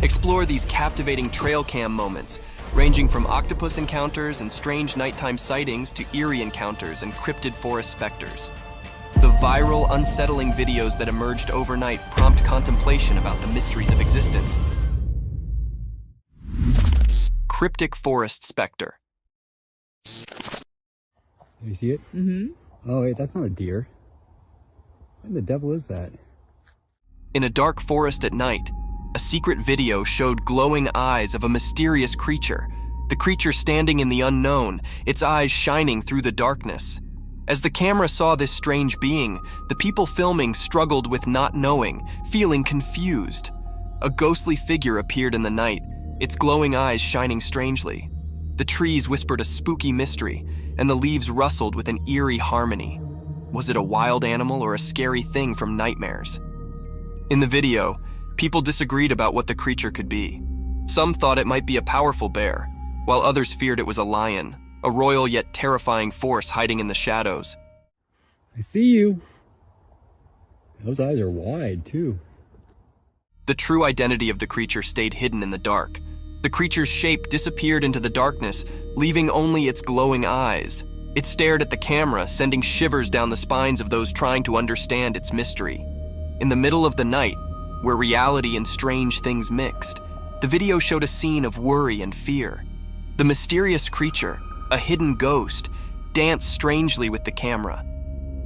Explore these captivating trail cam moments, ranging from octopus encounters and strange nighttime sightings to eerie encounters and cryptid forest specters. The viral, unsettling videos that emerged overnight prompt contemplation about the mysteries of existence. Cryptic forest specter. You see it? Mm-hmm. Oh wait, that's not a deer. What the devil is that? In a dark forest at night, a secret video showed glowing eyes of a mysterious creature. The creature standing in the unknown, its eyes shining through the darkness. As the camera saw this strange being, the people filming struggled with not knowing, feeling confused. A ghostly figure appeared in the night, its glowing eyes shining strangely. The trees whispered a spooky mystery, and the leaves rustled with an eerie harmony. Was it a wild animal or a scary thing from nightmares? In the video, people disagreed about what the creature could be. Some thought it might be a powerful bear, while others feared it was a lion, a royal yet terrifying force hiding in the shadows. I see you. Those eyes are wide, too. The true identity of the creature stayed hidden in the dark. The creature's shape disappeared into the darkness, leaving only its glowing eyes. It stared at the camera, sending shivers down the spines of those trying to understand its mystery. In the middle of the night, where reality and strange things mixed, the video showed a scene of worry and fear. The mysterious creature, a hidden ghost, danced strangely with the camera.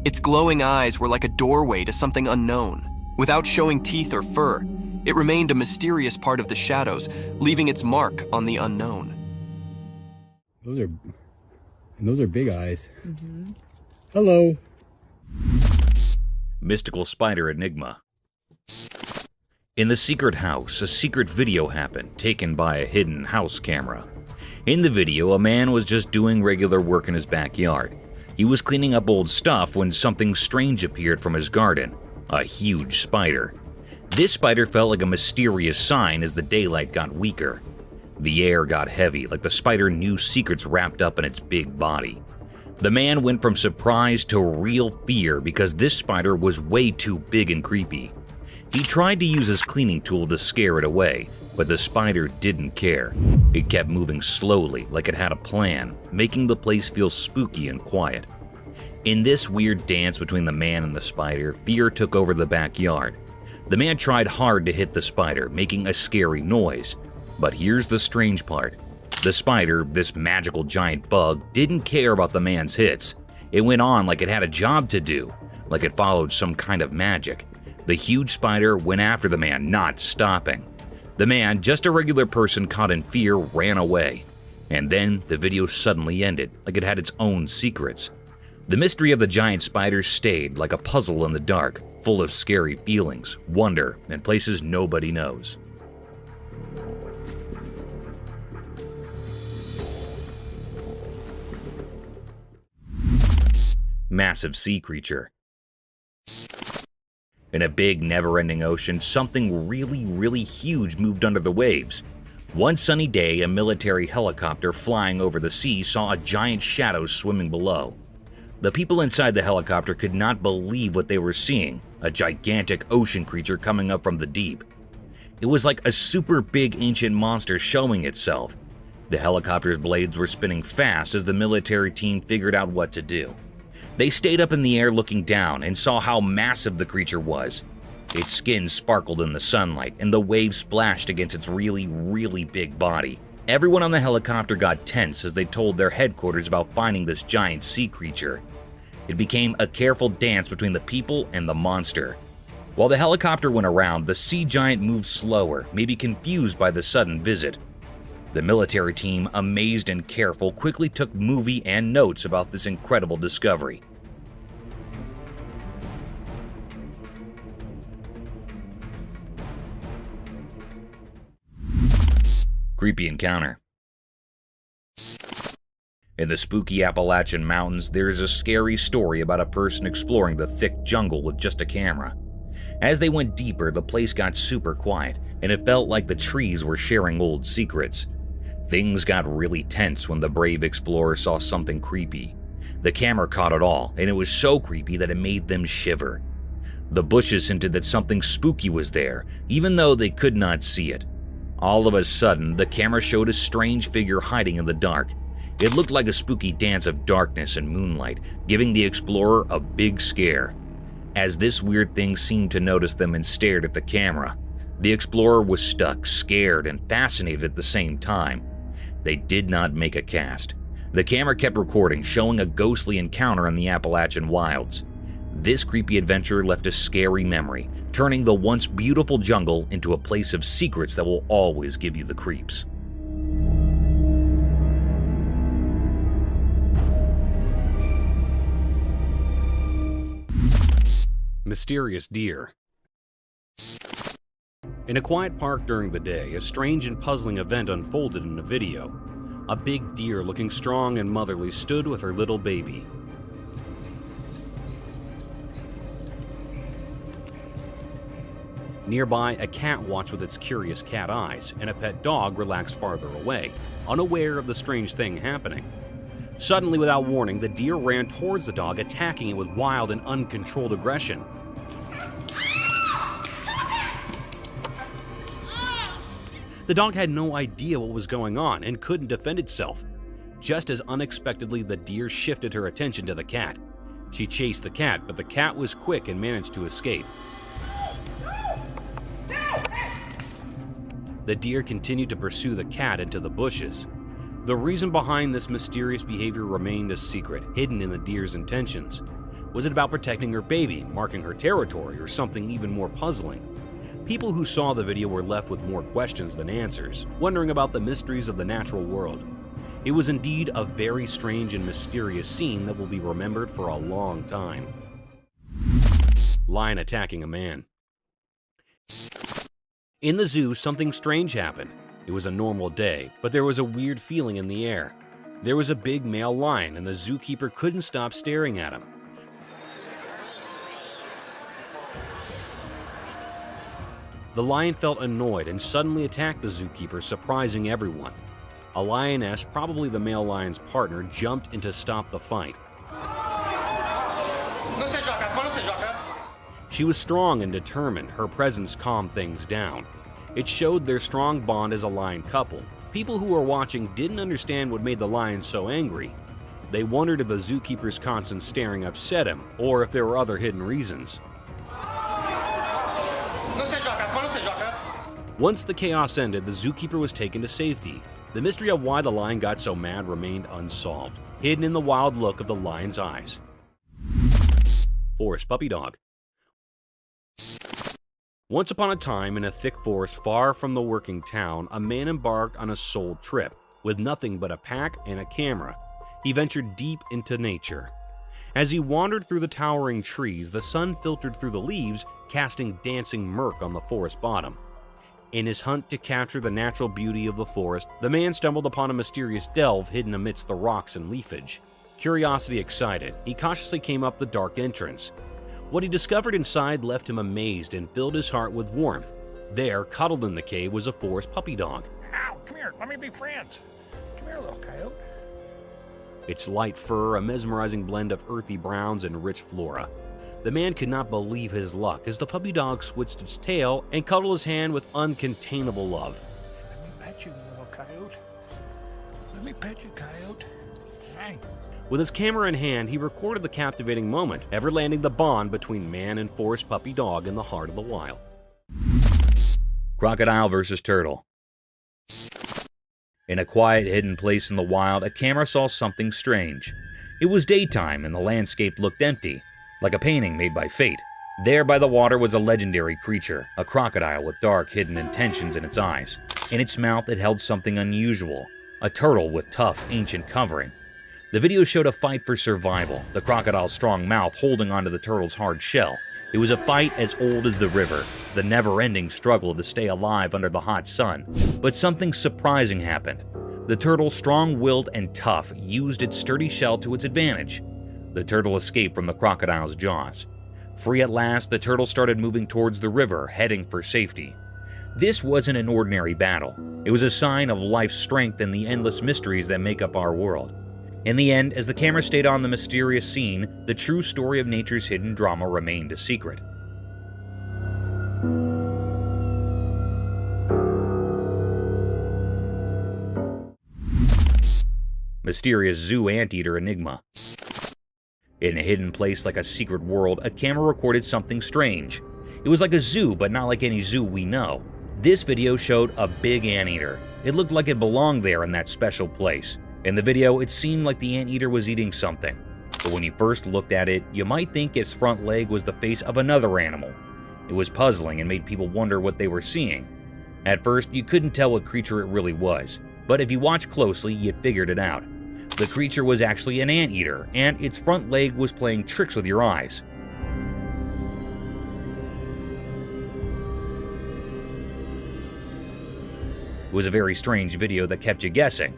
Its glowing eyes were like a doorway to something unknown. Without showing teeth or fur, it remained a mysterious part of the shadows, leaving its mark on the unknown. Those are big eyes. Mm-hmm. Hello. Mystical spider enigma. In the secret house, a secret video happened, taken by a hidden house camera. In the video, a man was just doing regular work in his backyard. He was cleaning up old stuff when something strange appeared from his garden, a huge spider. This spider felt like a mysterious sign as the daylight got weaker. The air got heavy, like the spider knew secrets wrapped up in its big body. The man went from surprise to real fear because this spider was way too big and creepy. He tried to use his cleaning tool to scare it away, but the spider didn't care. It kept moving slowly, like it had a plan, making the place feel spooky and quiet. In this weird dance between the man and the spider, fear took over the backyard. The man tried hard to hit the spider, making a scary noise. But here's the strange part. The spider, this magical giant bug, didn't care about the man's hits. It went on like it had a job to do, like it followed some kind of magic. The huge spider went after the man, not stopping. The man, just a regular person caught in fear, ran away. And then the video suddenly ended, like it had its own secrets. The mystery of the giant spider stayed like a puzzle in the dark, full of scary feelings, wonder, and places nobody knows. Massive sea creature. In a big, never-ending ocean, something really huge moved under the waves. One sunny day, a military helicopter flying over the sea saw a giant shadow swimming below. The people inside the helicopter could not believe what they were seeing, a gigantic ocean creature coming up from the deep. It was like a super big ancient monster showing itself. The helicopter's blades were spinning fast as the military team figured out what to do. They stayed up in the air looking down and saw how massive the creature was. Its skin sparkled in the sunlight, and the waves splashed against its really big body. Everyone on the helicopter got tense as they told their headquarters about finding this giant sea creature. It became a careful dance between the people and the monster. While the helicopter went around, the sea giant moved slower, maybe confused by the sudden visit. The military team, amazed and careful, quickly took movie and notes about this incredible discovery. Creepy encounter. In the spooky Appalachian Mountains, there is a scary story about a person exploring the thick jungle with just a camera. As they went deeper, the place got super quiet, and it felt like the trees were sharing old secrets. Things got really tense when the brave explorer saw something creepy. The camera caught it all, and it was so creepy that it made them shiver. The bushes hinted that something spooky was there, even though they could not see it. All of a sudden, the camera showed a strange figure hiding in the dark. It looked like a spooky dance of darkness and moonlight, giving the explorer a big scare. As this weird thing seemed to notice them and stared at the camera, the explorer was stuck, scared, and fascinated at the same time. They did not make a cast. The camera kept recording, showing a ghostly encounter in the Appalachian wilds. This creepy adventure left a scary memory, turning the once beautiful jungle into a place of secrets that will always give you the creeps. Mysterious deer. In a quiet park during the day, a strange and puzzling event unfolded in a video. A big deer looking strong and motherly stood with her little baby. Nearby, a cat watched with its curious cat eyes, and a pet dog relaxed farther away, unaware of the strange thing happening. Suddenly, without warning, the deer ran towards the dog, attacking it with wild and uncontrolled aggression. The dog had no idea what was going on and couldn't defend itself. Just as unexpectedly, the deer shifted her attention to the cat. She chased the cat, but the cat was quick and managed to escape. The deer continued to pursue the cat into the bushes. The reason behind this mysterious behavior remained a secret, hidden in the deer's intentions. Was it about protecting her baby, marking her territory, or something even more puzzling? People who saw the video were left with more questions than answers, wondering about the mysteries of the natural world. It was indeed a very strange and mysterious scene that will be remembered for a long time. Lion attacking a man. In the zoo, something strange happened. It was a normal day, but there was a weird feeling in the air. There was a big male lion, and the zookeeper couldn't stop staring at him. The lion felt annoyed and suddenly attacked the zookeeper, surprising everyone. A lioness, probably the male lion's partner, jumped in to stop the fight. She was strong and determined. Her presence calmed things down. It showed their strong bond as a lion couple. People who were watching didn't understand what made the lion so angry. They wondered if the zookeeper's constant staring upset him, or if there were other hidden reasons. Once the chaos ended, the zookeeper was taken to safety. The mystery of why the lion got so mad remained unsolved, hidden in the wild look of the lion's eyes. Forest puppy dog. Once upon a time, in a thick forest far from the working town, a man embarked on a sole trip. With nothing but a pack and a camera, he ventured deep into nature. As he wandered through the towering trees, the sun filtered through the leaves, casting dancing murk on the forest bottom. In his hunt to capture the natural beauty of the forest, the man stumbled upon a mysterious delve hidden amidst the rocks and leafage. Curiosity excited, he cautiously came up the dark entrance. What he discovered inside left him amazed and filled his heart with warmth. There, cuddled in the cave, was a forest puppy dog. Ow, come here, let me be friends. Come here, little coyote. Its light fur, a mesmerizing blend of earthy browns and rich flora. The man could not believe his luck as the puppy dog switched its tail and cuddled his hand with uncontainable love. Let me pet you, little coyote. Let me pet you, coyote. Hey. With his camera in hand, he recorded the captivating moment, ever landing the bond between man and forest puppy dog in the heart of the wild. Crocodile versus turtle. In a quiet, hidden place in the wild, a camera saw something strange. It was daytime and the landscape looked empty, like a painting made by fate. There by the water was a legendary creature, a crocodile with dark, hidden intentions in its eyes. In its mouth it held something unusual, a turtle with tough, ancient covering. The video showed a fight for survival, the crocodile's strong mouth holding onto the turtle's hard shell. It was a fight as old as the river, the never-ending struggle to stay alive under the hot sun. But something surprising happened. The turtle, strong-willed and tough, used its sturdy shell to its advantage. The turtle escaped from the crocodile's jaws. Free at last, the turtle started moving towards the river, heading for safety. This wasn't an ordinary battle. It was a sign of life's strength and the endless mysteries that make up our world. In the end, as the camera stayed on the mysterious scene, the true story of nature's hidden drama remained a secret. Mysterious zoo anteater enigma. In a hidden place like a secret world, a camera recorded something strange. It was like a zoo, but not like any zoo we know. This video showed a big anteater. It looked like it belonged there in that special place. In the video, it seemed like the anteater was eating something. But when you first looked at it, you might think its front leg was the face of another animal. It was puzzling and made people wonder what they were seeing. At first, you couldn't tell what creature it really was, but if you watched closely, you figured it out. The creature was actually an anteater, and its front leg was playing tricks with your eyes. It was a very strange video that kept you guessing.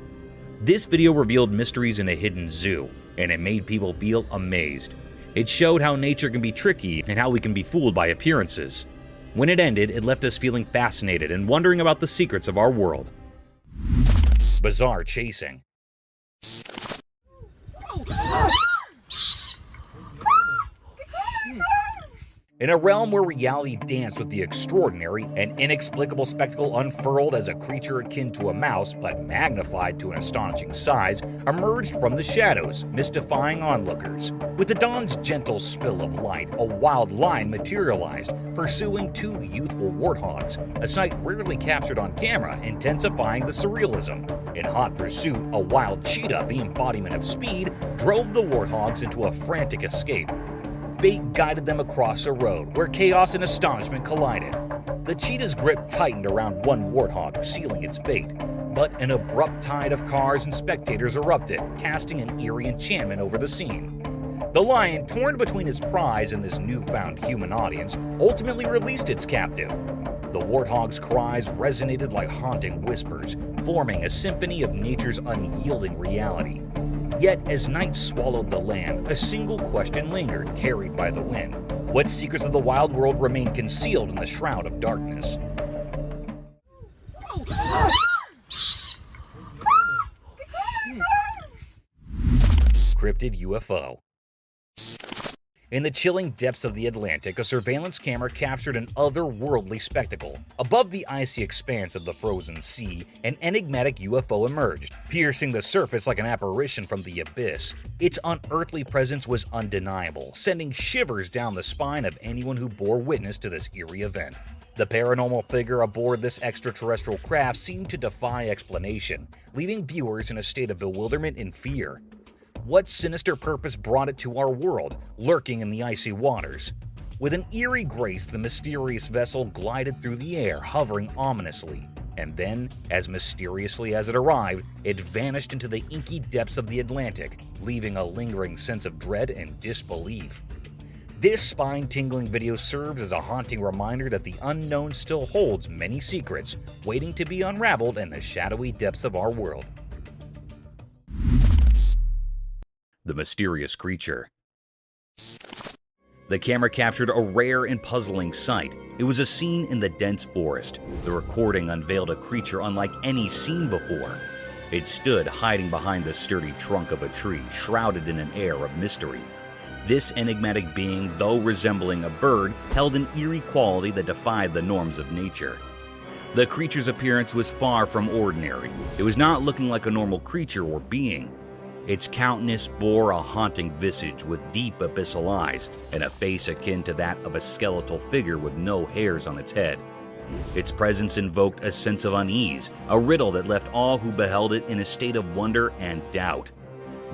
This video revealed mysteries in a hidden zoo, and it made people feel amazed. It showed how nature can be tricky and how we can be fooled by appearances. When it ended, it left us feeling fascinated and wondering about the secrets of our world. Bizarre chasing. In a realm where reality danced with the extraordinary, an inexplicable spectacle unfurled as a creature akin to a mouse, but magnified to an astonishing size, emerged from the shadows, mystifying onlookers. With the dawn's gentle spill of light, a wild lion materialized, pursuing two youthful warthogs, a sight rarely captured on camera, intensifying the surrealism. In hot pursuit, a wild cheetah, the embodiment of speed, drove the warthogs into a frantic escape. Fate guided them across a road where chaos and astonishment collided. The cheetah's grip tightened around one warthog, sealing its fate. But an abrupt tide of cars and spectators erupted, casting an eerie enchantment over the scene. The lion, torn between its prize and this newfound human audience, ultimately released its captive. The warthog's cries resonated like haunting whispers, forming a symphony of nature's unyielding reality. Yet, as night swallowed the land, a single question lingered, carried by the wind. What secrets of the wild world remain concealed in the shroud of darkness? Cryptid UFO. In the chilling depths of the Atlantic, a surveillance camera captured an otherworldly spectacle. Above the icy expanse of the frozen sea, an enigmatic UFO emerged, piercing the surface like an apparition from the abyss. Its unearthly presence was undeniable, sending shivers down the spine of anyone who bore witness to this eerie event. The paranormal figure aboard this extraterrestrial craft seemed to defy explanation, leaving viewers in a state of bewilderment and fear. What sinister purpose brought it to our world, lurking in the icy waters? With an eerie grace, the mysterious vessel glided through the air, hovering ominously. And then, as mysteriously as it arrived, it vanished into the inky depths of the Atlantic, leaving a lingering sense of dread and disbelief. This spine-tingling video serves as a haunting reminder that the unknown still holds many secrets, waiting to be unraveled in the shadowy depths of our world. The mysterious creature. The camera captured a rare and puzzling sight. It was a scene in the dense forest. The recording unveiled a creature unlike any seen before. It stood hiding behind the sturdy trunk of a tree, shrouded in an air of mystery. This enigmatic being, though resembling a bird, held an eerie quality that defied the norms of nature. The creature's appearance was far from ordinary. It was not looking like a normal creature or being. Its countenance bore a haunting visage with deep abyssal eyes and a face akin to that of a skeletal figure with no hairs on its head. Its presence invoked a sense of unease, a riddle that left all who beheld it in a state of wonder and doubt.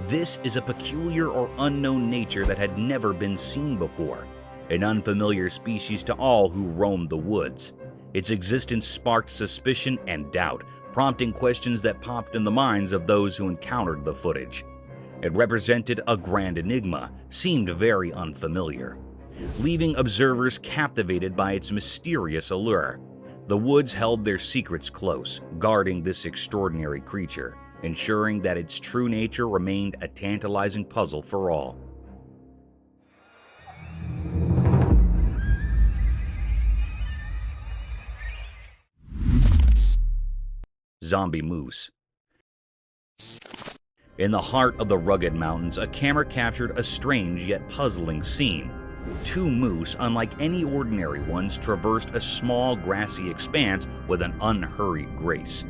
This is a peculiar or unknown nature that had never been seen before, an unfamiliar species to all who roamed the woods. Its existence sparked suspicion and doubt, prompting questions that popped in the minds of those who encountered the footage. It represented a grand enigma, seemed very unfamiliar, leaving observers captivated by its mysterious allure. The woods held their secrets close, guarding this extraordinary creature, ensuring that its true nature remained a tantalizing puzzle for all. Zombie moose. In the heart of the rugged mountains, a camera captured a strange yet puzzling scene. Two moose, unlike any ordinary ones, traversed a small grassy expanse with an unhurried grace.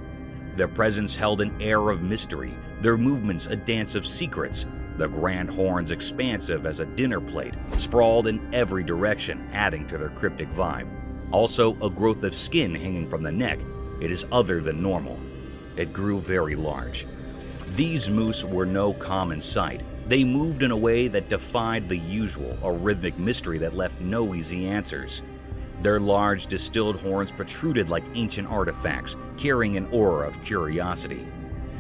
Their presence held an air of mystery, their movements a dance of secrets, the grand horns expansive as a dinner plate, sprawled in every direction, adding to their cryptic vibe. Also, a growth of skin hanging from the neck. It is other than normal. It grew very large. These moose were no common sight. They moved in a way that defied the usual, a rhythmic mystery that left no easy answers. Their large, distilled horns protruded like ancient artifacts, carrying an aura of curiosity.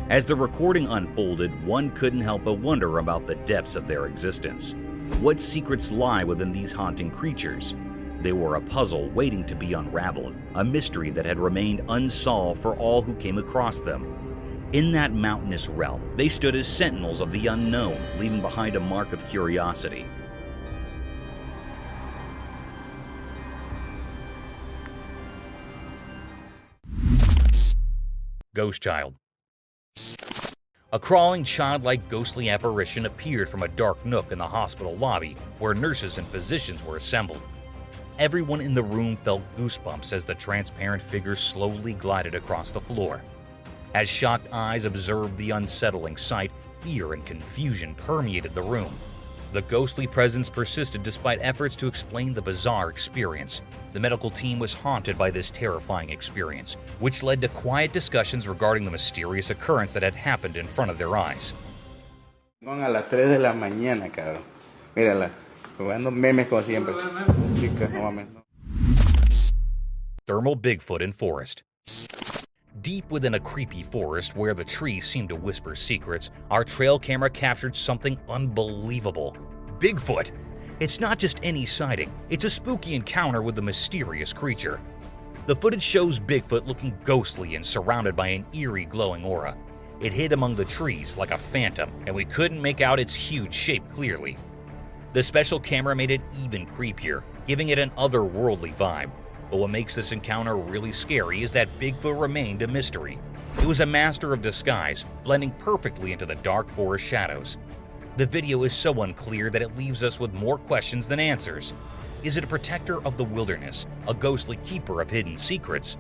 As the recording unfolded, one couldn't help but wonder about the depths of their existence. What secrets lie within these haunting creatures? They were a puzzle waiting to be unraveled, a mystery that had remained unsolved for all who came across them. In that mountainous realm, they stood as sentinels of the unknown, leaving behind a mark of curiosity. Ghost Child. A crawling, childlike, ghostly apparition appeared from a dark nook in the hospital lobby where nurses and physicians were assembled. Everyone in the room felt goosebumps as the transparent figure slowly glided across the floor. As shocked eyes observed the unsettling sight, fear and confusion permeated the room. The ghostly presence persisted despite efforts to explain the bizarre experience. The medical team was haunted by this terrifying experience, which led to quiet discussions regarding the mysterious occurrence that had happened in front of their eyes. A las 3 de la mañana, cabrón. Mírala, jugando memes como siempre. Chicas, no mames. Thermal Bigfoot in Forest. Deep within a creepy forest where the trees seemed to whisper secrets, our trail camera captured something unbelievable. Bigfoot! It's not just any sighting, it's a spooky encounter with a mysterious creature. The footage shows Bigfoot looking ghostly and surrounded by an eerie glowing aura. It hid among the trees like a phantom, and we couldn't make out its huge shape clearly. The special camera made it even creepier, giving it an otherworldly vibe. But what makes this encounter really scary is that Bigfoot remained a mystery. It was a master of disguise, blending perfectly into the dark forest shadows. The video is so unclear that it leaves us with more questions than answers. Is it a protector of the wilderness, a ghostly keeper of hidden secrets?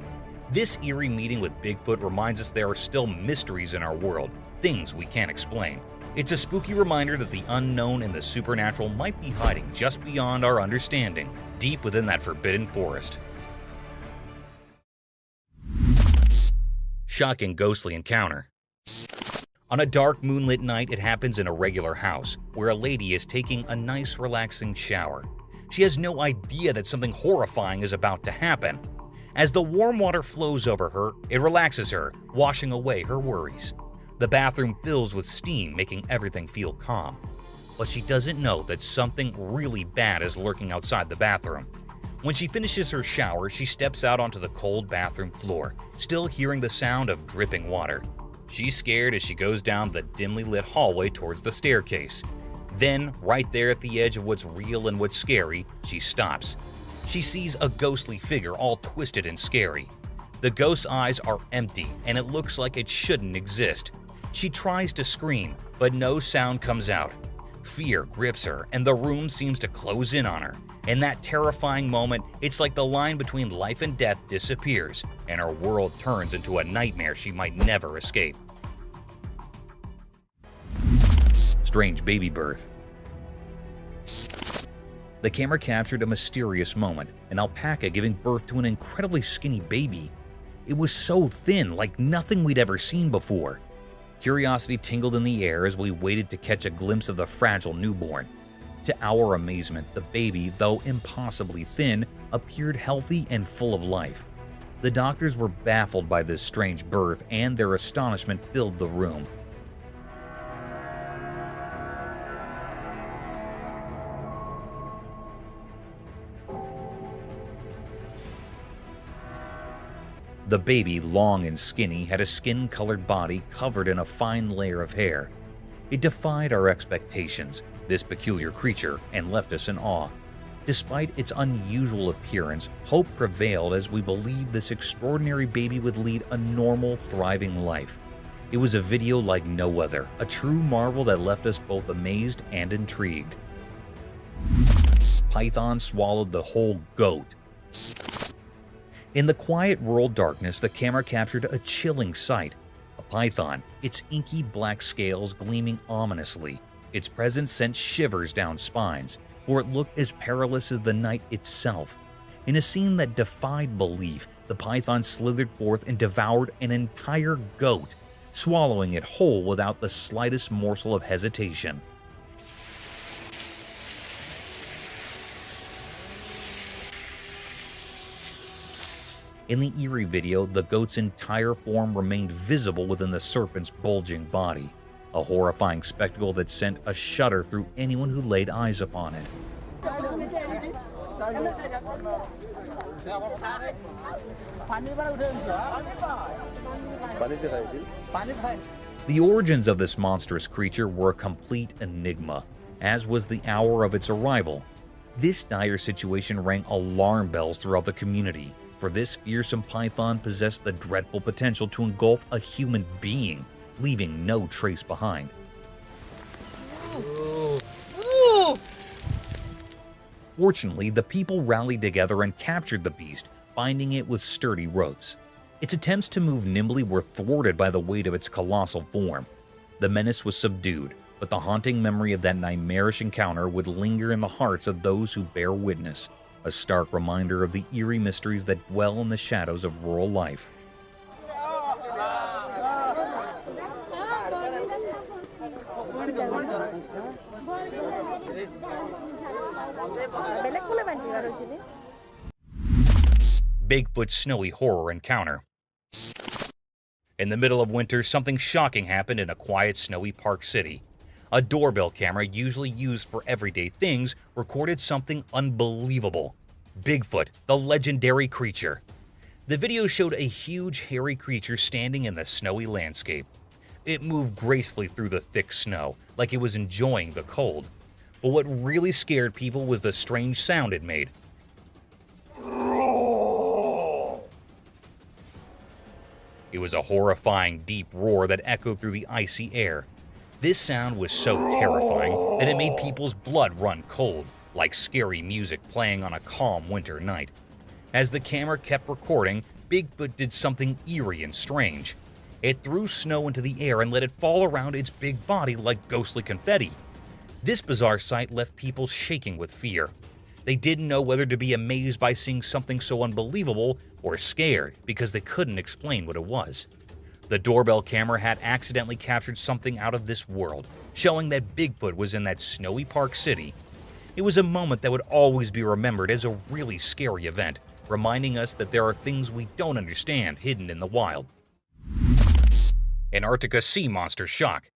This eerie meeting with Bigfoot reminds us there are still mysteries in our world, things we can't explain. It's a spooky reminder that the unknown and the supernatural might be hiding just beyond our understanding, deep within that forbidden forest. Shocking ghostly encounter. On a dark moonlit night, it happens in a regular house, where a lady is taking a nice relaxing shower. She has no idea that something horrifying is about to happen. As the warm water flows over her, it relaxes her, washing away her worries. The bathroom fills with steam, making everything feel calm. But she doesn't know that something really bad is lurking outside the bathroom. When she finishes her shower, she steps out onto the cold bathroom floor, still hearing the sound of dripping water. She's scared as she goes down the dimly lit hallway towards the staircase. Then, right there at the edge of what's real and what's scary, she stops. She sees a ghostly figure all twisted and scary. The ghost's eyes are empty, and it looks like it shouldn't exist. She tries to scream, but no sound comes out. Fear grips her, and the room seems to close in on her. In that terrifying moment, it's like the line between life and death disappears, and her world turns into a nightmare she might never escape. Strange baby birth. The camera captured a mysterious moment, an alpaca giving birth to an incredibly skinny baby. It was so thin, like nothing we'd ever seen before. Curiosity tingled in the air as we waited to catch a glimpse of the fragile newborn. To our amazement, the baby, though impossibly thin, appeared healthy and full of life. The doctors were baffled by this strange birth, and their astonishment filled the room. The baby, long and skinny, had a skin-colored body covered in a fine layer of hair. It defied our expectations, this peculiar creature, and left us in awe. Despite its unusual appearance, hope prevailed as we believed this extraordinary baby would lead a normal, thriving life. It was a video like no other, a true marvel that left us both amazed and intrigued. Python swallowed the whole goat. In the quiet rural darkness, the camera captured a chilling sight. python, its inky black scales gleaming ominously. Its presence sent shivers down spines, for it looked as perilous as the night itself. In a scene that defied belief, the python slithered forth and devoured an entire goat, swallowing it whole without the slightest morsel of hesitation. In the eerie video, the goat's entire form remained visible within the serpent's bulging body, a horrifying spectacle that sent a shudder through anyone who laid eyes upon it. The origins of this monstrous creature were a complete enigma, as was the hour of its arrival. This dire situation rang alarm bells throughout the community, for this fearsome python possessed the dreadful potential to engulf a human being, leaving no trace behind. Fortunately, the people rallied together and captured the beast, binding it with sturdy ropes. Its attempts to move nimbly were thwarted by the weight of its colossal form. The menace was subdued, but the haunting memory of that nightmarish encounter would linger in the hearts of those who bear witness, a stark reminder of the eerie mysteries that dwell in the shadows of rural life. Bigfoot's snowy horror encounter. In the middle of winter, something shocking happened in a quiet, snowy Park City. A doorbell camera, usually used for everyday things, recorded something unbelievable. Bigfoot, the legendary creature. The video showed a huge, hairy creature standing in the snowy landscape. It moved gracefully through the thick snow, like it was enjoying the cold. But what really scared people was the strange sound it made. It was a horrifying, deep roar that echoed through the icy air. This sound was so terrifying that it made people's blood run cold, like scary music playing on a calm winter night. As the camera kept recording, Bigfoot did something eerie and strange. It threw snow into the air and let it fall around its big body like ghostly confetti. This bizarre sight left people shaking with fear. They didn't know whether to be amazed by seeing something so unbelievable or scared because they couldn't explain what it was. The doorbell camera had accidentally captured something out of this world, showing that Bigfoot was in that snowy Park City. It was a moment that would always be remembered as a really scary event, reminding us that there are things we don't understand hidden in the wild. Antarctica sea monster shock.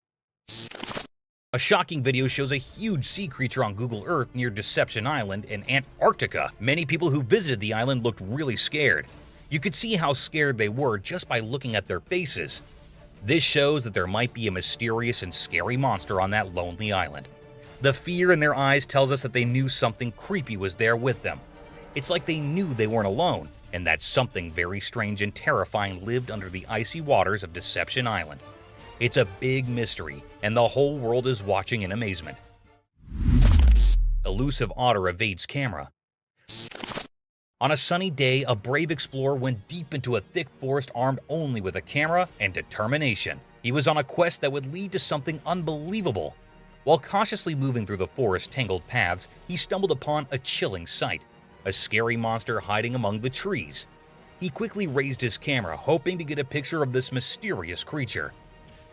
A shocking video shows a huge sea creature on Google Earth near Deception Island in Antarctica. Many people who visited the island looked really scared. You could see how scared they were just by looking at their faces. This shows that there might be a mysterious and scary monster on that lonely island. The fear in their eyes tells us that they knew something creepy was there with them. It's like they knew they weren't alone, and that something very strange and terrifying lived under the icy waters of Deception Island. It's a big mystery, and the whole world is watching in amazement. Elusive otter evades camera. On a sunny day, a brave explorer went deep into a thick forest armed only with a camera and determination. He was on a quest that would lead to something unbelievable. While cautiously moving through the forest's tangled paths, he stumbled upon a chilling sight, a scary monster hiding among the trees. He quickly raised his camera, hoping to get a picture of this mysterious creature.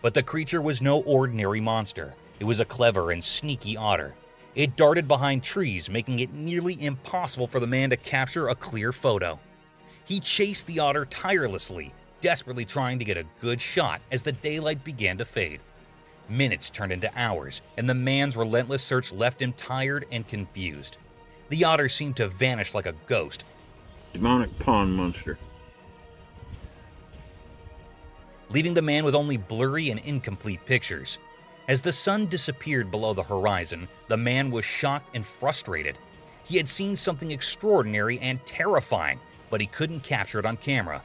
But the creature was no ordinary monster. It was a clever and sneaky otter. It darted behind trees, making it nearly impossible for the man to capture a clear photo. He chased the otter tirelessly, desperately trying to get a good shot as the daylight began to fade. Minutes turned into hours, and the man's relentless search left him tired and confused. The otter seemed to vanish like a ghost. Demonic pond monster. Leaving the man with only blurry and incomplete pictures. As the sun disappeared below the horizon, the man was shocked and frustrated. He had seen something extraordinary and terrifying, but he couldn't capture it on camera.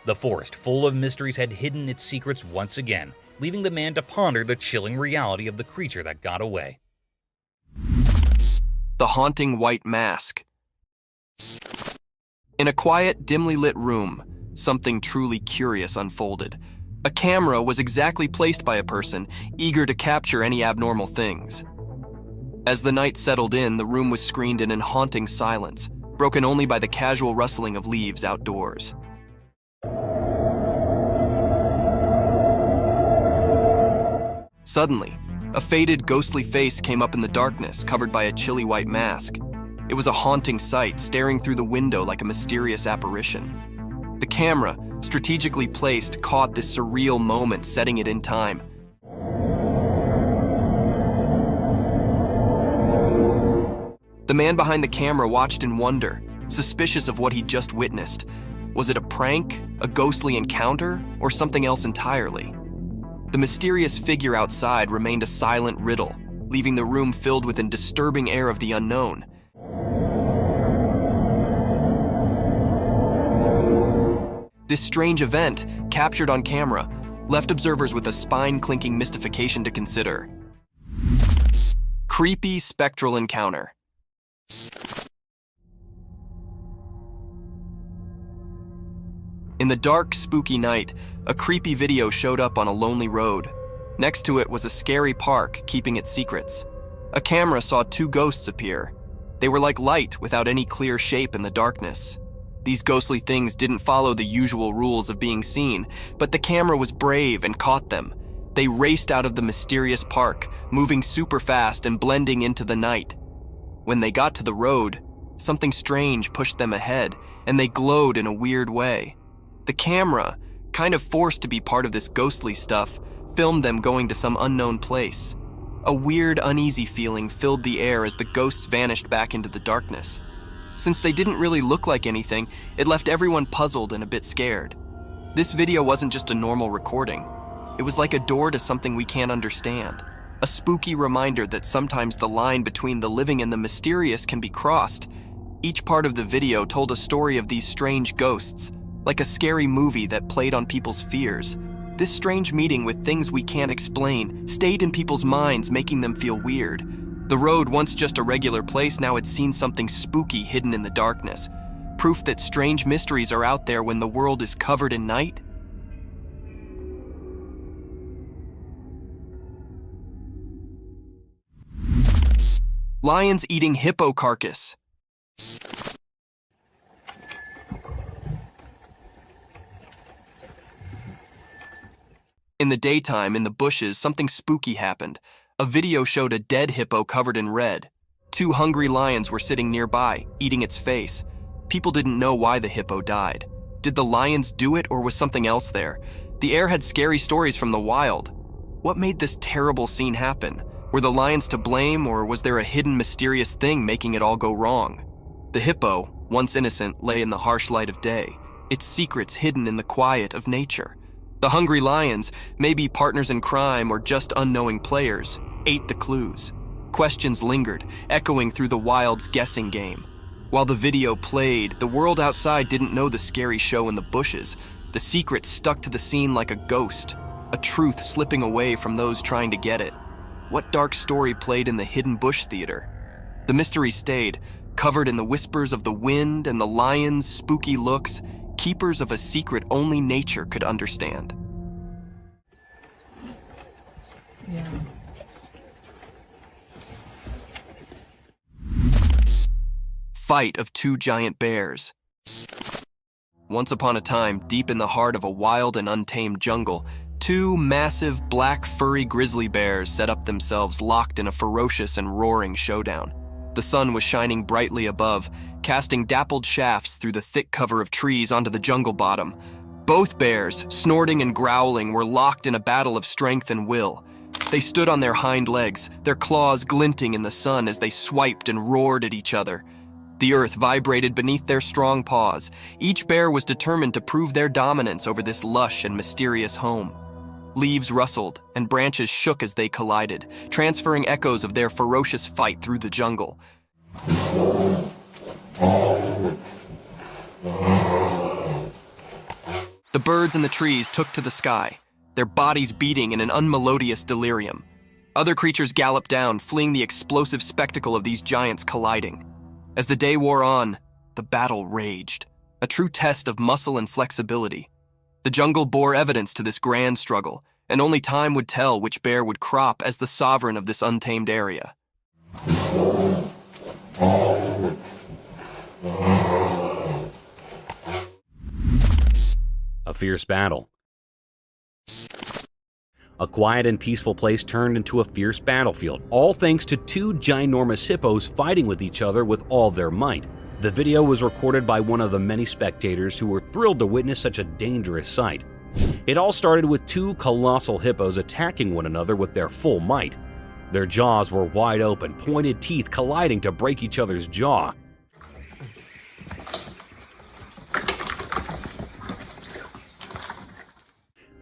The forest, full of mysteries, had hidden its secrets once again, leaving the man to ponder the chilling reality of the creature that got away. The haunting white mask. In a quiet, dimly lit room, something truly curious unfolded. A camera was exactly placed by a person eager to capture any abnormal things. As the night settled in, the room was screened in an haunting silence, broken only by the casual rustling of leaves outdoors. Suddenly, a faded, ghostly face came up in the darkness, covered by a chilly white mask. It was a haunting sight, staring through the window like a mysterious apparition. The camera, strategically placed, caught this surreal moment, setting it in time. The man behind the camera watched in wonder, suspicious of what he'd just witnessed. Was it a prank, a ghostly encounter, or something else entirely? The mysterious figure outside remained a silent riddle, leaving the room filled with a disturbing air of the unknown. This strange event, captured on camera, left observers with a spine-clinking mystification to consider. Creepy spectral encounter. In the dark, spooky night, a creepy video showed up on a lonely road. Next to it was a scary park keeping its secrets. A camera saw two ghosts appear. They were like light without any clear shape in the darkness. These ghostly things didn't follow the usual rules of being seen, but the camera was brave and caught them. They raced out of the mysterious park, moving super fast and blending into the night. When they got to the road, something strange pushed them ahead, and they glowed in a weird way. The camera, kind of forced to be part of this ghostly stuff, filmed them going to some unknown place. A weird, uneasy feeling filled the air as the ghosts vanished back into the darkness. Since they didn't really look like anything, it left everyone puzzled and a bit scared. This video wasn't just a normal recording. It was like a door to something we can't understand. A spooky reminder that sometimes the line between the living and the mysterious can be crossed. Each part of the video told a story of these strange ghosts, like a scary movie that played on people's fears. This strange meeting with things we can't explain stayed in people's minds, making them feel weird. The road, once just a regular place, now had seen something spooky hidden in the darkness. Proof that strange mysteries are out there when the world is covered in night. Lions eating hippo carcass. In the daytime, in the bushes, something spooky happened. A video showed a dead hippo covered in red. Two hungry lions were sitting nearby, eating its face. People didn't know why the hippo died. Did the lions do it, or was something else there? The air had scary stories from the wild. What made this terrible scene happen? Were the lions to blame, or was there a hidden mysterious thing making it all go wrong? The hippo, once innocent, lay in the harsh light of day, its secrets hidden in the quiet of nature. The hungry lions, maybe partners in crime or just unknowing players, ate the clues. Questions lingered, echoing through the wild's guessing game. While the video played, the world outside didn't know the scary show in the bushes. The secret stuck to the scene like a ghost, a truth slipping away from those trying to get it. What dark story played in the hidden bush theater? The mystery stayed, covered in the whispers of the wind and the lions' spooky looks, keepers of a secret only nature could understand. Yeah. Fight of two giant bears. Once upon a time, deep in the heart of a wild and untamed jungle, two massive, black, furry grizzly bears set up themselves locked in a ferocious and roaring showdown. The sun was shining brightly above, casting dappled shafts through the thick cover of trees onto the jungle bottom. Both bears, snorting and growling, were locked in a battle of strength and will. They stood on their hind legs, their claws glinting in the sun as they swiped and roared at each other. The earth vibrated beneath their strong paws. Each bear was determined to prove their dominance over this lush and mysterious home. Leaves rustled, and branches shook as they collided, transferring echoes of their ferocious fight through the jungle. The birds in the trees took to the sky, their bodies beating in an unmelodious delirium. Other creatures galloped down, fleeing the explosive spectacle of these giants colliding. As the day wore on, the battle raged, a true test of muscle and flexibility. The jungle bore evidence to this grand struggle, and only time would tell which bear would crop as the sovereign of this untamed area. A fierce battle. A quiet and peaceful place turned into a fierce battlefield, all thanks to two ginormous hippos fighting with each other with all their might. The video was recorded by one of the many spectators who were thrilled to witness such a dangerous sight. It all started with two colossal hippos attacking one another with their full might. Their jaws were wide open, pointed teeth colliding to break each other's jaw.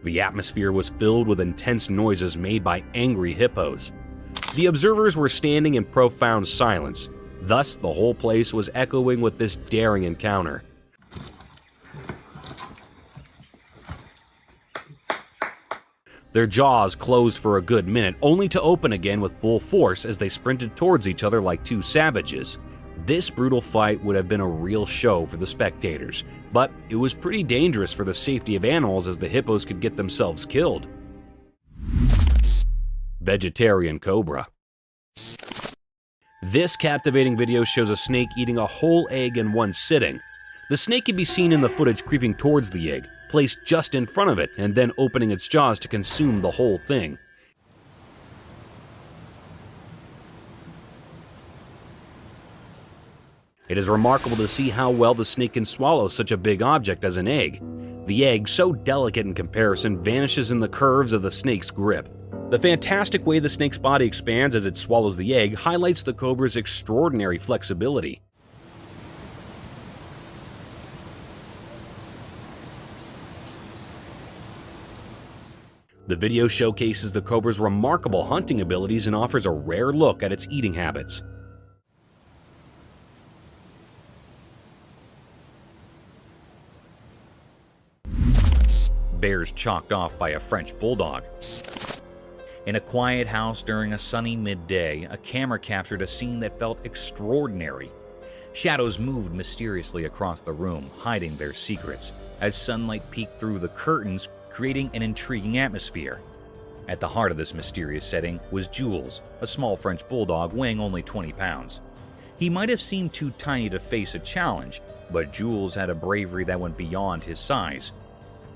The atmosphere was filled with intense noises made by angry hippos. The observers were standing in profound silence. Thus, the whole place was echoing with this daring encounter. Their jaws closed for a good minute, only to open again with full force as they sprinted towards each other like two savages. This brutal fight would have been a real show for the spectators, but it was pretty dangerous for the safety of animals as the hippos could get themselves killed. Vegetarian cobra. This captivating video shows a snake eating a whole egg in one sitting. The snake can be seen in the footage creeping towards the egg, placed just in front of it, and then opening its jaws to consume the whole thing. It is remarkable to see how well the snake can swallow such a big object as an egg. The egg, so delicate in comparison, vanishes in the curves of the snake's grip. The fantastic way the snake's body expands as it swallows the egg highlights the cobra's extraordinary flexibility. The video showcases the cobra's remarkable hunting abilities and offers a rare look at its eating habits. Bears chalked off by a French bulldog. In a quiet house during a sunny midday, a camera captured a scene that felt extraordinary. Shadows moved mysteriously across the room, hiding their secrets, as sunlight peeked through the curtains, creating an intriguing atmosphere. At the heart of this mysterious setting was Jules, a small French bulldog weighing only 20 pounds. He might have seemed too tiny to face a challenge, but Jules had a bravery that went beyond his size.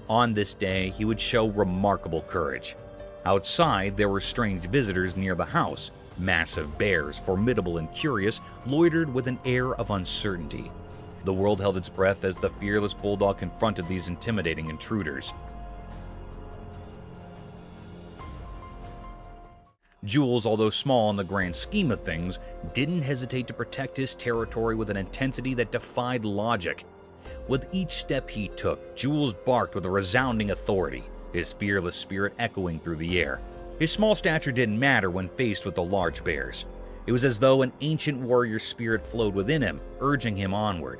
On this day, he would show remarkable courage. Outside, there were strange visitors near the house. Massive bears, formidable and curious, loitered with an air of uncertainty. The world held its breath as the fearless bulldog confronted these intimidating intruders. Jules, although small in the grand scheme of things, didn't hesitate to protect his territory with an intensity that defied logic. With each step he took, Jules barked with a resounding authority, his fearless spirit echoing through the air. His small stature didn't matter when faced with the large bears. It was as though an ancient warrior spirit flowed within him, urging him onward.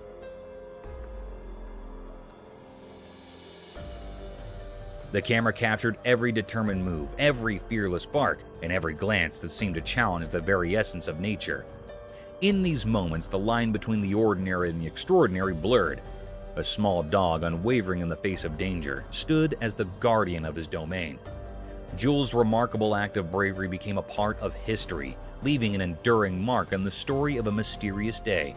The camera captured every determined move, every fearless bark, and every glance that seemed to challenge the very essence of nature. In these moments, the line between the ordinary and the extraordinary blurred. A small dog, unwavering in the face of danger, stood as the guardian of his domain. Jules' remarkable act of bravery became a part of history, leaving an enduring mark on the story of a mysterious day.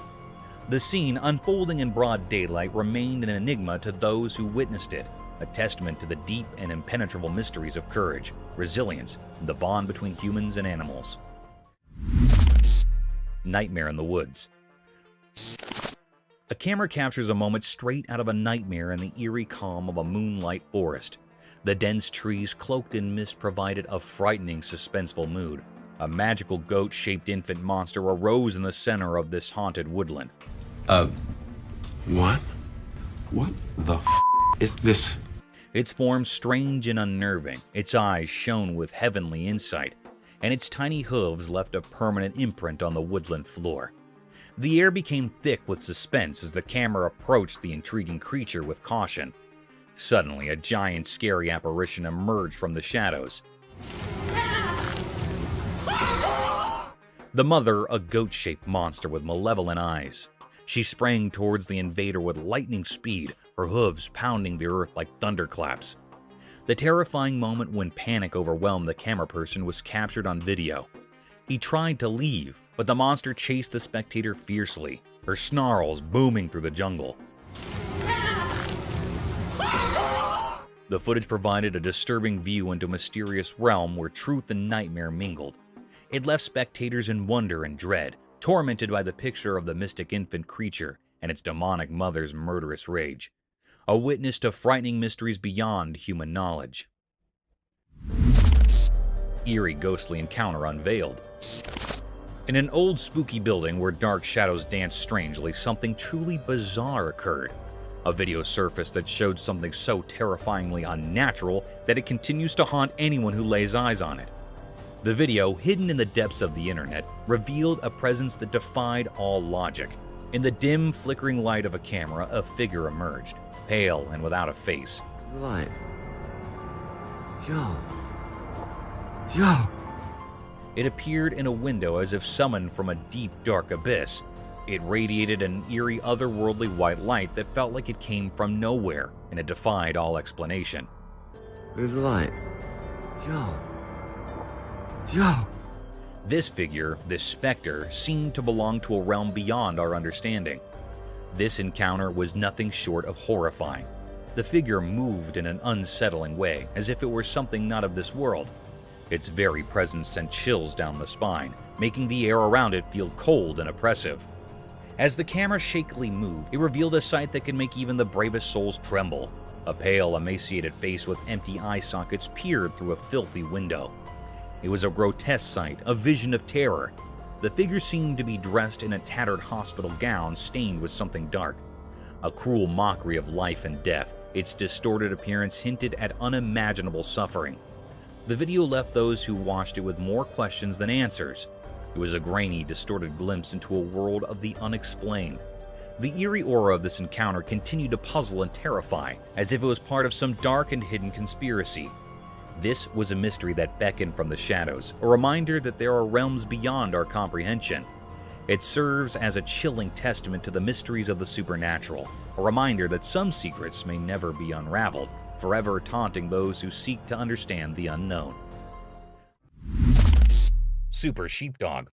The scene, unfolding in broad daylight, remained an enigma to those who witnessed it, a testament to the deep and impenetrable mysteries of courage, resilience, and the bond between humans and animals. Nightmare in the woods. A camera captures a moment straight out of a nightmare in the eerie calm of a moonlight forest. The dense trees cloaked in mist provided a frightening, suspenseful mood. A magical goat-shaped infant monster arose in the center of this haunted woodland. What? What the is this? Its form strange and unnerving, its eyes shone with heavenly insight, and its tiny hooves left a permanent imprint on the woodland floor. The air became thick with suspense as the camera approached the intriguing creature with caution. Suddenly, a giant, scary apparition emerged from the shadows. The mother, a goat-shaped monster with malevolent eyes. She sprang towards the invader with lightning speed, her hooves pounding the earth like thunderclaps. The terrifying moment when panic overwhelmed the camera person was captured on video. He tried to leave, but the monster chased the spectator fiercely, her snarls booming through the jungle. The footage provided a disturbing view into a mysterious realm where truth and nightmare mingled. It left spectators in wonder and dread, tormented by the picture of the mystic infant creature and its demonic mother's murderous rage, a witness to frightening mysteries beyond human knowledge. Eerie ghostly encounter unveiled. In an old spooky building where dark shadows danced strangely, something truly bizarre occurred. A video surfaced that showed something so terrifyingly unnatural that it continues to haunt anyone who lays eyes on it. The video, hidden in the depths of the internet, revealed a presence that defied all logic. In the dim, flickering light of a camera, a figure emerged, pale and without a face. Light. Yo. It appeared in a window as if summoned from a deep, dark abyss. It radiated an eerie, otherworldly white light that felt like it came from nowhere, and it defied all explanation. Where's the light? Yo. This figure, this specter, seemed to belong to a realm beyond our understanding. This encounter was nothing short of horrifying. The figure moved in an unsettling way, as if it were something not of this world. Its very presence sent chills down the spine, making the air around it feel cold and oppressive. As the camera shakily moved, it revealed a sight that could make even the bravest souls tremble. A pale, emaciated face with empty eye sockets peered through a filthy window. It was a grotesque sight, a vision of terror. The figure seemed to be dressed in a tattered hospital gown stained with something dark. A cruel mockery of life and death, its distorted appearance hinted at unimaginable suffering. The video left those who watched it with more questions than answers. It was a grainy, distorted glimpse into a world of the unexplained. The eerie aura of this encounter continued to puzzle and terrify, as if it was part of some dark and hidden conspiracy. This was a mystery that beckoned from the shadows, a reminder that there are realms beyond our comprehension. It serves as a chilling testament to the mysteries of the supernatural, a reminder that some secrets may never be unraveled, forever taunting those who seek to understand the unknown. Super Sheepdog.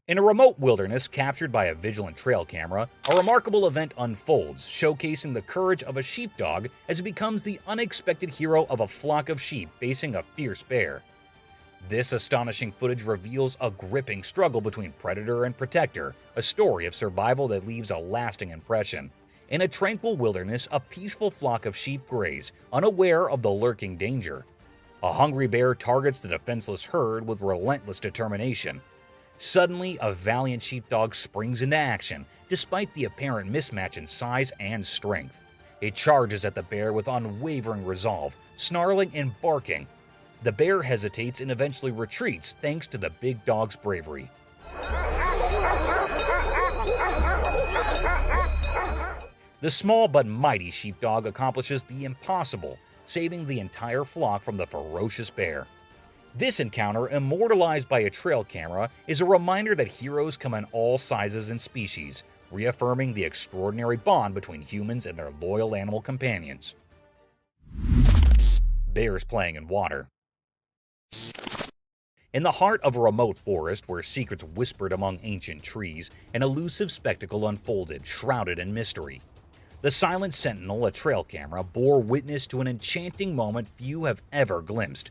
In a remote wilderness captured by a vigilant trail camera, a remarkable event unfolds, showcasing the courage of a sheepdog as it becomes the unexpected hero of a flock of sheep facing a fierce bear. This astonishing footage reveals a gripping struggle between predator and protector, a story of survival that leaves a lasting impression. In a tranquil wilderness, a peaceful flock of sheep graze, unaware of the lurking danger. A hungry bear targets the defenseless herd with relentless determination. Suddenly, a valiant sheepdog springs into action, despite the apparent mismatch in size and strength. It charges at the bear with unwavering resolve, snarling and barking. The bear hesitates and eventually retreats thanks to the big dog's bravery. The small but mighty sheepdog accomplishes the impossible, saving the entire flock from the ferocious bear. This encounter, immortalized by a trail camera, is a reminder that heroes come in all sizes and species, reaffirming the extraordinary bond between humans and their loyal animal companions. Bears playing in water. In the heart of a remote forest where secrets whispered among ancient trees, an elusive spectacle unfolded, shrouded in mystery. The silent sentinel, a trail camera, bore witness to an enchanting moment few have ever glimpsed.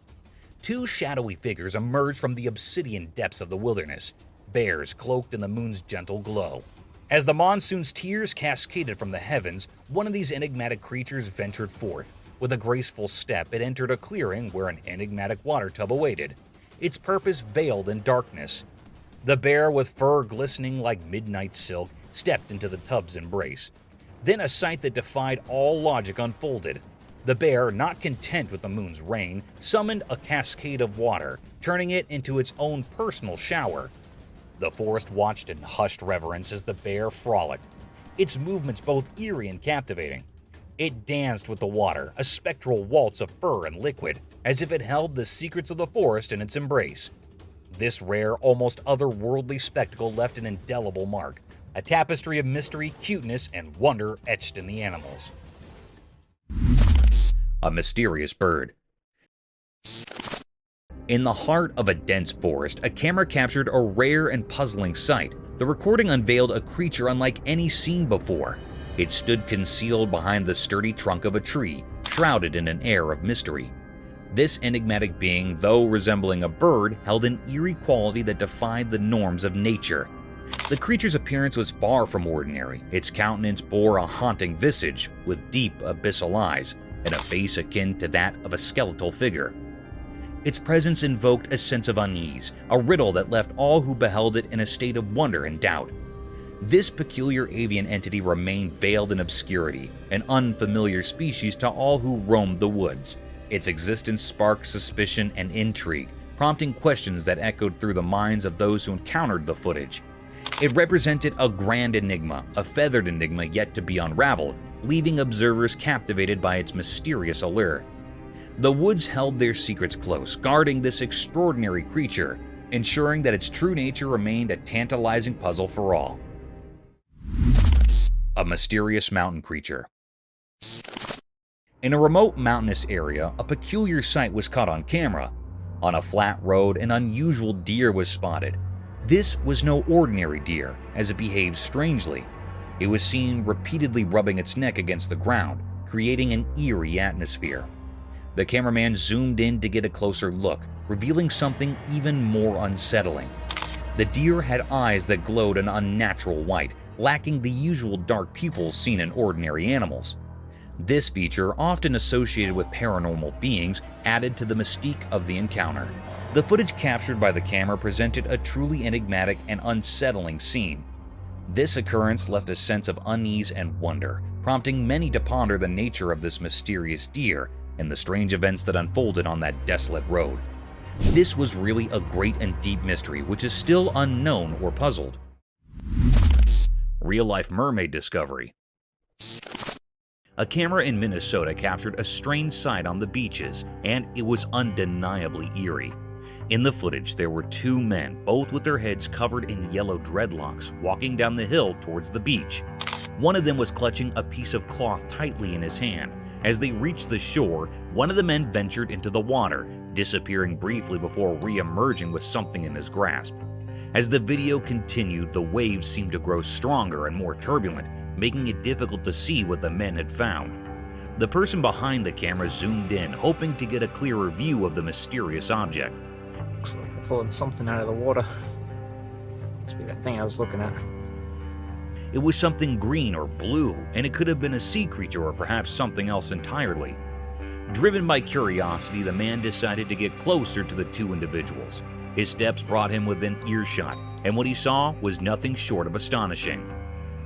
Two shadowy figures emerged from the obsidian depths of the wilderness, bears cloaked in the moon's gentle glow. As the monsoon's tears cascaded from the heavens, one of these enigmatic creatures ventured forth. With a graceful step, it entered a clearing where an enigmatic water tub awaited, its purpose veiled in darkness. The bear, with fur glistening like midnight silk, stepped into the tub's embrace. Then a sight that defied all logic unfolded. The bear, not content with the moon's rain, summoned a cascade of water, turning it into its own personal shower. The forest watched in hushed reverence as the bear frolicked, its movements both eerie and captivating. It danced with the water, a spectral waltz of fur and liquid, as if it held the secrets of the forest in its embrace. This rare, almost otherworldly spectacle left an indelible mark, a tapestry of mystery, cuteness, and wonder etched in the animals. A mysterious bird. In the heart of a dense forest, a camera captured a rare and puzzling sight. The recording unveiled a creature unlike any seen before. It stood concealed behind the sturdy trunk of a tree, shrouded in an air of mystery. This enigmatic being, though resembling a bird, held an eerie quality that defied the norms of nature. The creature's appearance was far from ordinary. Its countenance bore a haunting visage, with deep abyssal eyes, and a face akin to that of a skeletal figure. Its presence invoked a sense of unease, a riddle that left all who beheld it in a state of wonder and doubt. This peculiar avian entity remained veiled in obscurity, an unfamiliar species to all who roamed the woods. Its existence sparked suspicion and intrigue, prompting questions that echoed through the minds of those who encountered the footage. It represented a grand enigma, a feathered enigma yet to be unraveled, leaving observers captivated by its mysterious allure. The woods held their secrets close, guarding this extraordinary creature, ensuring that its true nature remained a tantalizing puzzle for all. A mysterious mountain creature. In a remote mountainous area, a peculiar sight was caught on camera. On a flat road, an unusual deer was spotted. This was no ordinary deer, as it behaved strangely. It was seen repeatedly rubbing its neck against the ground, creating an eerie atmosphere. The cameraman zoomed in to get a closer look, revealing something even more unsettling. The deer had eyes that glowed an unnatural white, lacking the usual dark pupils seen in ordinary animals. This feature, often associated with paranormal beings, added to the mystique of the encounter. The footage captured by the camera presented a truly enigmatic and unsettling scene. This occurrence left a sense of unease and wonder, prompting many to ponder the nature of this mysterious deer and the strange events that unfolded on that desolate road. This was really a great and deep mystery which is still unknown or puzzled. Real-life mermaid discovery. A camera in Minnesota captured a strange sight on the beaches, and it was undeniably eerie. In the footage, there were two men, both with their heads covered in yellow dreadlocks, walking down the hill towards the beach. One of them was clutching a piece of cloth tightly in his hand. As they reached the shore, one of the men ventured into the water, disappearing briefly before re-emerging with something in his grasp. As the video continued, the waves seemed to grow stronger and more turbulent, making it difficult to see what the men had found. The person behind the camera zoomed in, hoping to get a clearer view of the mysterious object. Looks like I'm pulling something out of the water. Must be that thing I was looking at. It was something green or blue, and it could have been a sea creature or perhaps something else entirely. Driven by curiosity, the man decided to get closer to the two individuals. His steps brought him within earshot, and what he saw was nothing short of astonishing.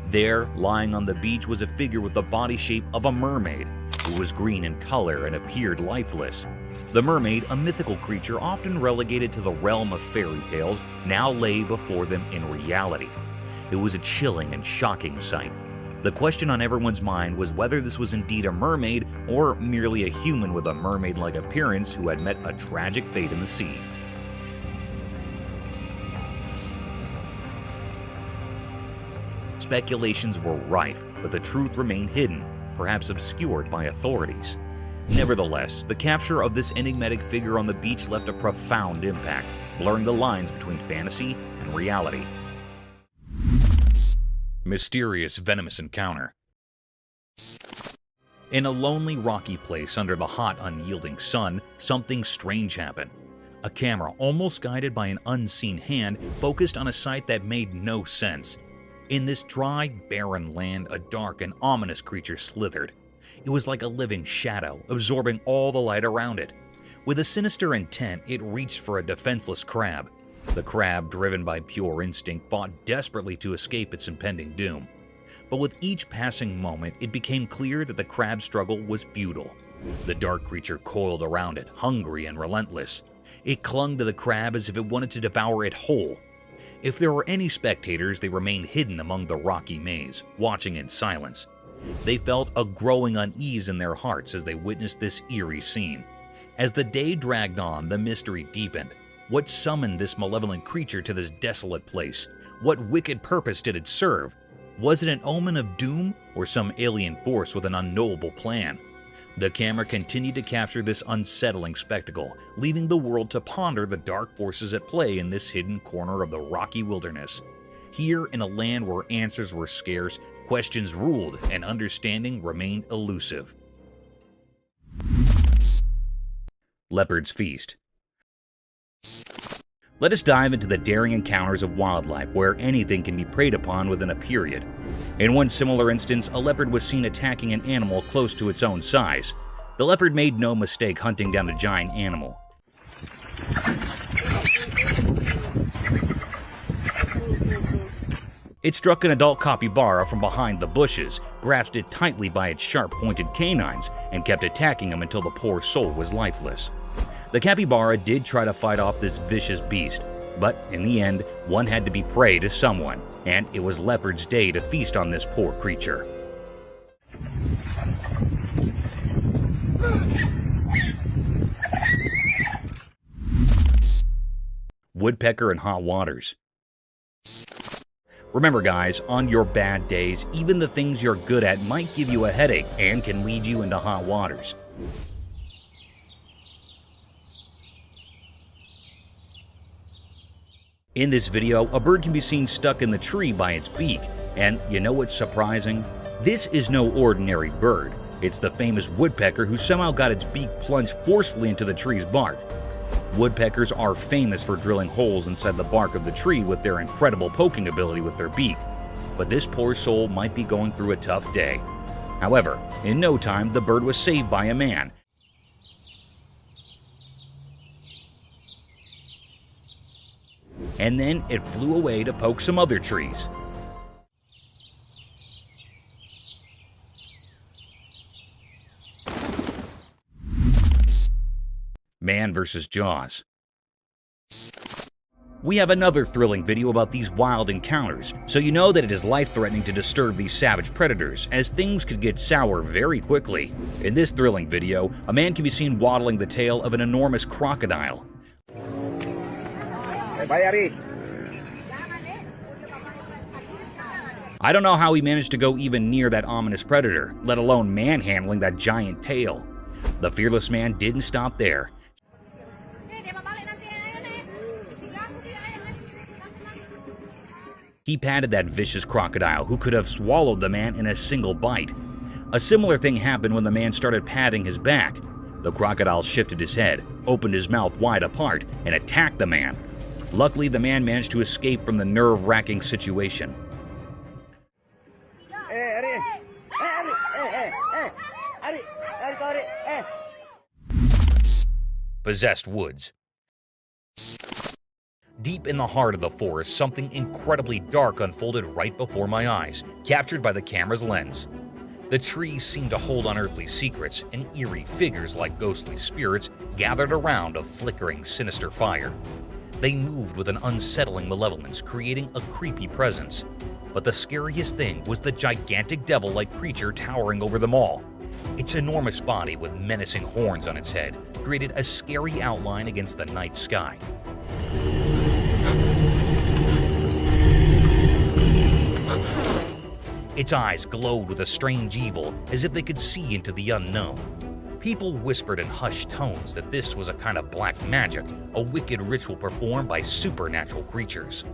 There, lying on the beach, was a figure with the body shape of a mermaid. It was green in color and appeared lifeless. The mermaid, a mythical creature often relegated to the realm of fairy tales, now lay before them in reality. It was a chilling and shocking sight. The question on everyone's mind was whether this was indeed a mermaid or merely a human with a mermaid-like appearance who had met a tragic fate in the sea. Speculations were rife, but the truth remained hidden, perhaps obscured by authorities. Nevertheless, the capture of this enigmatic figure on the beach left a profound impact, blurring the lines between fantasy and reality. Mysterious venomous encounter. In a lonely rocky place under the hot, unyielding sun, something strange happened. A camera, almost guided by an unseen hand, focused on a sight that made no sense. In this dry, barren land, a dark and ominous creature slithered. It was like a living shadow, absorbing all the light around it. With a sinister intent, it reached for a defenseless crab. The crab, driven by pure instinct, fought desperately to escape its impending doom. But with each passing moment, it became clear that the crab's struggle was futile. The dark creature coiled around it, hungry and relentless. It clung to the crab as if it wanted to devour it whole. If there were any spectators, they remained hidden among the rocky maze, watching in silence. They felt a growing unease in their hearts as they witnessed this eerie scene. As the day dragged on, the mystery deepened. What summoned this malevolent creature to this desolate place? What wicked purpose did it serve? Was it an omen of doom or some alien force with an unknowable plan? The camera continued to capture this unsettling spectacle, leaving the world to ponder the dark forces at play in this hidden corner of the rocky wilderness. Here, in a land where answers were scarce, questions ruled, and understanding remained elusive. Leopard's Feast. Let us dive into the daring encounters of wildlife where anything can be preyed upon within a period. In one similar instance, a leopard was seen attacking an animal close to its own size. The leopard made no mistake hunting down a giant animal. It struck an adult capybara from behind the bushes, grasped it tightly by its sharp-pointed canines, and kept attacking him until the poor soul was lifeless. The capybara did try to fight off this vicious beast, but in the end, one had to be prey to someone, and it was Leopard's day to feast on this poor creature. Woodpecker in hot waters. Remember guys, on your bad days, even the things you're good at might give you a headache and can lead you into hot waters. In this video, a bird can be seen stuck in the tree by its beak, and you know what's surprising? This is no ordinary bird. It's the famous woodpecker who somehow got its beak plunged forcefully into the tree's bark. Woodpeckers are famous for drilling holes inside the bark of the tree with their incredible poking ability with their beak, but this poor soul might be going through a tough day. However, in no time, the bird was saved by a man. And then it flew away to poke some other trees. Man vs. Jaws. We have another thrilling video about these wild encounters, so you know that it is life-threatening to disturb these savage predators, as things could get sour very quickly. In this thrilling video, a man can be seen waddling the tail of an enormous crocodile. I don't know how he managed to go even near that ominous predator, let alone manhandling that giant tail. The fearless man didn't stop there. He patted that vicious crocodile who could have swallowed the man in a single bite. A similar thing happened when the man started patting his back. The crocodile shifted his head, opened his mouth wide apart, and attacked the man. Luckily, the man managed to escape from the nerve-wracking situation. Possessed woods. Deep in the heart of the forest, something incredibly dark unfolded right before my eyes, captured by the camera's lens. The trees seemed to hold unearthly secrets, and eerie figures like ghostly spirits gathered around a flickering, sinister fire. They moved with an unsettling malevolence, creating a creepy presence. But the scariest thing was the gigantic devil-like creature towering over them all. Its enormous body with menacing horns on its head created a scary outline against the night sky. Its eyes glowed with a strange evil, as if they could see into the unknown. People whispered in hushed tones that this was a kind of black magic, a wicked ritual performed by supernatural creatures.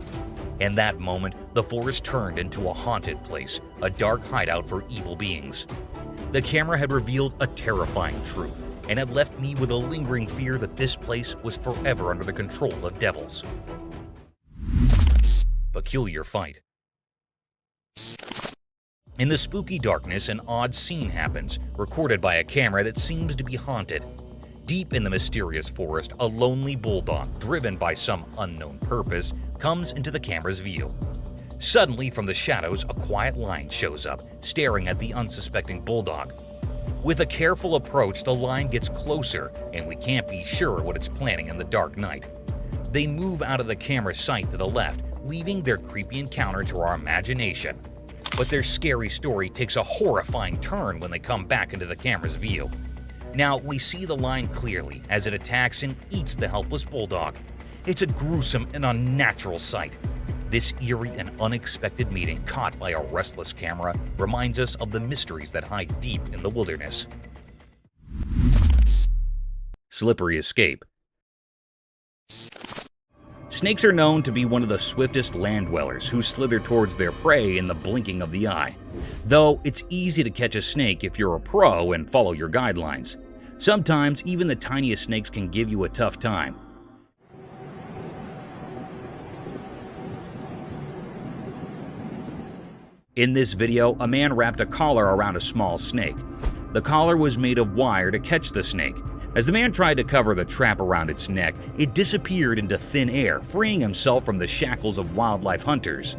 In that moment, the forest turned into a haunted place, a dark hideout for evil beings. The camera had revealed a terrifying truth, and had left me with a lingering fear that this place was forever under the control of devils. Peculiar fight. In the spooky darkness, an odd scene happens, recorded by a camera that seems to be haunted. Deep in the mysterious forest, a lonely bulldog, driven by some unknown purpose, comes into the camera's view. Suddenly, from the shadows, a quiet lion shows up, staring at the unsuspecting bulldog. With a careful approach, the lion gets closer, and we can't be sure what it's planning in the dark night. They move out of the camera's sight to the left, leaving their creepy encounter to our imagination. But their scary story takes a horrifying turn when they come back into the camera's view. Now, we see the lion clearly as it attacks and eats the helpless bulldog. It's a gruesome and unnatural sight. This eerie and unexpected meeting, caught by a restless camera, reminds us of the mysteries that hide deep in the wilderness. Slippery escape. Snakes are known to be one of the swiftest land dwellers who slither towards their prey in the blinking of the eye. Though it's easy to catch a snake if you're a pro and follow your guidelines. Sometimes even the tiniest snakes can give you a tough time. In this video, a man wrapped a collar around a small snake. The collar was made of wire to catch the snake. As the man tried to cover the trap around its neck, it disappeared into thin air, freeing himself from the shackles of wildlife hunters.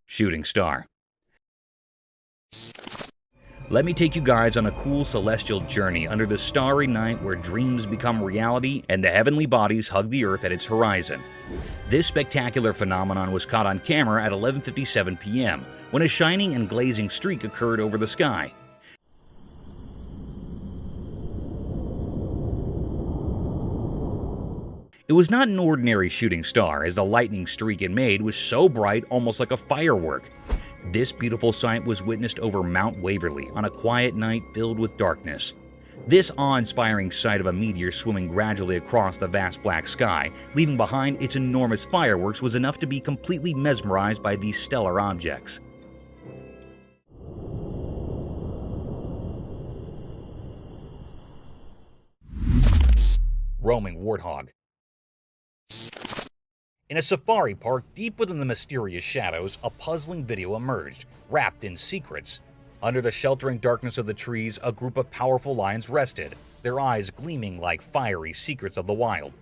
Shooting star. Let me take you guys on a cool celestial journey under the starry night where dreams become reality and the heavenly bodies hug the earth at its horizon. This spectacular phenomenon was caught on camera at 11:57 p.m. when a shining and glazing streak occurred over the sky. It was not an ordinary shooting star, as the lightning streak it made was so bright, almost like a firework. This beautiful sight was witnessed over Mount Waverly on a quiet night filled with darkness. This awe-inspiring sight of a meteor swimming gradually across the vast black sky, leaving behind its enormous fireworks, was enough to be completely mesmerized by these stellar objects. Roaming warthog. In a safari park deep within the mysterious shadows, a puzzling video emerged, wrapped in secrets. Under the sheltering darkness of the trees, a group of powerful lions rested, their eyes gleaming like fiery secrets of the wild.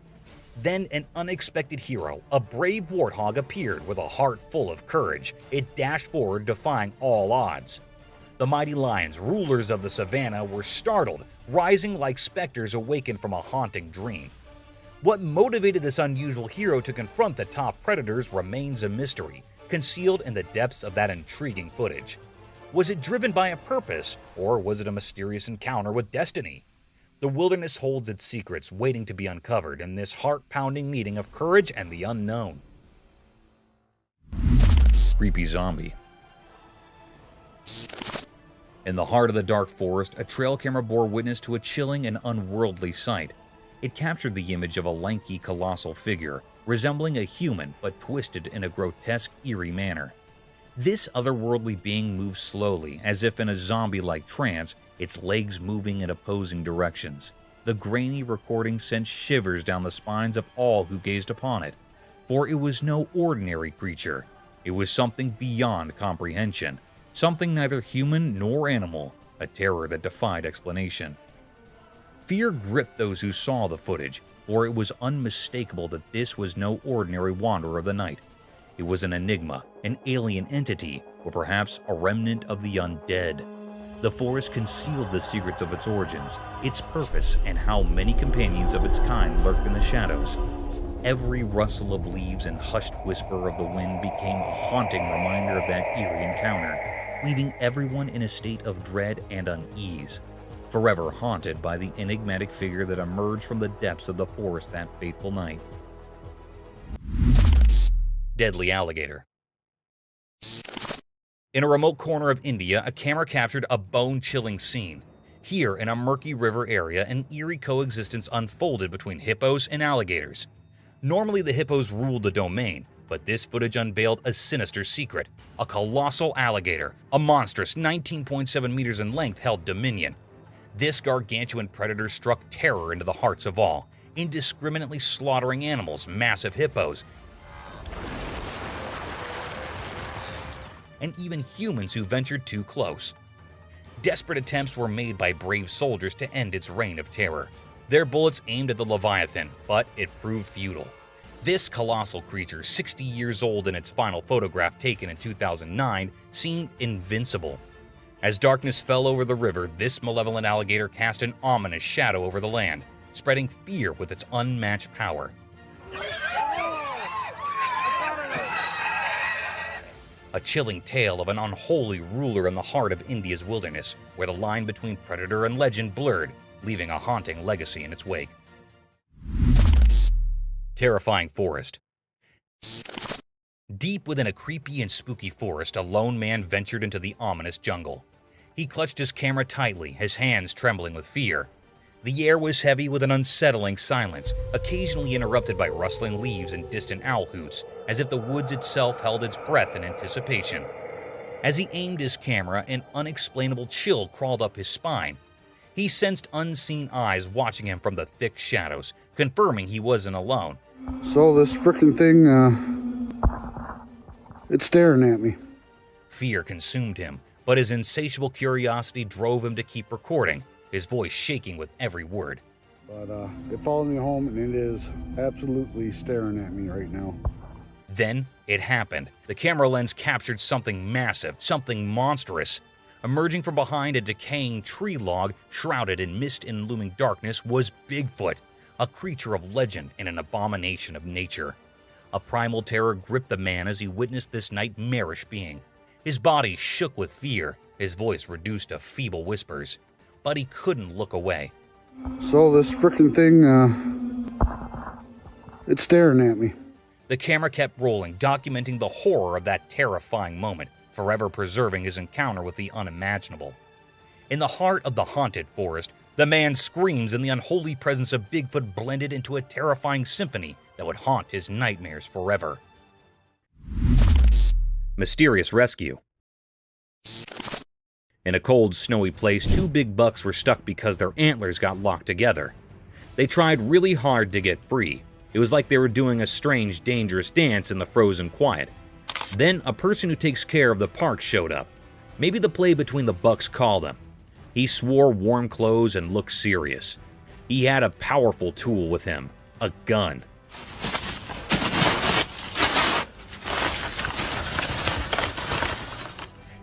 Then an unexpected hero, a brave warthog, appeared with a heart full of courage. It dashed forward, defying all odds. The mighty lions, rulers of the savannah, were startled, rising like specters awakened from a haunting dream. What motivated this unusual hero to confront the top predators remains a mystery, concealed in the depths of that intriguing footage. Was it driven by a purpose, or was it a mysterious encounter with destiny? The wilderness holds its secrets waiting to be uncovered in this heart-pounding meeting of courage and the unknown. Creepy zombie. In the heart of the dark forest, a trail camera bore witness to a chilling and unworldly sight. It captured the image of a lanky, colossal figure, resembling a human but twisted in a grotesque, eerie manner. This otherworldly being moved slowly, as if in a zombie-like trance, its legs moving in opposing directions. The grainy recording sent shivers down the spines of all who gazed upon it, for it was no ordinary creature. It was something beyond comprehension, something neither human nor animal, a terror that defied explanation. Fear gripped those who saw the footage, for it was unmistakable that this was no ordinary wanderer of the night. It was an enigma, an alien entity, or perhaps a remnant of the undead. The forest concealed the secrets of its origins, its purpose, and how many companions of its kind lurked in the shadows. Every rustle of leaves and hushed whisper of the wind became a haunting reminder of that eerie encounter, leaving everyone in a state of dread and unease, forever haunted by the enigmatic figure that emerged from the depths of the forest that fateful night. Deadly alligator. In a remote corner of India, a camera captured a bone-chilling scene. Here, in a murky river area, an eerie coexistence unfolded between hippos and alligators. Normally, the hippos ruled the domain, but this footage unveiled a sinister secret. A colossal alligator, a monstrous 19.7 meters in length, held dominion. This gargantuan predator struck terror into the hearts of all, indiscriminately slaughtering animals, massive hippos, and even humans who ventured too close. Desperate attempts were made by brave soldiers to end its reign of terror. Their bullets aimed at the Leviathan, but it proved futile. This colossal creature, 60 years old in its final photograph taken in 2009, seemed invincible. As darkness fell over the river, this malevolent alligator cast an ominous shadow over the land, spreading fear with its unmatched power. a chilling tale of an unholy ruler in the heart of India's wilderness, where the line between predator and legend blurred, leaving a haunting legacy in its wake. Terrifying forest. Deep within a creepy and spooky forest, a lone man ventured into the ominous jungle. He clutched his camera tightly, his hands trembling with fear. The air was heavy with an unsettling silence, occasionally interrupted by rustling leaves and distant owl hoots, as if the woods itself held its breath in anticipation. As he aimed his camera, an unexplainable chill crawled up his spine. He sensed unseen eyes watching him from the thick shadows, confirming he wasn't alone. So this frickin' thing, it's staring at me. Fear consumed him, but his insatiable curiosity drove him to keep recording, his voice shaking with every word. But it followed me home, and it is absolutely staring at me right now. Then it happened. The camera lens captured something massive, something monstrous. Emerging from behind a decaying tree log, shrouded in mist and looming darkness, was Bigfoot, a creature of legend and an abomination of nature. A primal terror gripped the man as he witnessed this nightmarish being. His body shook with fear, his voice reduced to feeble whispers. But he couldn't look away. So this frickin' thing, it's staring at me. The camera kept rolling, documenting the horror of that terrifying moment, forever preserving his encounter with the unimaginable. In the heart of the haunted forest, the man's screams and the unholy presence of Bigfoot blended into a terrifying symphony that would haunt his nightmares forever. Mysterious rescue. In a cold, snowy place, two big bucks were stuck because their antlers got locked together. They tried really hard to get free. It was like they were doing a strange, dangerous dance in the frozen quiet. Then a person who takes care of the park showed up. Maybe the play between the bucks called him. He swore warm clothes and looked serious. He had a powerful tool with him, a gun.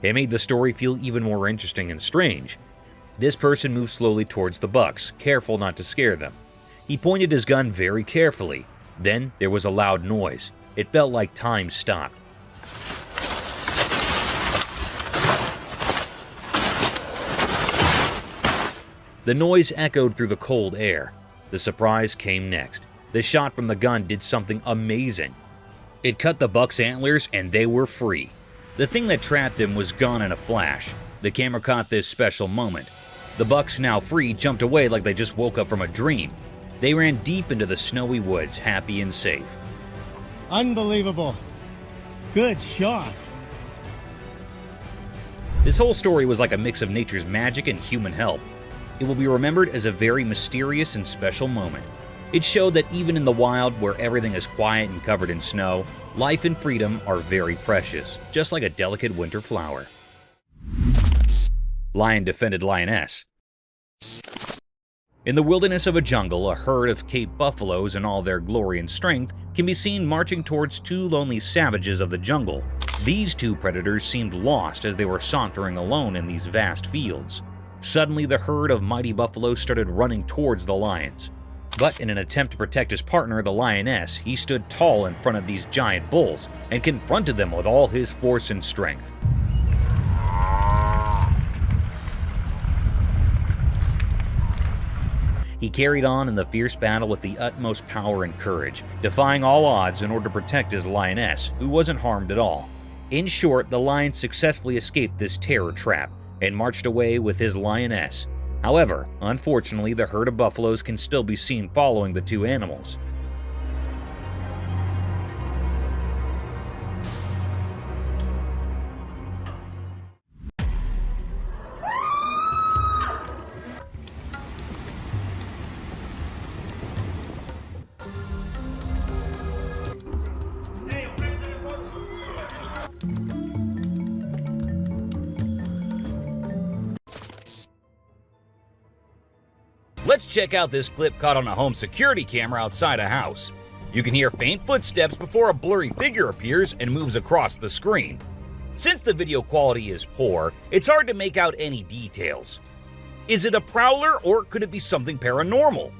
It made the story feel even more interesting and strange. This person moved slowly towards the bucks, careful not to scare them. He pointed his gun very carefully. Then there was a loud noise. It felt like time stopped. The noise echoed through the cold air. The surprise came next. The shot from the gun did something amazing. It cut the buck's antlers and they were free. The thing that trapped them was gone in a flash. The camera caught this special moment. The bucks, now free, jumped away like they just woke up from a dream. They ran deep into the snowy woods, happy and safe. Unbelievable. Good shot. This whole story was like a mix of nature's magic and human help. It will be remembered as a very mysterious and special moment. It showed that even in the wild, where everything is quiet and covered in snow, life and freedom are very precious, just like a delicate winter flower. Lion defended lioness. In the wilderness of a jungle, a herd of Cape buffaloes in all their glory and strength can be seen marching towards two lonely savages of the jungle. These two predators seemed lost as they were sauntering alone in these vast fields. Suddenly, the herd of mighty buffaloes started running towards the lions. But in an attempt to protect his partner, the lioness, he stood tall in front of these giant bulls and confronted them with all his force and strength. He carried on in the fierce battle with the utmost power and courage, defying all odds in order to protect his lioness, who wasn't harmed at all. In short, the lion successfully escaped this terror trap and marched away with his lioness. However, unfortunately, the herd of buffaloes can still be seen following the two animals. Let's check out this clip caught on a home security camera outside a house. You can hear faint footsteps before a blurry figure appears and moves across the screen. Since the video quality is poor, it's hard to make out any details. Is it a prowler or could it be something paranormal?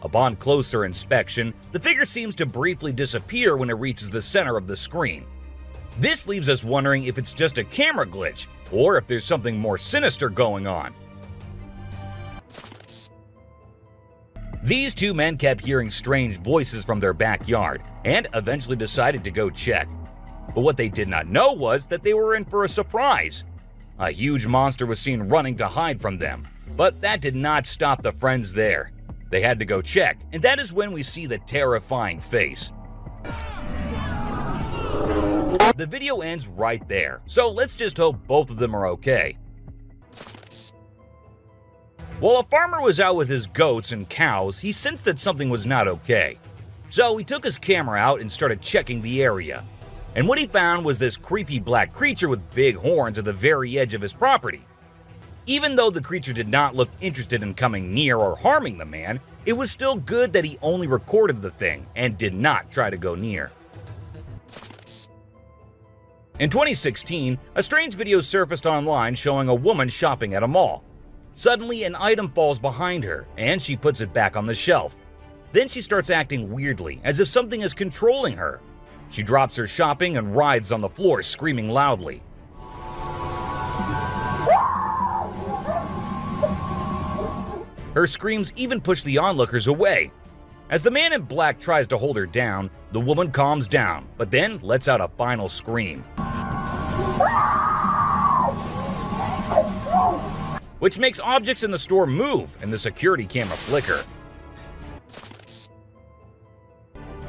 Upon closer inspection, the figure seems to briefly disappear when it reaches the center of the screen. This leaves us wondering if it's just a camera glitch, or if there's something more sinister going on. These two men kept hearing strange voices from their backyard, and eventually decided to go check. But what they did not know was that they were in for a surprise. A huge monster was seen running to hide from them, but that did not stop the friends there. They had to go check, and that is when we see the terrifying face. The video ends right there, so let's just hope both of them are okay. While a farmer was out with his goats and cows, he sensed that something was not okay. So he took his camera out and started checking the area. And what he found was this creepy black creature with big horns at the very edge of his property. Even though the creature did not look interested in coming near or harming the man, it was still good that he only recorded the thing and did not try to go near. In 2016, a strange video surfaced online showing a woman shopping at a mall. Suddenly, an item falls behind her, and she puts it back on the shelf. Then she starts acting weirdly, as if something is controlling her. She drops her shopping and writhes on the floor, screaming loudly. Her screams even push the onlookers away. As the man in black tries to hold her down, the woman calms down, but then lets out a final scream, which makes objects in the store move and the security camera flicker.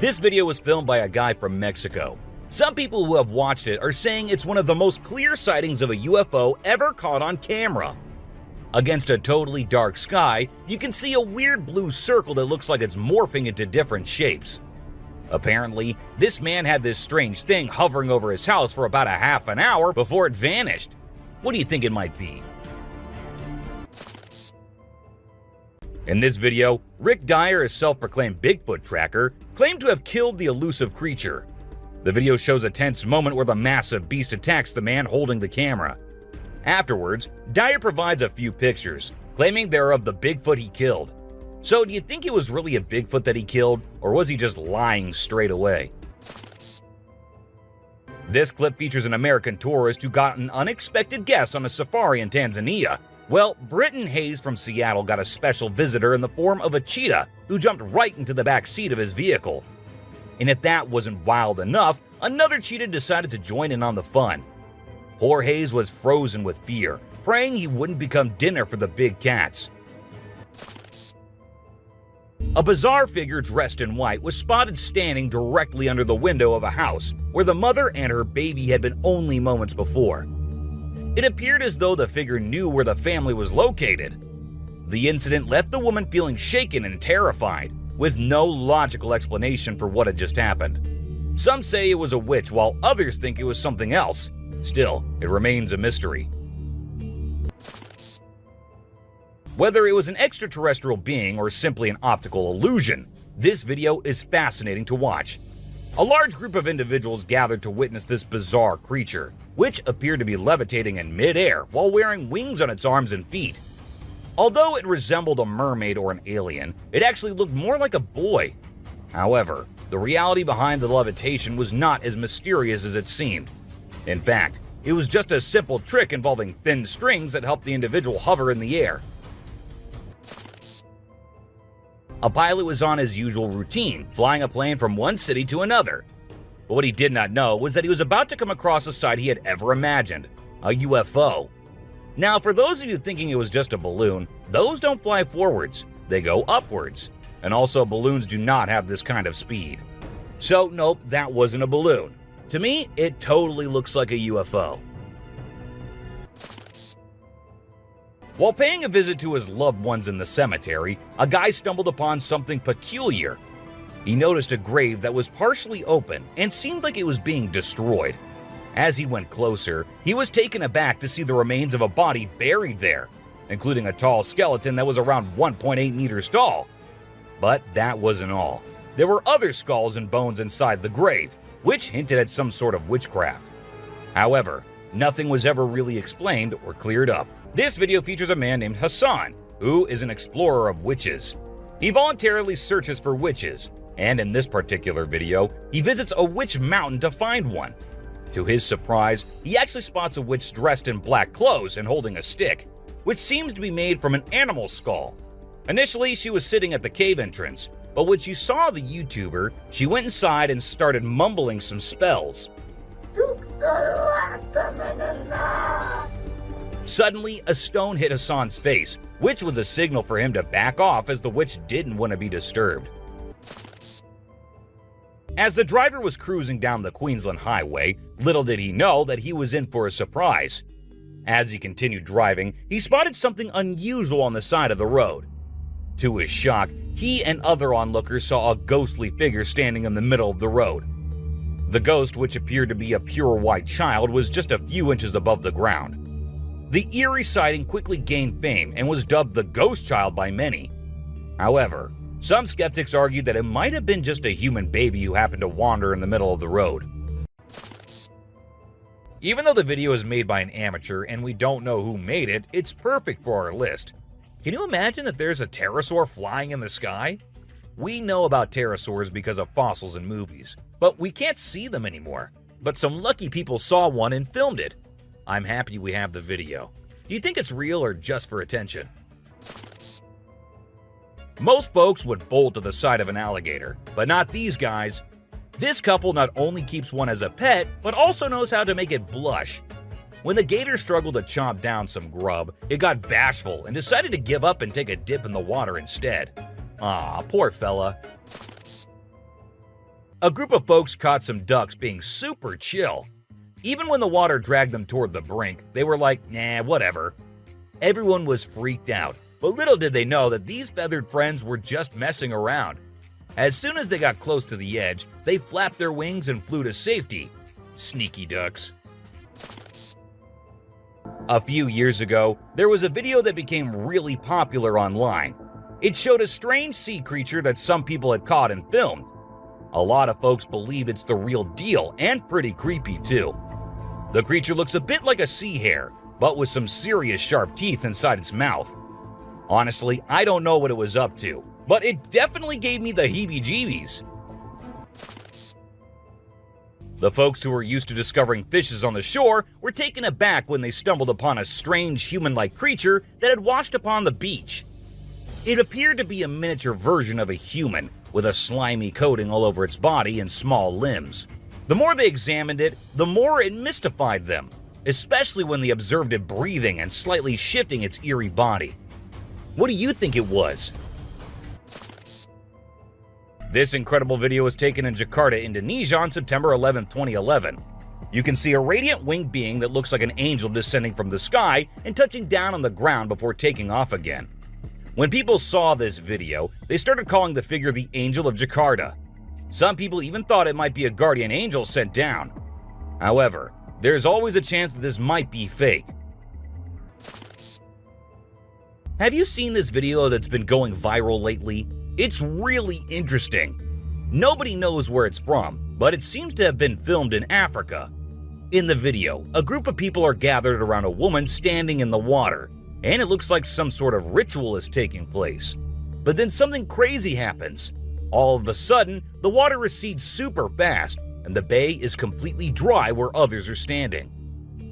This video was filmed by a guy from Mexico. Some people who have watched it are saying it's one of the most clear sightings of a UFO ever caught on camera. Against a totally dark sky, you can see a weird blue circle that looks like it's morphing into different shapes. Apparently, this man had this strange thing hovering over his house for about a half an hour before it vanished. What do you think it might be? In this video, Rick Dyer, a self-proclaimed Bigfoot tracker, claimed to have killed the elusive creature. The video shows a tense moment where the massive beast attacks the man holding the camera. Afterwards, Dyer provides a few pictures, claiming they're of the Bigfoot he killed. So do you think it was really a Bigfoot that he killed, or was he just lying straight away? This clip features an American tourist who got an unexpected guest on a safari in Tanzania. Well, Britton Hayes from Seattle got a special visitor in the form of a cheetah who jumped right into the back seat of his vehicle. And if that wasn't wild enough, another cheetah decided to join in on the fun. Poor Hayes was frozen with fear, praying he wouldn't become dinner for the big cats. A bizarre figure dressed in white was spotted standing directly under the window of a house where the mother and her baby had been only moments before. It appeared as though the figure knew where the family was located. The incident left the woman feeling shaken and terrified, with no logical explanation for what had just happened. Some say it was a witch, while others think it was something else. Still, it remains a mystery. Whether it was an extraterrestrial being or simply an optical illusion, this video is fascinating to watch. A large group of individuals gathered to witness this bizarre creature, which appeared to be levitating in midair while wearing wings on its arms and feet. Although it resembled a mermaid or an alien, it actually looked more like a boy. However, the reality behind the levitation was not as mysterious as it seemed. In fact, it was just a simple trick involving thin strings that helped the individual hover in the air. A pilot was on his usual routine, flying a plane from one city to another. But what he did not know was that he was about to come across a sight he had ever imagined, a UFO. Now, for those of you thinking it was just a balloon, those don't fly forwards, they go upwards. And also, balloons do not have this kind of speed. So nope, that wasn't a balloon. To me, it totally looks like a UFO. While paying a visit to his loved ones in the cemetery, a guy stumbled upon something peculiar. He noticed a grave that was partially open and seemed like it was being destroyed. As he went closer, he was taken aback to see the remains of a body buried there, including a tall skeleton that was around 1.8 meters tall. But that wasn't all. There were other skulls and bones inside the grave, which hinted at some sort of witchcraft. However, nothing was ever really explained or cleared up. This video features a man named Hassan, who is an explorer of witches. He voluntarily searches for witches, and in this particular video, he visits a witch mountain to find one. To his surprise, he actually spots a witch dressed in black clothes and holding a stick, which seems to be made from an animal skull. Initially, she was sitting at the cave entrance, but when she saw the YouTuber, she went inside and started mumbling some spells. Suddenly, a stone hit Hassan's face, which was a signal for him to back off as the witch didn't want to be disturbed. As the driver was cruising down the Queensland Highway, little did he know that he was in for a surprise. As he continued driving, he spotted something unusual on the side of the road. To his shock, he and other onlookers saw a ghostly figure standing in the middle of the road. The ghost, which appeared to be a pure white child, was just a few inches above the ground. The eerie sighting quickly gained fame and was dubbed the Ghost Child by many. However, some skeptics argued that it might have been just a human baby who happened to wander in the middle of the road. Even though the video is made by an amateur and we don't know who made it, it's perfect for our list. Can you imagine that there's a pterosaur flying in the sky? We know about pterosaurs because of fossils in movies, but we can't see them anymore. But some lucky people saw one and filmed it. I'm happy we have the video. Do you think it's real or just for attention? Most folks would bolt to the side of an alligator, but not these guys. This couple not only keeps one as a pet, but also knows how to make it blush. When the gator struggled to chomp down some grub, it got bashful and decided to give up and take a dip in the water instead. Aw, poor fella. A group of folks caught some ducks being super chill. Even when the water dragged them toward the brink, they were like, nah, whatever. Everyone was freaked out, but little did they know that these feathered friends were just messing around. As soon as they got close to the edge, they flapped their wings and flew to safety. Sneaky ducks. A few years ago, there was a video that became really popular online. It showed a strange sea creature that some people had caught and filmed. A lot of folks believe it's the real deal and pretty creepy too. The creature looks a bit like a sea hare, but with some serious sharp teeth inside its mouth. Honestly, I don't know what it was up to, but it definitely gave me the heebie-jeebies. The folks who were used to discovering fishes on the shore were taken aback when they stumbled upon a strange human-like creature that had washed upon the beach. It appeared to be a miniature version of a human, with a slimy coating all over its body and small limbs. The more they examined it, the more it mystified them, especially when they observed it breathing and slightly shifting its eerie body. What do you think it was? This incredible video was taken in Jakarta, Indonesia on September 11, 2011. You can see a radiant winged being that looks like an angel descending from the sky and touching down on the ground before taking off again. When people saw this video, they started calling the figure the Angel of Jakarta. Some people even thought it might be a guardian angel sent down. However, there's always a chance that this might be fake. Have you seen this video that's been going viral lately? It's really interesting. Nobody knows where it's from, but it seems to have been filmed in Africa. In the video, a group of people are gathered around a woman standing in the water, and it looks like some sort of ritual is taking place. But then something crazy happens. All of a sudden, the water recedes super fast, and the bay is completely dry where others are standing.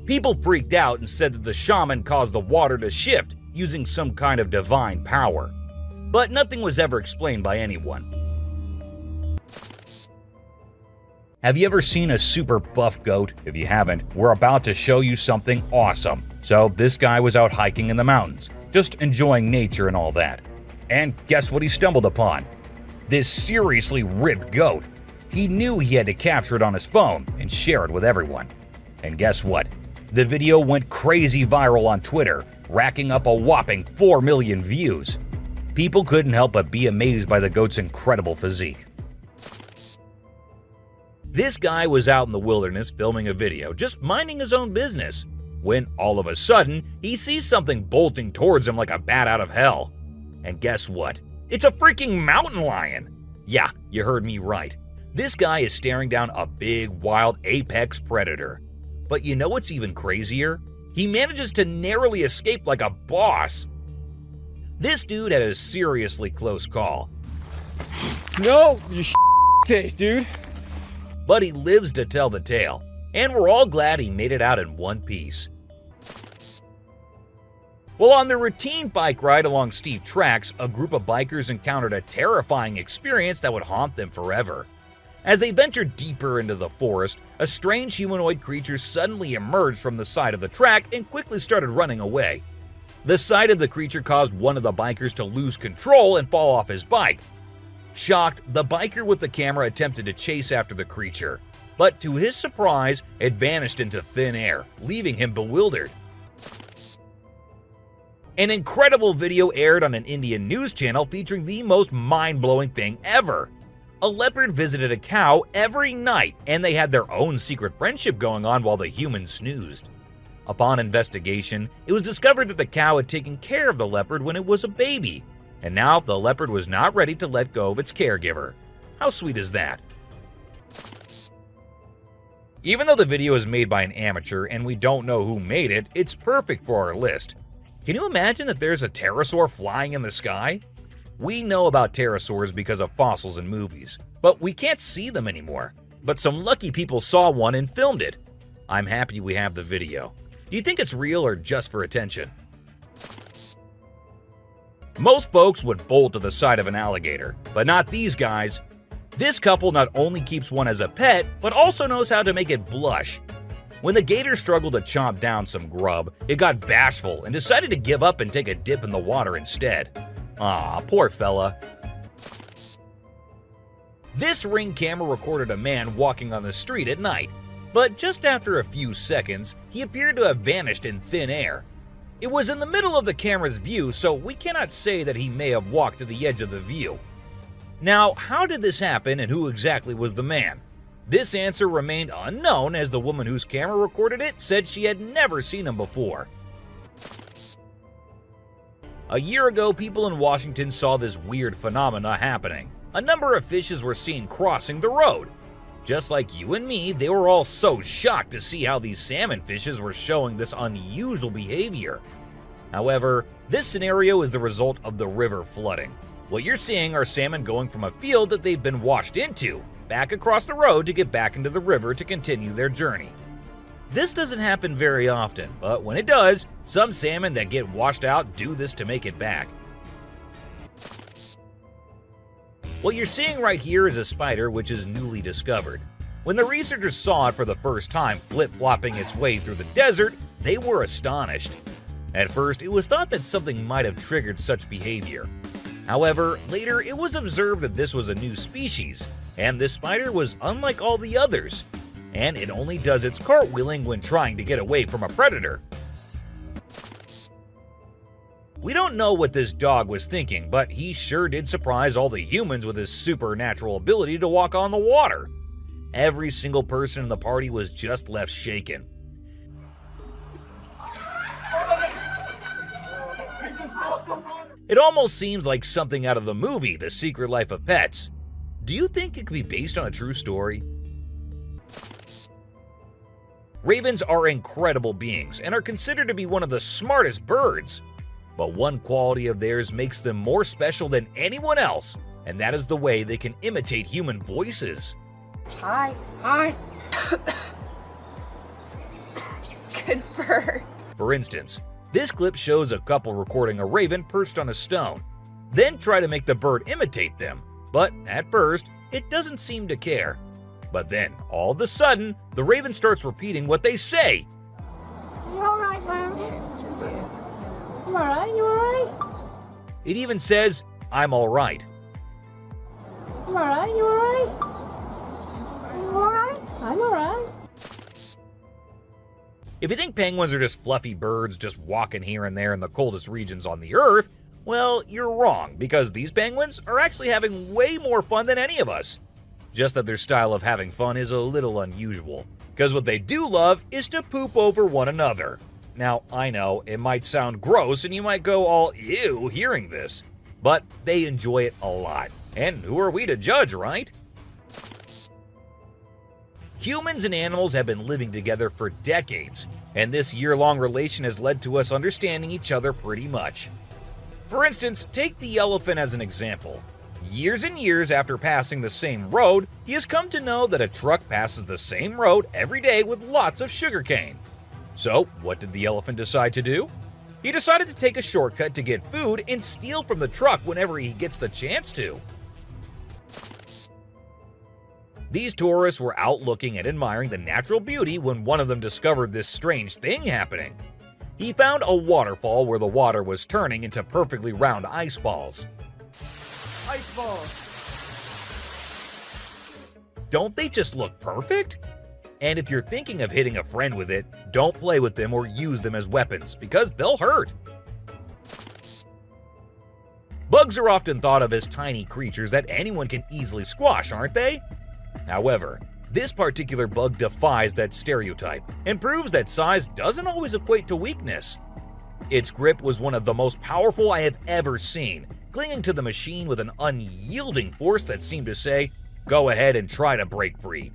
People freaked out and said that the shaman caused the water to shift using some kind of divine power. But nothing was ever explained by anyone. Have you ever seen a super buff goat? If you haven't, we're about to show you something awesome. So this guy was out hiking in the mountains, just enjoying nature and all that. And guess what he stumbled upon? This seriously ripped goat. He knew he had to capture it on his phone and share it with everyone. And guess what? The video went crazy viral on Twitter, racking up a whopping 4 million views. People couldn't help but be amazed by the goat's incredible physique. This guy was out in the wilderness filming a video, just minding his own business, when all of a sudden, he sees something bolting towards him like a bat out of hell. And guess what? It's a freaking mountain lion! Yeah, you heard me right. This guy is staring down a big, wild apex predator. But you know what's even crazier? He manages to narrowly escape like a boss. This dude had a seriously close call. No, you face, dude. But he lives to tell the tale, and we're all glad he made it out in one piece. While on their routine bike ride along steep tracks, a group of bikers encountered a terrifying experience that would haunt them forever. As they ventured deeper into the forest, a strange humanoid creature suddenly emerged from the side of the track and quickly started running away. The sight of the creature caused one of the bikers to lose control and fall off his bike. Shocked, the biker with the camera attempted to chase after the creature, but to his surprise, it vanished into thin air, leaving him bewildered. An incredible video aired on an Indian news channel featuring the most mind-blowing thing ever. A leopard visited a cow every night, and they had their own secret friendship going on while the humans snoozed. Upon investigation, it was discovered that the cow had taken care of the leopard when it was a baby, and now the leopard was not ready to let go of its caregiver. How sweet is that? Even though the video is made by an amateur and we don't know who made it, it's perfect for our list. Can you imagine that there's a pterosaur flying in the sky? We know about pterosaurs because of fossils in movies, but we can't see them anymore. But some lucky people saw one and filmed it. I'm happy we have the video. Do you think it's real or just for attention? Most folks would bolt to the side of an alligator, but not these guys. This couple not only keeps one as a pet, but also knows how to make it blush. When the gator struggled to chomp down some grub, it got bashful and decided to give up and take a dip in the water instead. Aw, poor fella. This Ring camera recorded a man walking on the street at night, but just after a few seconds, he appeared to have vanished in thin air. It was in the middle of the camera's view, so we cannot say that he may have walked to the edge of the view. Now, how did this happen and who exactly was the man? This answer remained unknown as the woman whose camera recorded it said she had never seen him before. A year ago, people in Washington saw this weird phenomena happening. A number of fishes were seen crossing the road. Just like you and me, they were all so shocked to see how these salmon fishes were showing this unusual behavior. However, this scenario is the result of the river flooding. What you're seeing are salmon going from a field that they've been washed into, back across the road to get back into the river to continue their journey. This doesn't happen very often, but when it does, some salmon that get washed out do this to make it back. What you're seeing right here is a spider which is newly discovered. When the researchers saw it for the first time flip-flopping its way through the desert, they were astonished. At first, it was thought that something might have triggered such behavior. However, later it was observed that this was a new species, and this spider was unlike all the others, and it only does its cartwheeling when trying to get away from a predator. We don't know what this dog was thinking, but he sure did surprise all the humans with his supernatural ability to walk on the water. Every single person in the party was just left shaken. It almost seems like something out of the movie The Secret Life of Pets. Do you think it could be based on a true story? Ravens are incredible beings and are considered to be one of the smartest birds. But one quality of theirs makes them more special than anyone else, and that is the way they can imitate human voices. Hi. Hi. Good bird. For instance, this clip shows a couple recording a raven perched on a stone, then try to make the bird imitate them, but at first, it doesn't seem to care. But then, all of a sudden, the raven starts repeating what they say. You alright, man? You alright? You alright? It even says, "I'm alright." You alright? You alright? You alright? I'm alright. If you think penguins are just fluffy birds just walking here and there in the coldest regions on the Earth, well, you're wrong, because these penguins are actually having way more fun than any of us. Just that their style of having fun is a little unusual, because what they do love is to poop over one another. Now, I know, it might sound gross and you might go all ew hearing this, but they enjoy it a lot. And who are we to judge, right? Humans and animals have been living together for decades, and this year-long relation has led to us understanding each other pretty much. For instance, take the elephant as an example. Years and years after passing the same road, he has come to know that a truck passes the same road every day with lots of sugarcane. So, what did the elephant decide to do? He decided to take a shortcut to get food and steal from the truck whenever he gets the chance to. These tourists were out looking and admiring the natural beauty when one of them discovered this strange thing happening. He found a waterfall where the water was turning into perfectly round ice balls. Ice balls. Don't they just look perfect? And if you're thinking of hitting a friend with it, don't play with them or use them as weapons because they'll hurt. Bugs are often thought of as tiny creatures that anyone can easily squash, aren't they? However, this particular bug defies that stereotype and proves that size doesn't always equate to weakness. Its grip was one of the most powerful I have ever seen, clinging to the machine with an unyielding force that seemed to say, "Go ahead and try to break free."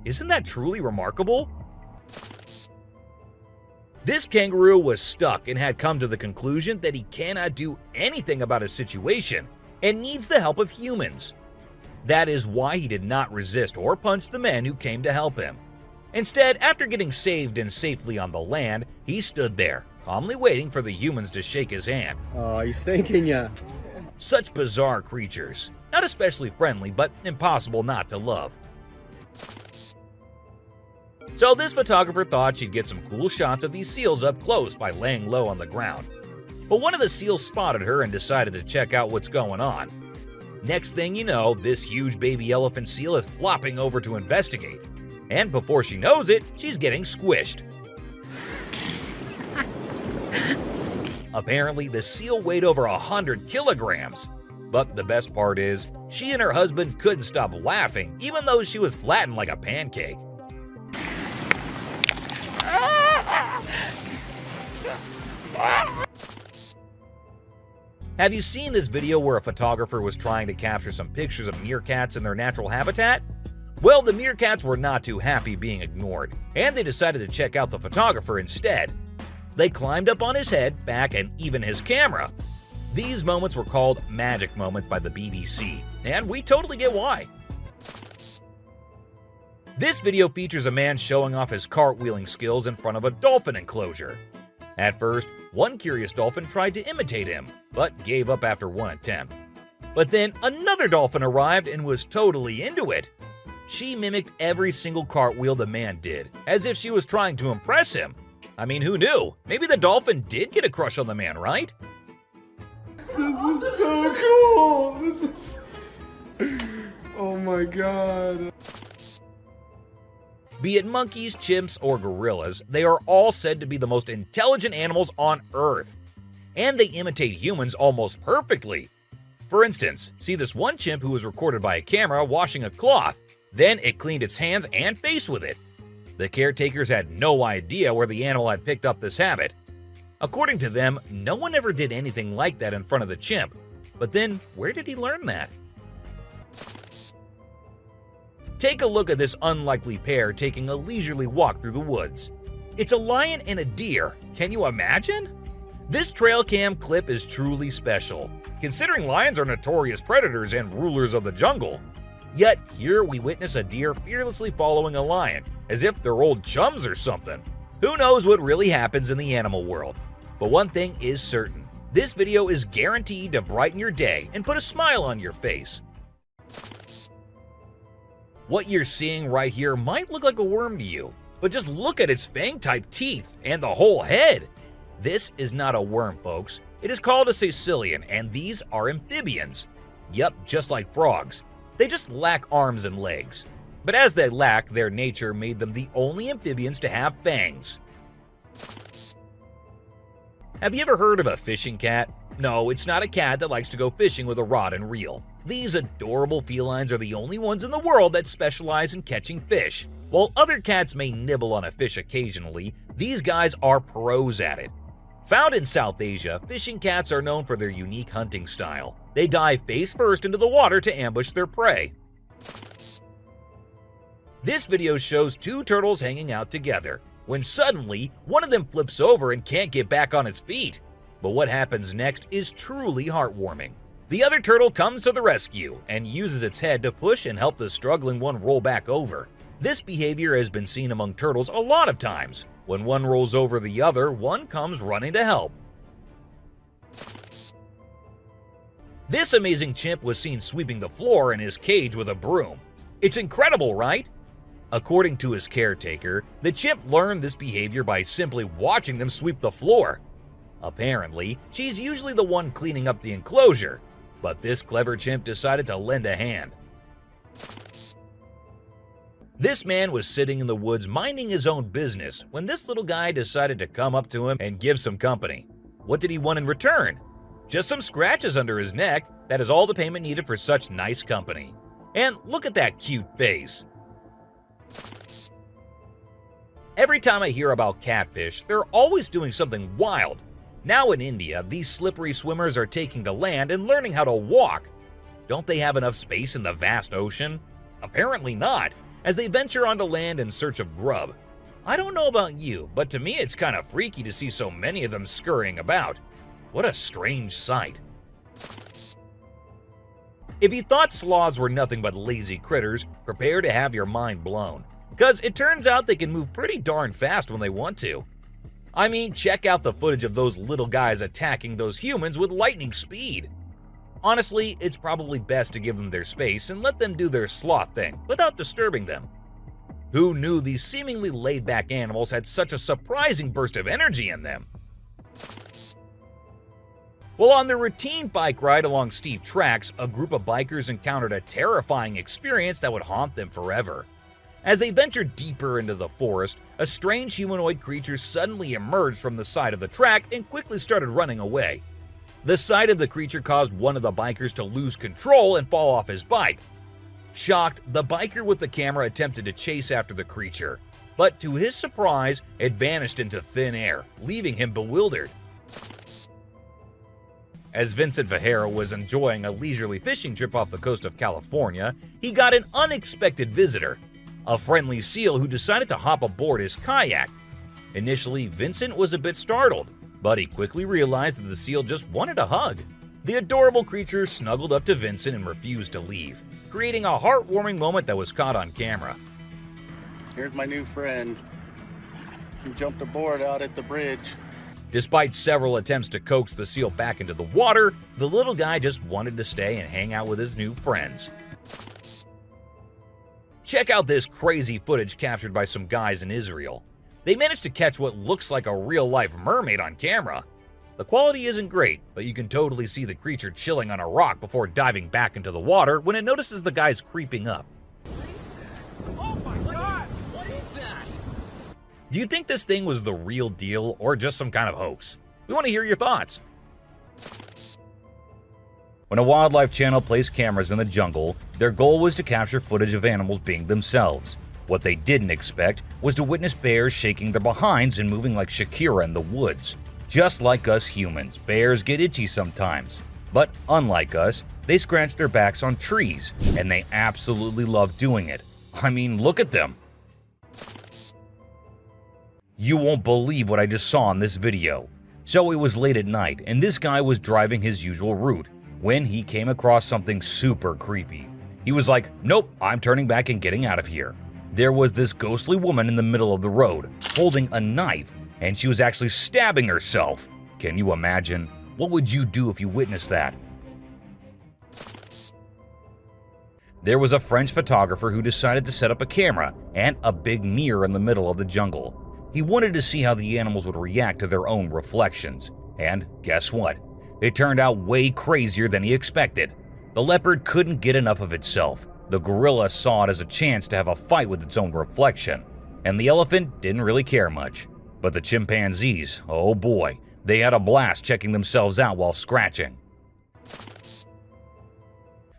Isn't that truly remarkable? This kangaroo was stuck and had come to the conclusion that he cannot do anything about his situation and needs the help of humans. That is why he did not resist or punch the men who came to help him. Instead, after getting saved and safely on the land, he stood there, calmly waiting for the humans to shake his hand. Oh, he's thanking ya. Such bizarre creatures. Not especially friendly, but impossible not to love. So this photographer thought she'd get some cool shots of these seals up close by laying low on the ground. But one of the seals spotted her and decided to check out what's going on. Next thing you know, this huge baby elephant seal is flopping over to investigate. And before she knows it, she's getting squished. Apparently, the seal weighed over 100 kilograms. But the best part is, she and her husband couldn't stop laughing even though she was flattened like a pancake. Have you seen this video where a photographer was trying to capture some pictures of meerkats in their natural habitat? Well, the meerkats were not too happy being ignored, and they decided to check out the photographer instead. They climbed up on his head, back, and even his camera. These moments were called magic moments by the BBC, and we totally get why. This video features a man showing off his cartwheeling skills in front of a dolphin enclosure. At first, one curious dolphin tried to imitate him, but gave up after one attempt. But then another dolphin arrived and was totally into it. She mimicked every single cartwheel the man did, as if she was trying to impress him. I mean, who knew? Maybe the dolphin did get a crush on the man, right? This is so cool! This is... Oh my god. Be it monkeys, chimps, or gorillas, they are all said to be the most intelligent animals on Earth. And they imitate humans almost perfectly. For instance, see this one chimp who was recorded by a camera washing a cloth. Then it cleaned its hands and face with it. The caretakers had no idea where the animal had picked up this habit. According to them, no one ever did anything like that in front of the chimp. But then, where did he learn that? Take a look at this unlikely pair taking a leisurely walk through the woods. It's a lion and a deer. Can you imagine? This trail cam clip is truly special, considering lions are notorious predators and rulers of the jungle. Yet here we witness a deer fearlessly following a lion, as if they're old chums or something. Who knows what really happens in the animal world? But one thing is certain, this video is guaranteed to brighten your day and put a smile on your face. What you're seeing right here might look like a worm to you, but just look at its fang-type teeth and the whole head. This is not a worm, folks. It is called a caecilian, and these are amphibians. Yup, just like frogs. They just lack arms and legs. But as they lack, their nature made them the only amphibians to have fangs. Have you ever heard of a fishing cat? No, it's not a cat that likes to go fishing with a rod and reel. These adorable felines are the only ones in the world that specialize in catching fish. While other cats may nibble on a fish occasionally, these guys are pros at it. Found in South Asia, fishing cats are known for their unique hunting style. They dive face first into the water to ambush their prey. This video shows two turtles hanging out together, when suddenly one of them flips over and can't get back on its feet. But what happens next is truly heartwarming. The other turtle comes to the rescue and uses its head to push and help the struggling one roll back over. This behavior has been seen among turtles a lot of times. When one rolls over the other, one comes running to help. This amazing chimp was seen sweeping the floor in his cage with a broom. It's incredible, right? According to his caretaker, the chimp learned this behavior by simply watching them sweep the floor. Apparently, she's usually the one cleaning up the enclosure, but this clever chimp decided to lend a hand. This man was sitting in the woods minding his own business when this little guy decided to come up to him and give some company. What did he want in return? Just some scratches under his neck. That is all the payment needed for such nice company. And look at that cute face. Every time I hear about catfish, they're always doing something wild. Now in India, these slippery swimmers are taking to land and learning how to walk. Don't they have enough space in the vast ocean? Apparently not, as they venture onto land in search of grub. I don't know about you, but to me it's kind of freaky to see so many of them scurrying about. What a strange sight. If you thought sloths were nothing but lazy critters, prepare to have your mind blown. Because it turns out they can move pretty darn fast when they want to. I mean, check out the footage of those little guys attacking those humans with lightning speed. Honestly, it's probably best to give them their space and let them do their sloth thing without disturbing them. Who knew these seemingly laid-back animals had such a surprising burst of energy in them? Well, on their routine bike ride along steep tracks, a group of bikers encountered a terrifying experience that would haunt them forever. As they ventured deeper into the forest, a strange humanoid creature suddenly emerged from the side of the track and quickly started running away. The sight of the creature caused one of the bikers to lose control and fall off his bike. Shocked, the biker with the camera attempted to chase after the creature, but to his surprise, it vanished into thin air, leaving him bewildered. As Vincent Vajera was enjoying a leisurely fishing trip off the coast of California, he got an unexpected visitor, a friendly seal who decided to hop aboard his kayak. Initially, Vincent was a bit startled, but he quickly realized that the seal just wanted a hug. The adorable creature snuggled up to Vincent and refused to leave, creating a heartwarming moment that was caught on camera. Here's my new friend. He jumped aboard out at the bridge. Despite several attempts to coax the seal back into the water, the little guy just wanted to stay and hang out with his new friends. Check out this crazy footage captured by some guys in Israel. They managed to catch what looks like a real-life mermaid on camera. The quality isn't great, but you can totally see the creature chilling on a rock before diving back into the water when it notices the guys creeping up. Oh my God! What is that? Do you think this thing was the real deal or just some kind of hoax? We want to hear your thoughts. When a wildlife channel placed cameras in the jungle, their goal was to capture footage of animals being themselves. What they didn't expect was to witness bears shaking their behinds and moving like Shakira in the woods. Just like us humans, bears get itchy sometimes. But unlike us, they scratch their backs on trees, and they absolutely love doing it. I mean, look at them. You won't believe what I just saw in this video. So it was late at night, and this guy was driving his usual route when he came across something super creepy. He was like, nope, I'm turning back and getting out of here. There was this ghostly woman in the middle of the road, holding a knife, and she was actually stabbing herself. Can you imagine? What would you do if you witnessed that? There was a French photographer who decided to set up a camera and a big mirror in the middle of the jungle. He wanted to see how the animals would react to their own reflections. And guess what? It turned out way crazier than he expected. The leopard couldn't get enough of itself. The gorilla saw it as a chance to have a fight with its own reflection. And the elephant didn't really care much. But the chimpanzees, oh boy, they had a blast checking themselves out while scratching.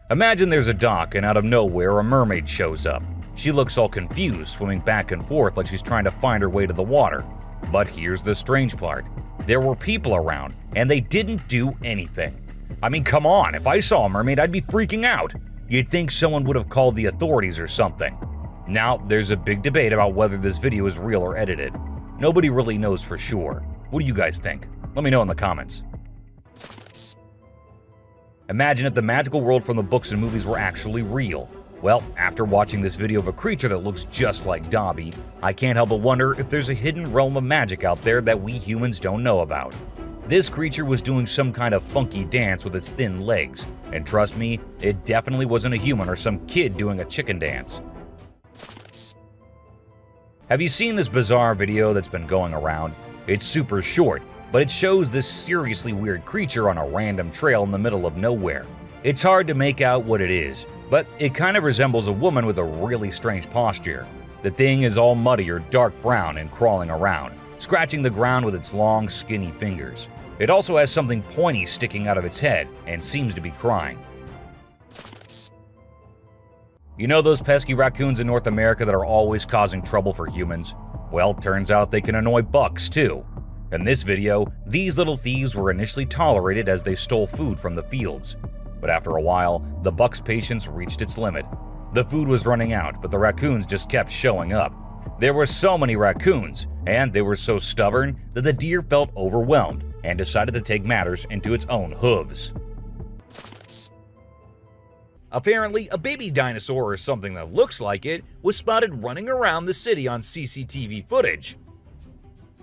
Imagine there's a dock and out of nowhere a mermaid shows up. She looks all confused, swimming back and forth like she's trying to find her way to the water. But here's the strange part. There were people around, and they didn't do anything. I mean, come on, if I saw a mermaid, I'd be freaking out. You'd think someone would have called the authorities or something. Now, there's a big debate about whether this video is real or edited. Nobody really knows for sure. What do you guys think? Let me know in the comments. Imagine if the magical world from the books and movies were actually real. Well, after watching this video of a creature that looks just like Dobby, I can't help but wonder if there's a hidden realm of magic out there that we humans don't know about. This creature was doing some kind of funky dance with its thin legs, and trust me, it definitely wasn't a human or some kid doing a chicken dance. Have you seen this bizarre video that's been going around? It's super short, but it shows this seriously weird creature on a random trail in the middle of nowhere. It's hard to make out what it is, but it kind of resembles a woman with a really strange posture. The thing is all muddy or dark brown and crawling around, scratching the ground with its long, skinny fingers. It also has something pointy sticking out of its head and seems to be crying. You know those pesky raccoons in North America that are always causing trouble for humans? Well, turns out they can annoy bucks too. In this video, these little thieves were initially tolerated as they stole food from the fields. But after a while, the buck's patience reached its limit. The food was running out, but the raccoons just kept showing up. There were so many raccoons, and they were so stubborn that the deer felt overwhelmed and decided to take matters into its own hooves. Apparently, a baby dinosaur or something that looks like it was spotted running around the city on CCTV footage.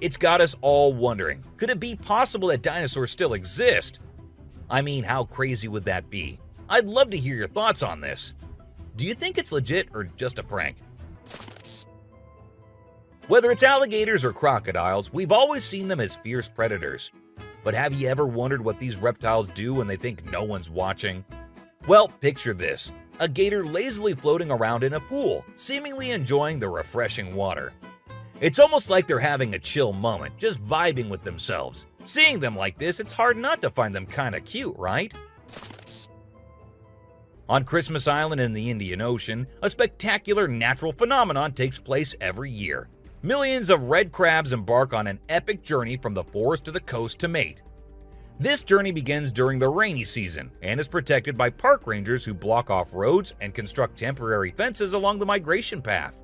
It's got us all wondering, could it be possible that dinosaurs still exist? I mean, how crazy would that be? I'd love to hear your thoughts on this. Do you think it's legit or just a prank? Whether it's alligators or crocodiles, we've always seen them as fierce predators. But have you ever wondered what these reptiles do when they think no one's watching? Well, picture this. A gator lazily floating around in a pool, seemingly enjoying the refreshing water. It's almost like they're having a chill moment, just vibing with themselves. Seeing them like this, it's hard not to find them kinda cute, right? On Christmas Island in the Indian Ocean, a spectacular natural phenomenon takes place every year. Millions of red crabs embark on an epic journey from the forest to the coast to mate. This journey begins during the rainy season and is protected by park rangers who block off roads and construct temporary fences along the migration path.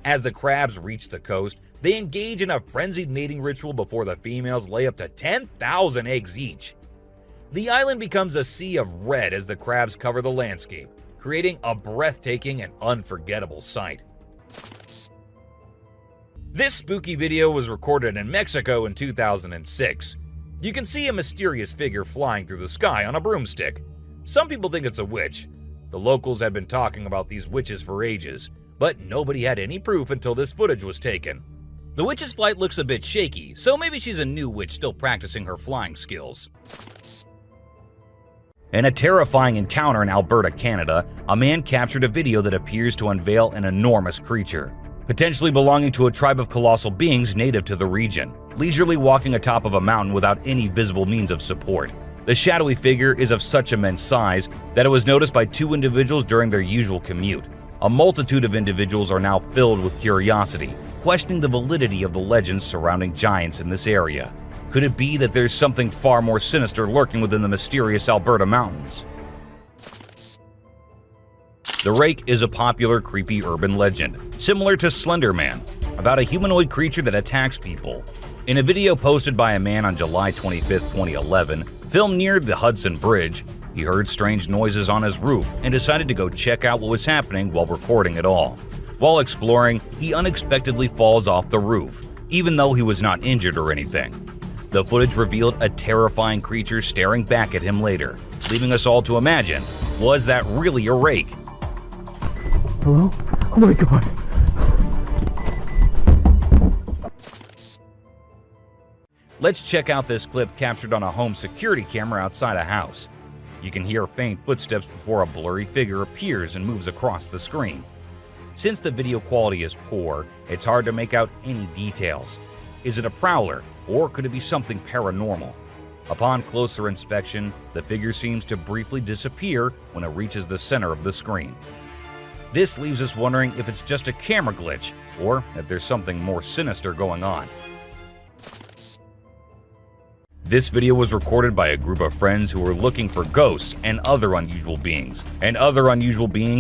As the crabs reach the coast, they engage in a frenzied mating ritual before the females lay up to 10,000 eggs each. The island becomes a sea of red as the crabs cover the landscape, creating a breathtaking and unforgettable sight. This spooky video was recorded in Mexico in 2006. You can see a mysterious figure flying through the sky on a broomstick. Some people think it's a witch. The locals had been talking about these witches for ages, but nobody had any proof until this footage was taken. The witch's flight looks a bit shaky, so maybe she's a new witch still practicing her flying skills. In a terrifying encounter in Alberta, Canada, a man captured a video that appears to unveil an enormous creature, potentially belonging to a tribe of colossal beings native to the region, leisurely walking atop of a mountain without any visible means of support. The shadowy figure is of such immense size that it was noticed by two individuals during their usual commute. A multitude of individuals are now filled with curiosity, questioning the validity of the legends surrounding giants in this area. Could it be that there's something far more sinister lurking within the mysterious Alberta mountains? The Rake is a popular creepy urban legend, similar to Slender Man, about a humanoid creature that attacks people. In a video posted by a man on July 25, 2011, filmed near the Hudson Bridge, he heard strange noises on his roof and decided to go check out what was happening while recording it all. While exploring, he unexpectedly falls off the roof, even though he was not injured or anything. The footage revealed a terrifying creature staring back at him later, leaving us all to imagine, was that really a rake? Hello? Oh my god. Let's check out this clip captured on a home security camera outside a house. You can hear faint footsteps before a blurry figure appears and moves across the screen. Since the video quality is poor, it's hard to make out any details. Is it a prowler, or could it be something paranormal? Upon closer inspection, the figure seems to briefly disappear when it reaches the center of the screen. This leaves us wondering if it's just a camera glitch, or if there's something more sinister going on. This video was recorded by a group of friends who were looking for ghosts and other unusual beings,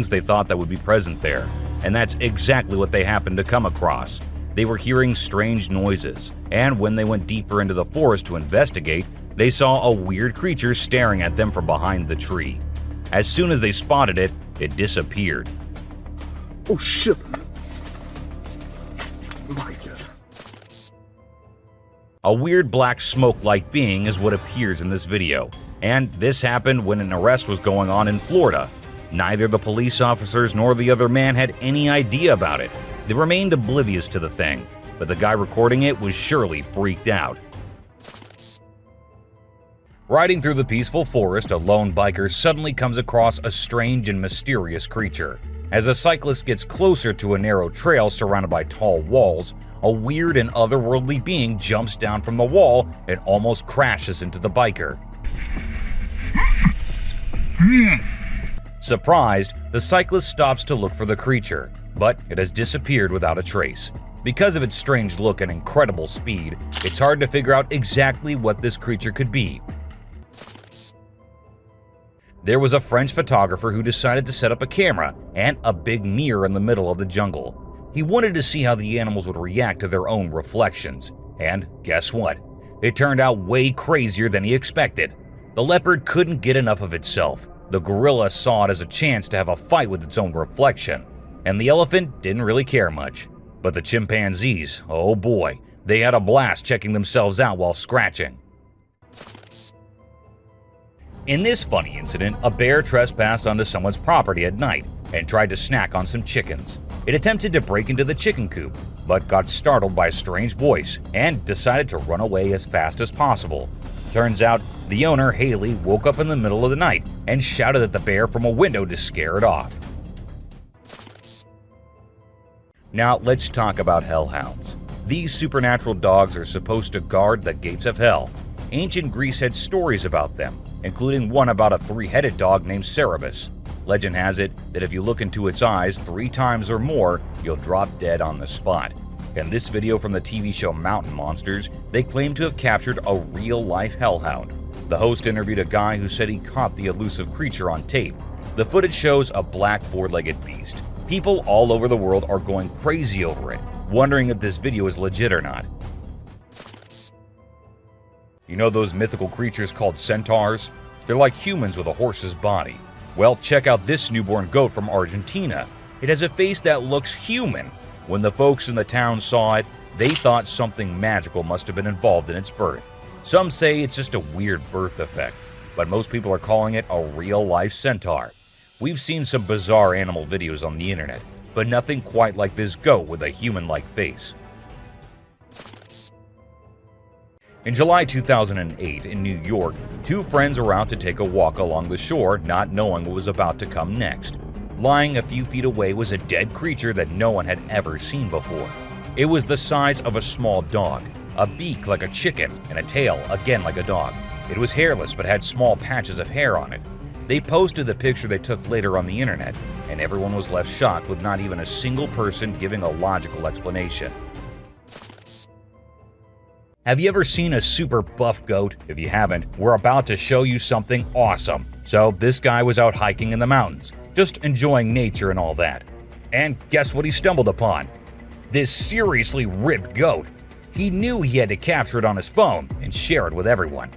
they thought that would be present there. And that's exactly what they happened to come across. They were hearing strange noises, and when they went deeper into the forest to investigate, They saw a weird creature staring at them from behind the tree. As soon as they spotted it, it disappeared. Oh shit! A weird black smoke-like being is what appears in this video, and this happened when an arrest was going on in Florida. Neither the police officers nor the other man had any idea about it. They remained oblivious to the thing, but the guy recording it was surely freaked out. Riding through the peaceful forest, a lone biker suddenly comes across a strange and mysterious creature. As a cyclist gets closer to a narrow trail surrounded by tall walls, a weird and otherworldly being jumps down from the wall and almost crashes into the biker. Surprised, the cyclist stops to look for the creature, but it has disappeared without a trace. Because of its strange look and incredible speed, it's hard to figure out exactly what this creature could be. There was a French photographer who decided to set up a camera and a big mirror in the middle of the jungle. He wanted to see how the animals would react to their own reflections. And guess what? It turned out way crazier than he expected. The leopard couldn't get enough of itself. The gorilla saw it as a chance to have a fight with its own reflection. And the elephant didn't really care much. But the chimpanzees, oh boy, they had a blast checking themselves out while scratching. In this funny incident, a bear trespassed onto someone's property at night and tried to snack on some chickens. It attempted to break into the chicken coop, but got startled by a strange voice and decided to run away as fast as possible. Turns out, the owner, Haley, woke up in the middle of the night and shouted at the bear from a window to scare it off. Now let's talk about hellhounds. These supernatural dogs are supposed to guard the gates of hell. Ancient Greece had stories about them, including one about a three-headed dog named Cerberus. Legend has it that if you look into its eyes 3 times or more, you'll drop dead on the spot. In this video from the TV show Mountain Monsters, they claim to have captured a real-life hellhound. The host interviewed a guy who said he caught the elusive creature on tape. The footage shows a black 4-legged beast. People all over the world are going crazy over it, wondering if this video is legit or not. You know those mythical creatures called centaurs? They're like humans with a horse's body. Well, check out this newborn goat from Argentina. It has a face that looks human. When the folks in the town saw it, they thought something magical must have been involved in its birth. Some say it's just a weird birth effect, but most people are calling it a real-life centaur. We've seen some bizarre animal videos on the internet, but nothing quite like this goat with a human-like face. In July 2008 in New York, 2 friends were out to take a walk along the shore, not knowing what was about to come next. Lying a few feet away was a dead creature that no one had ever seen before. It was the size of a small dog, a beak like a chicken, and a tail again like a dog. It was hairless but had small patches of hair on it. They posted the picture they took later on the internet, and everyone was left shocked with not even a single person giving a logical explanation. Have you ever seen a super buff goat? If you haven't, we're about to show you something awesome. So this guy was out hiking in the mountains, just enjoying nature and all that. And guess what he stumbled upon? This seriously ripped goat. He knew he had to capture it on his phone and share it with everyone.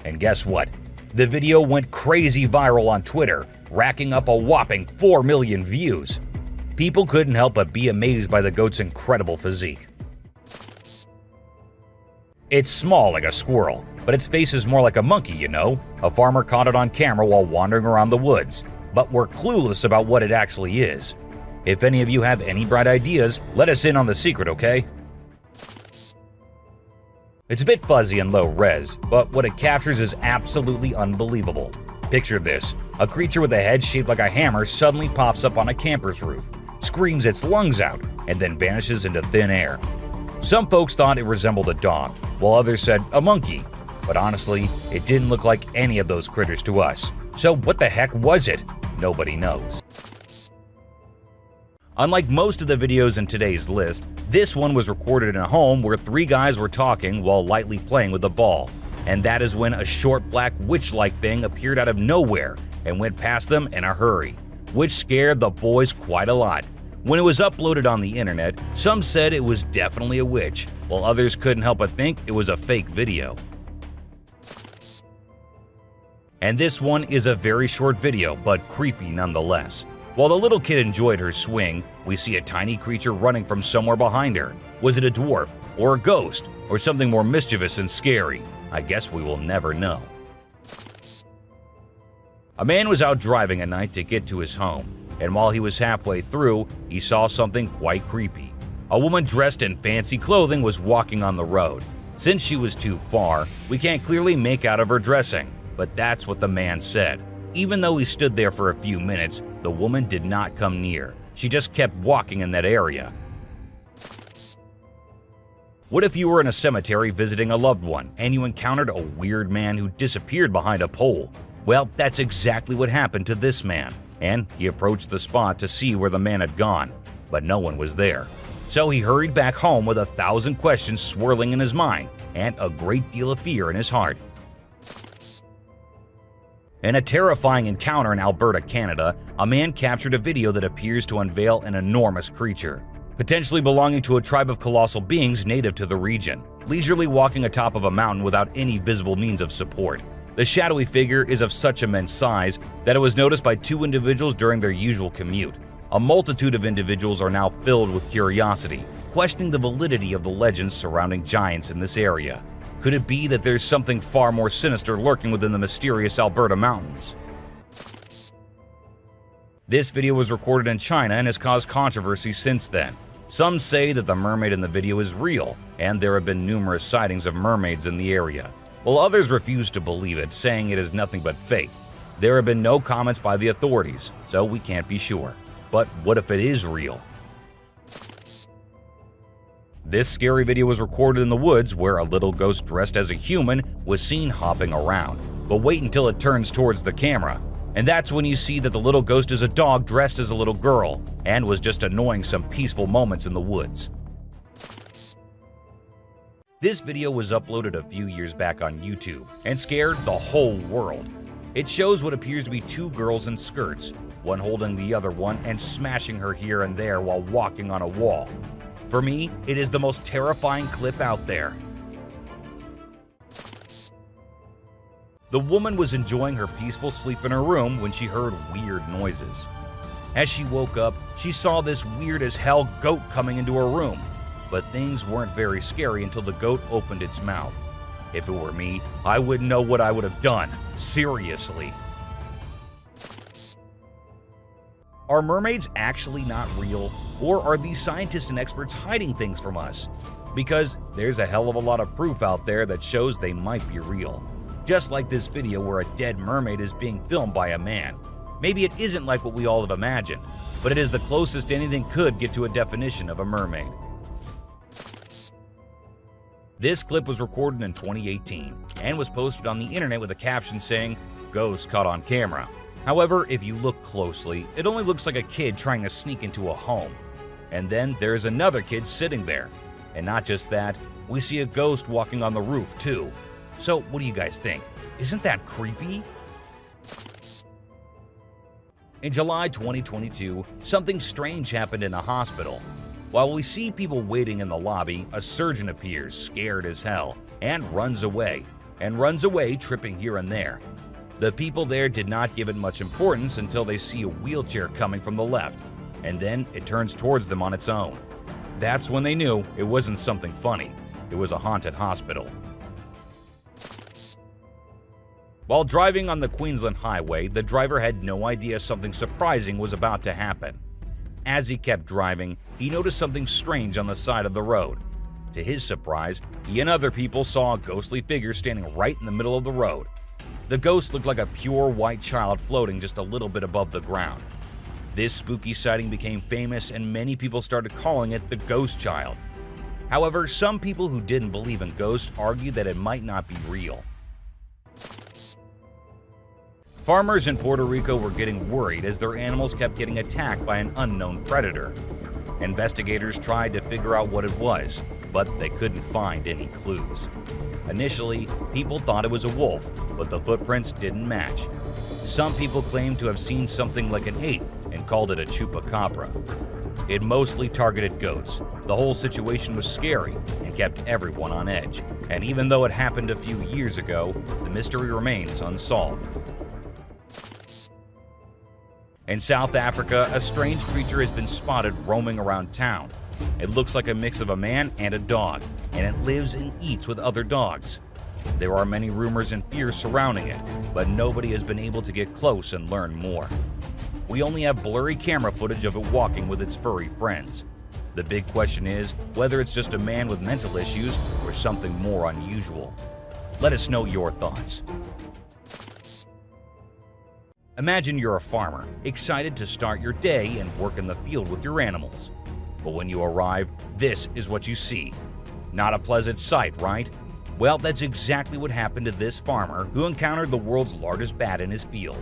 And guess what? The video went crazy viral on Twitter, racking up a whopping 4 million views. People couldn't help but be amazed by the goat's incredible physique. It's small like a squirrel, but its face is more like a monkey, you know? A farmer caught it on camera while wandering around the woods, but we're clueless about what it actually is. If any of you have any bright ideas, let us in on the secret, okay? It's a bit fuzzy and low res, but what it captures is absolutely unbelievable. Picture this: a creature with a head shaped like a hammer suddenly pops up on a camper's roof, screams its lungs out, and then vanishes into thin air. Some folks thought it resembled a dog, while others said a monkey. But honestly, it didn't look like any of those critters to us. So what the heck was it? Nobody knows. Unlike most of the videos in today's list, this one was recorded in a home where 3 guys were talking while lightly playing with a ball. And that is when a short black witch-like thing appeared out of nowhere and went past them in a hurry, which scared the boys quite a lot. When it was uploaded on the internet, some said it was definitely a witch, while others couldn't help but think it was a fake video. And this one is a very short video, but creepy nonetheless. While the little kid enjoyed her swing, we see a tiny creature running from somewhere behind her. Was it a dwarf, or a ghost, or something more mischievous and scary? I guess we will never know. A man was out driving at night to get to his home, and while he was halfway through, he saw something quite creepy. A woman dressed in fancy clothing was walking on the road. Since she was too far, we can't clearly make out of her dressing, but that's what the man said. Even though he stood there for a few minutes, the woman did not come near. She just kept walking in that area. What if you were in a cemetery visiting a loved one and you encountered a weird man who disappeared behind a pole? Well, that's exactly what happened to this man, and he approached the spot to see where the man had gone, but no one was there. So he hurried back home with 1,000 questions swirling in his mind and a great deal of fear in his heart. In a terrifying encounter in Alberta, Canada, a man captured a video that appears to unveil an enormous creature, potentially belonging to a tribe of colossal beings native to the region, leisurely walking atop of a mountain without any visible means of support. The shadowy figure is of such immense size that it was noticed by 2 individuals during their usual commute. A multitude of individuals are now filled with curiosity, questioning the validity of the legends surrounding giants in this area. Could it be that there's something far more sinister lurking within the mysterious Alberta mountains? This video was recorded in China and has caused controversy since then. Some say that the mermaid in the video is real, and there have been numerous sightings of mermaids in the area, while others refuse to believe it, saying it is nothing but fake. There have been no comments by the authorities, so we can't be sure. But what if it is real? This scary video was recorded in the woods where a little ghost dressed as a human was seen hopping around. But wait until it turns towards the camera, and that's when you see that the little ghost is a dog dressed as a little girl and was just annoying some peaceful moments in the woods. This video was uploaded a few years back on YouTube and scared the whole world. It shows what appears to be 2 girls in skirts, one holding the other one and smashing her here and there while walking on a wall. For me, it is the most terrifying clip out there. The woman was enjoying her peaceful sleep in her room when she heard weird noises. As she woke up, she saw this weird as hell goat coming into her room. But things weren't very scary until the goat opened its mouth. If it were me, I wouldn't know what I would have done. Seriously. Are mermaids actually not real? Or are these scientists and experts hiding things from us? Because there's a hell of a lot of proof out there that shows they might be real. Just like this video where a dead mermaid is being filmed by a man. Maybe it isn't like what we all have imagined, but it is the closest anything could get to a definition of a mermaid. This clip was recorded in 2018 and was posted on the internet with a caption saying, "Ghost caught on camera." However, if you look closely, it only looks like a kid trying to sneak into a home. And then there's another kid sitting there. And not just that, we see a ghost walking on the roof too. So what do you guys think? Isn't that creepy? In July 2022, something strange happened in a hospital. While we see people waiting in the lobby, a surgeon appears, scared as hell, and runs away tripping here and there. The people there did not give it much importance until they see a wheelchair coming from the left, and then it turns towards them on its own. That's when they knew it wasn't something funny, it was a haunted hospital. While driving on the Queensland Highway, the driver had no idea something surprising was about to happen. As he kept driving, he noticed something strange on the side of the road. To his surprise, he and other people saw a ghostly figure standing right in the middle of the road. The ghost looked like a pure white child floating just a little bit above the ground. This spooky sighting became famous and many people started calling it the Ghost Child. However, some people who didn't believe in ghosts argued that it might not be real. Farmers in Puerto Rico were getting worried as their animals kept getting attacked by an unknown predator. Investigators tried to figure out what it was, but they couldn't find any clues. Initially, people thought it was a wolf, but the footprints didn't match. Some people claimed to have seen something like an ape and called it a chupacabra. It mostly targeted goats. The whole situation was scary and kept everyone on edge. And even though it happened a few years ago, the mystery remains unsolved. In South Africa, a strange creature has been spotted roaming around town. It looks like a mix of a man and a dog, and it lives and eats with other dogs. There are many rumors and fears surrounding it, but nobody has been able to get close and learn more. We only have blurry camera footage of it walking with its furry friends. The big question is whether it's just a man with mental issues or something more unusual. Let us know your thoughts. Imagine you're a farmer, excited to start your day and work in the field with your animals. But when you arrive, this is what you see. Not a pleasant sight, right? Well, that's exactly what happened to this farmer who encountered the world's largest bat in his field.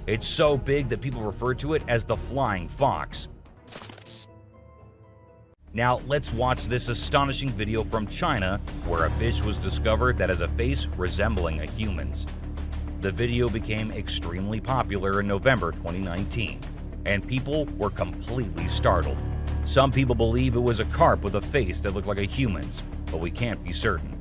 It's so big that people refer to it as the flying fox. Now, let's watch this astonishing video from China where a fish was discovered that has a face resembling a human's. The video became extremely popular in November 2019, and people were completely startled. Some people believe it was a carp with a face that looked like a human's, but we can't be certain.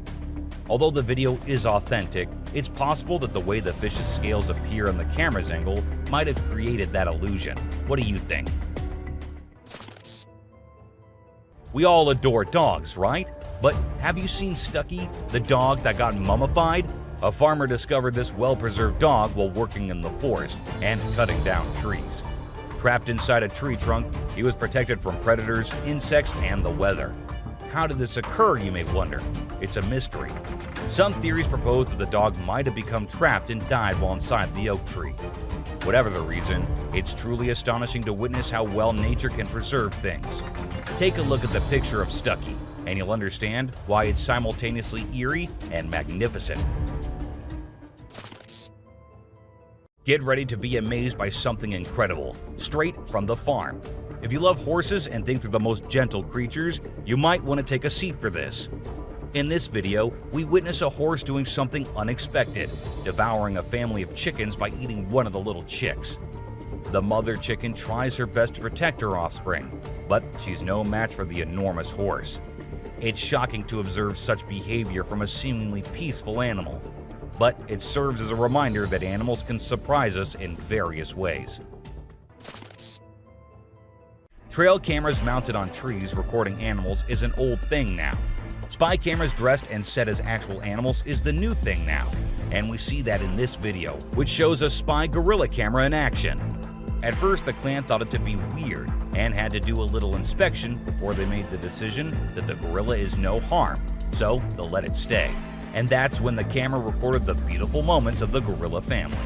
Although the video is authentic, it's possible that the way the fish's scales appear on the camera's angle might have created that illusion. What do you think? We all adore dogs, right? But have you seen Stucky, the dog that got mummified? A farmer discovered this well-preserved dog while working in the forest and cutting down trees. Trapped inside a tree trunk, he was protected from predators, insects, and the weather. How did this occur, you may wonder? It's a mystery. Some theories propose that the dog might have become trapped and died while inside the oak tree. Whatever the reason, it's truly astonishing to witness how well nature can preserve things. Take a look at the picture of Stucky, and you'll understand why it's simultaneously eerie and magnificent. Get ready to be amazed by something incredible, straight from the farm. If you love horses and think they're the most gentle creatures, you might want to take a seat for this. In this video, we witness a horse doing something unexpected, devouring a family of chickens by eating one of the little chicks. The mother chicken tries her best to protect her offspring, but she's no match for the enormous horse. It's shocking to observe such behavior from a seemingly peaceful animal, but it serves as a reminder that animals can surprise us in various ways. Trail cameras mounted on trees recording animals is an old thing now. Spy cameras dressed and set as actual animals is the new thing now, and we see that in this video, which shows a spy gorilla camera in action. At first, the clan thought it to be weird and had to do a little inspection before they made the decision that the gorilla is no harm, so they'll let it stay. And that's when the camera recorded the beautiful moments of the gorilla family.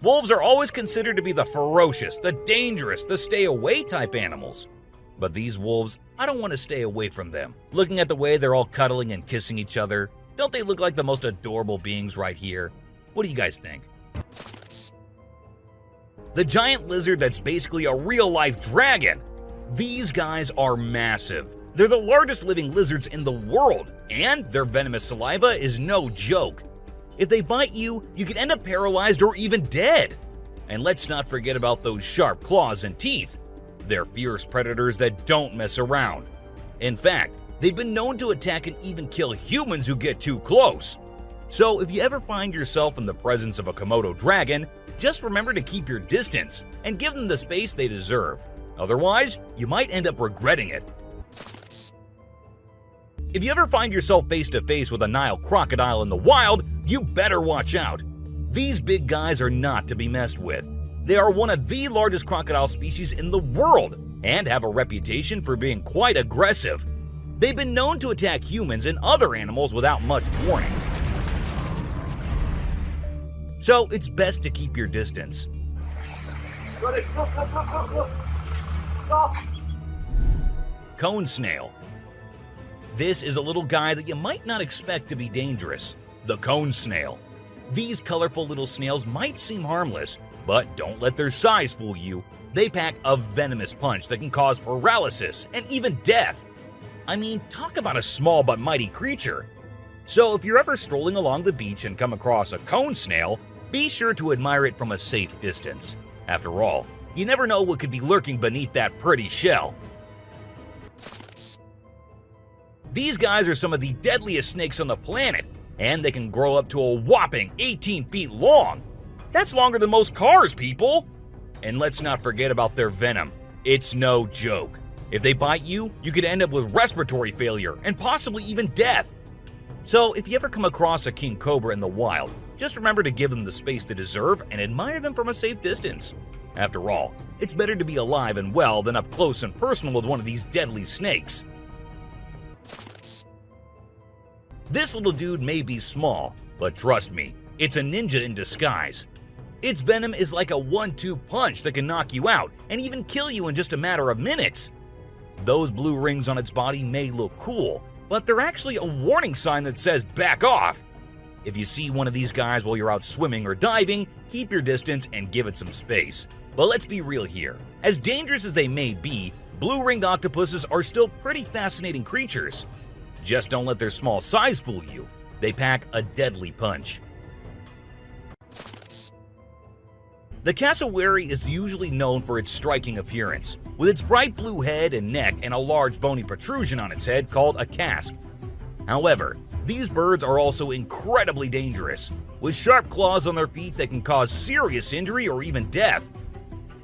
Wolves are always considered to be the ferocious, the dangerous, the stay-away type animals. But these wolves, I don't want to stay away from them. Looking at the way they're all cuddling and kissing each other, don't they look like the most adorable beings right here? What do you guys think? The giant lizard that's basically a real-life dragon. These guys are massive. They're the largest living lizards in the world, and their venomous saliva is no joke. If they bite you, you could end up paralyzed or even dead. And let's not forget about those sharp claws and teeth. They're fierce predators that don't mess around. In fact, they've been known to attack and even kill humans who get too close. So if you ever find yourself in the presence of a Komodo dragon, just remember to keep your distance and give them the space they deserve. Otherwise, you might end up regretting it. If you ever find yourself face to face with a Nile crocodile in the wild, you better watch out. These big guys are not to be messed with. They are one of the largest crocodile species in the world and have a reputation for being quite aggressive. They've been known to attack humans and other animals without much warning. So it's best to keep your distance. Cone snail. This is a little guy that you might not expect to be dangerous. The cone snail. These colorful little snails might seem harmless, but don't let their size fool you. They pack a venomous punch that can cause paralysis and even death. I mean, talk about a small but mighty creature. So if you're ever strolling along the beach and come across a cone snail, be sure to admire it from a safe distance. After all, you never know what could be lurking beneath that pretty shell. These guys are some of the deadliest snakes on the planet, and they can grow up to a whopping 18 feet long. That's longer than most cars, people! And let's not forget about their venom. It's no joke. If they bite you, you could end up with respiratory failure and possibly even death. So if you ever come across a king cobra in the wild, just remember to give them the space they deserve and admire them from a safe distance. After all, it's better to be alive and well than up close and personal with one of these deadly snakes. This little dude may be small, but trust me, it's a ninja in disguise. Its venom is like a 1-2 punch that can knock you out and even kill you in just a matter of minutes. Those blue rings on its body may look cool, but they're actually a warning sign that says back off. If you see one of these guys while you're out swimming or diving, keep your distance and give it some space. But let's be real here. As dangerous as they may be, blue-ringed octopuses are still pretty fascinating creatures. Just don't let their small size fool you. They pack a deadly punch. The cassowary is usually known for its striking appearance, with its bright blue head and neck and a large bony protrusion on its head called a casque. However, these birds are also incredibly dangerous, with sharp claws on their feet that can cause serious injury or even death.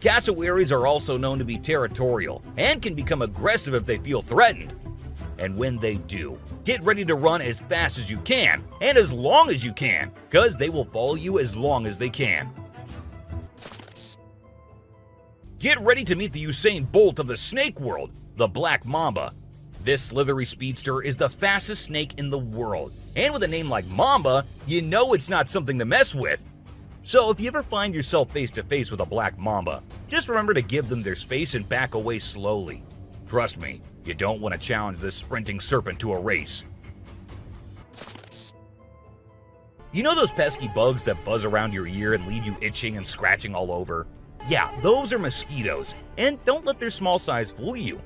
Cassowaries are also known to be territorial and can become aggressive if they feel threatened. And when they do, get ready to run as fast as you can and as long as you can, because they will follow you as long as they can. Get ready to meet the Usain Bolt of the snake world, the black mamba. This slithery speedster is the fastest snake in the world, and with a name like Mamba, you know it's not something to mess with. So if you ever find yourself face to face with a black mamba, just remember to give them their space and back away slowly. Trust me, you don't want to challenge this sprinting serpent to a race. You know those pesky bugs that buzz around your ear and leave you itching and scratching all over? Yeah, those are mosquitoes, and don't let their small size fool you.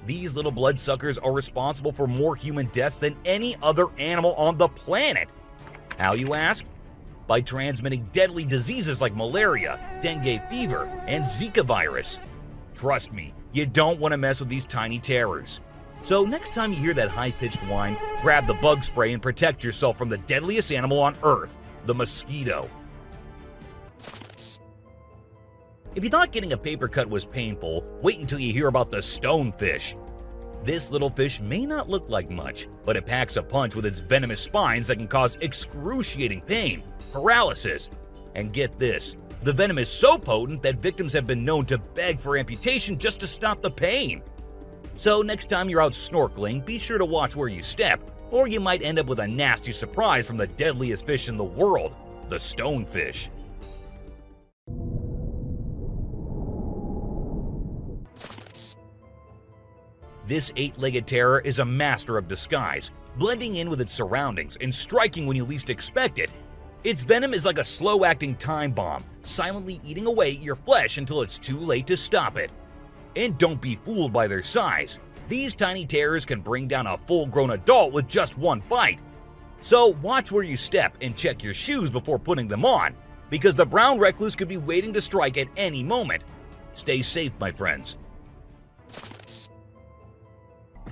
These little bloodsuckers are responsible for more human deaths than any other animal on the planet. How, you ask? By transmitting deadly diseases like malaria, dengue fever, and Zika virus. Trust me, you don't want to mess with these tiny terrors. So next time you hear that high-pitched whine, grab the bug spray and protect yourself from the deadliest animal on Earth, the mosquito. If you thought getting a paper cut was painful, wait until you hear about the stonefish. This little fish may not look like much, but it packs a punch with its venomous spines that can cause excruciating pain, paralysis, and get this, the venom is so potent that victims have been known to beg for amputation just to stop the pain. So next time you're out snorkeling, be sure to watch where you step, or you might end up with a nasty surprise from the deadliest fish in the world, the stonefish. This 8-legged terror is a master of disguise, blending in with its surroundings and striking when you least expect it. Its venom is like a slow-acting time bomb, silently eating away at your flesh until it's too late to stop it. And don't be fooled by their size. These tiny terrors can bring down a full-grown adult with just one bite. So watch where you step and check your shoes before putting them on, because the brown recluse could be waiting to strike at any moment. Stay safe, my friends.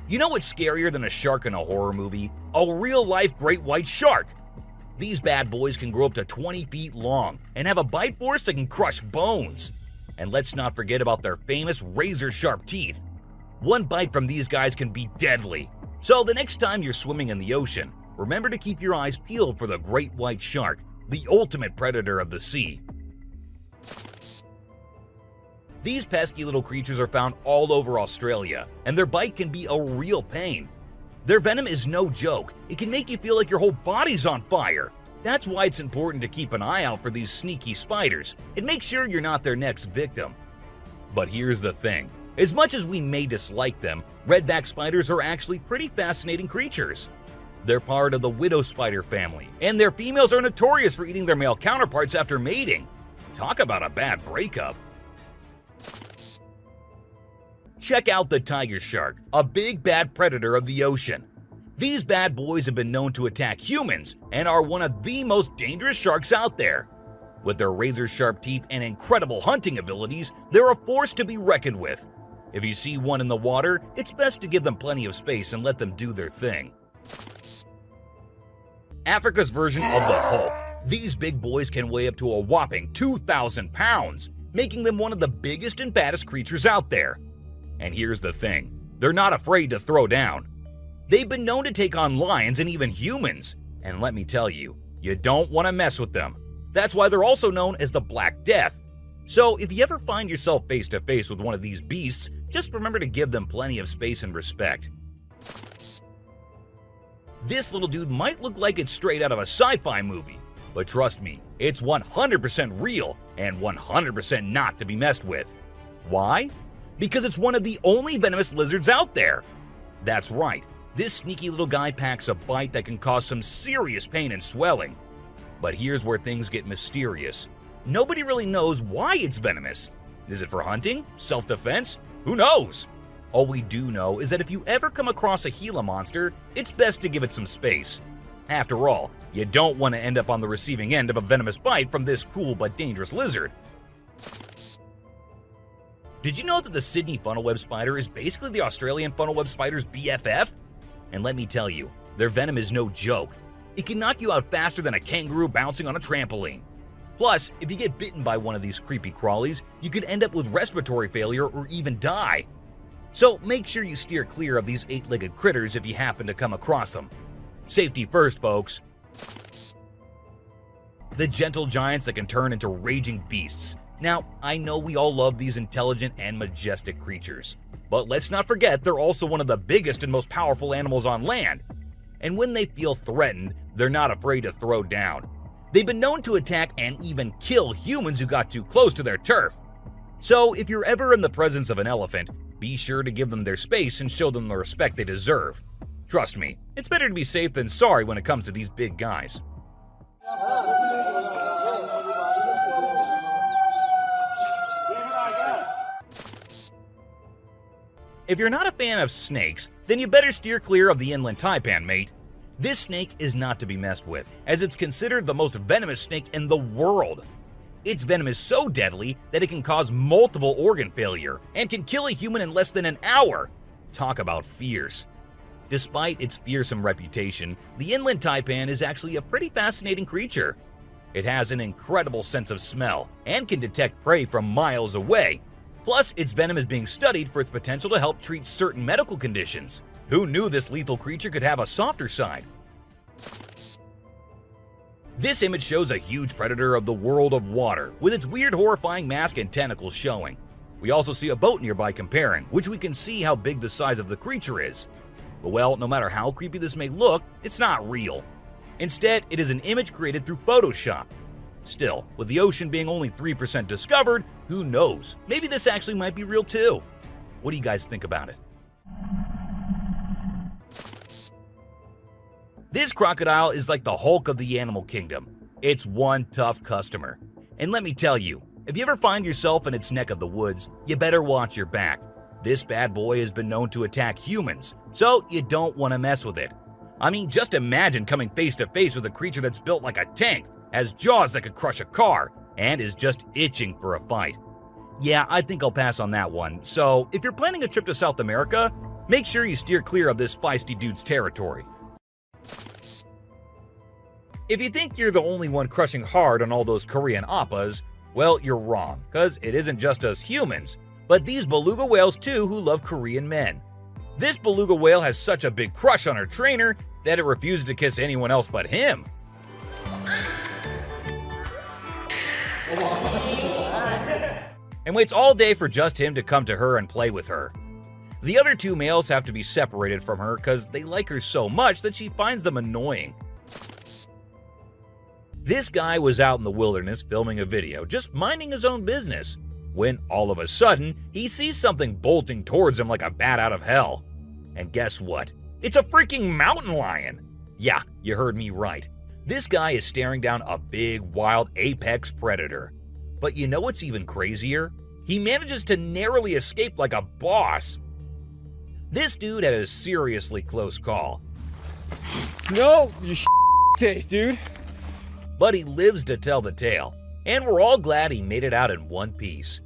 You know what's scarier than a shark in a horror movie? A real-life great white shark! These bad boys can grow up to 20 feet long and have a bite force that can crush bones. And let's not forget about their famous razor-sharp teeth. One bite from these guys can be deadly. So the next time you're swimming in the ocean, remember to keep your eyes peeled for the great white shark, the ultimate predator of the sea. These pesky little creatures are found all over Australia, and their bite can be a real pain. Their venom is no joke. It can make you feel like your whole body's on fire. That's why it's important to keep an eye out for these sneaky spiders and make sure you're not their next victim. But here's the thing. As much as we may dislike them, redback spiders are actually pretty fascinating creatures. They're part of the widow spider family, and their females are notorious for eating their male counterparts after mating. Talk about a bad breakup. Check out the tiger shark, a big bad predator of the ocean. These bad boys have been known to attack humans and are one of the most dangerous sharks out there. With their razor-sharp teeth and incredible hunting abilities, they're a force to be reckoned with. If you see one in the water, it's best to give them plenty of space and let them do their thing. Africa's version of the Hulk. These big boys can weigh up to a whopping 2,000 pounds, making them one of the biggest and baddest creatures out there. And here's the thing, they're not afraid to throw down. They've been known to take on lions and even humans, and let me tell you, you don't want to mess with them. That's why they're also known as the Black Death. So if you ever find yourself face to face with one of these beasts, just remember to give them plenty of space and respect. This little dude might look like it's straight out of a sci-fi movie, but trust me, it's 100% real and 100% not to be messed with. Why? Because it's one of the only venomous lizards out there. That's right, this sneaky little guy packs a bite that can cause some serious pain and swelling. But here's where things get mysterious. Nobody really knows why it's venomous. Is it for hunting? Self-defense? Who knows? All we do know is that if you ever come across a Gila monster, it's best to give it some space. After all, you don't want to end up on the receiving end of a venomous bite from this cool but dangerous lizard. Did you know that the Sydney funnel-web spider is basically the Australian funnel-web spider's BFF? And let me tell you, their venom is no joke. It can knock you out faster than a kangaroo bouncing on a trampoline. Plus, if you get bitten by one of these creepy crawlies, you could end up with respiratory failure or even die. So make sure you steer clear of these 8-legged critters if you happen to come across them. Safety first, folks. The gentle giants that can turn into raging beasts. Now, I know we all love these intelligent and majestic creatures, but let's not forget they're also one of the biggest and most powerful animals on land. And when they feel threatened, they're not afraid to throw down. They've been known to attack and even kill humans who got too close to their turf. So if you're ever in the presence of an elephant, be sure to give them their space and show them the respect they deserve. Trust me, it's better to be safe than sorry when it comes to these big guys. If you're not a fan of snakes, then you better steer clear of the inland taipan, mate. This snake is not to be messed with, as it's considered the most venomous snake in the world. Its venom is so deadly that it can cause multiple organ failure and can kill a human in less than an hour. Talk about fierce. Despite its fearsome reputation, the inland taipan is actually a pretty fascinating creature. It has an incredible sense of smell and can detect prey from miles away. Plus, its venom is being studied for its potential to help treat certain medical conditions. Who knew this lethal creature could have a softer side? This image shows a huge predator of the world of water, with its weird, horrifying mask and tentacles showing. We also see a boat nearby comparing, which we can see how big the size of the creature is. But well, no matter how creepy this may look, it's not real. Instead, it is an image created through Photoshop. Still, with the ocean being only 3% discovered, who knows? Maybe this actually might be real too. What do you guys think about it? This crocodile is like the Hulk of the animal kingdom. It's one tough customer. And let me tell you, if you ever find yourself in its neck of the woods, you better watch your back. This bad boy has been known to attack humans, so you don't want to mess with it. I mean, just imagine coming face to face with a creature that's built like a tank, has jaws that could crush a car, and is just itching for a fight. Yeah, I think I'll pass on that one. So if you're planning a trip to South America, make sure you steer clear of this feisty dude's territory. If you think you're the only one crushing hard on all those Korean oppas, well, you're wrong, because it isn't just us humans, but these beluga whales too who love Korean men. This beluga whale has such a big crush on her trainer that it refuses to kiss anyone else but him. And waits all day for just him to come to her and play with her. The other two males have to be separated from her because they like her so much that she finds them annoying. This guy was out in the wilderness filming a video, just minding his own business, when all of a sudden, he sees something bolting towards him like a bat out of hell. And guess what? It's a freaking mountain lion! Yeah, you heard me right. This guy is staring down a big, wild apex predator. But you know what's even crazier? He manages to narrowly escape like a boss. This dude had a seriously close call. No, you taste, dude. But he lives to tell the tale, and we're all glad he made it out in one piece.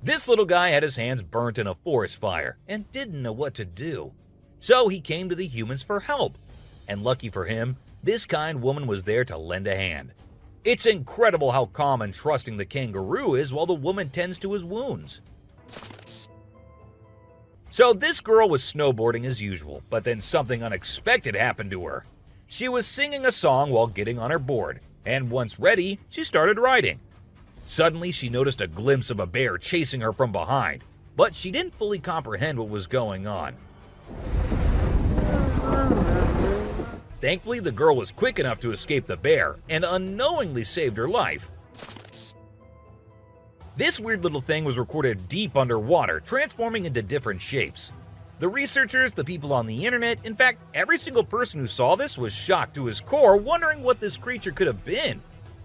This little guy had his hands burnt in a forest fire and didn't know what to do. So he came to the humans for help. And lucky for him, this kind woman was there to lend a hand. It's incredible how calm and trusting the kangaroo is while the woman tends to his wounds. So this girl was snowboarding as usual, but then something unexpected happened to her. She was singing a song while getting on her board, and once ready, she started riding. Suddenly, she noticed a glimpse of a bear chasing her from behind, but she didn't fully comprehend what was going on. Thankfully, the girl was quick enough to escape the bear and unknowingly saved her life. This weird little thing was recorded deep underwater, transforming into different shapes. The researchers, the people on the internet, in fact, every single person who saw this was shocked to his core, wondering what this creature could have been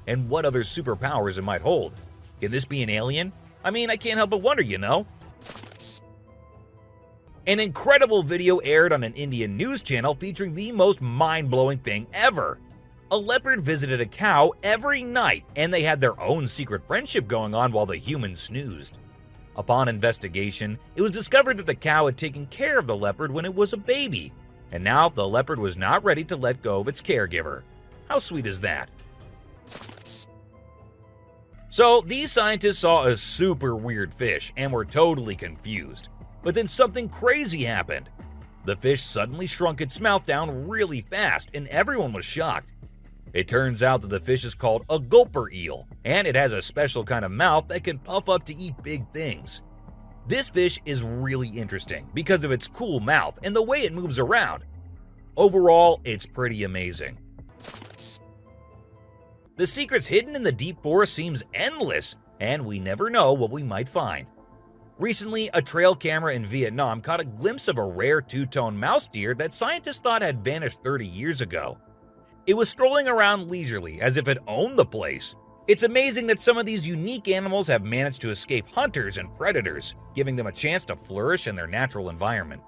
and what other superpowers it might hold. Can this be an alien? I mean, I can't help but wonder, you know? An incredible video aired on an Indian news channel featuring the most mind-blowing thing ever. A leopard visited a cow every night, and they had their own secret friendship going on while the humans snoozed. Upon investigation, it was discovered that the cow had taken care of the leopard when it was a baby, and now the leopard was not ready to let go of its caregiver. How sweet is that? So these scientists saw a super weird fish and were totally confused. But then something crazy happened. The fish suddenly shrunk its mouth down really fast, and everyone was shocked. It turns out that the fish is called a gulper eel, and it has a special kind of mouth that can puff up to eat big things. This fish is really interesting because of its cool mouth and the way it moves around. Overall, it's pretty amazing. The secrets hidden in the deep forest seems endless, and we never know what we might find. Recently, a trail camera in Vietnam caught a glimpse of a rare two-tone mouse deer that scientists thought had vanished 30 years ago. It was strolling around leisurely as if it owned the place. It's amazing that some of these unique animals have managed to escape hunters and predators, giving them a chance to flourish in their natural environment.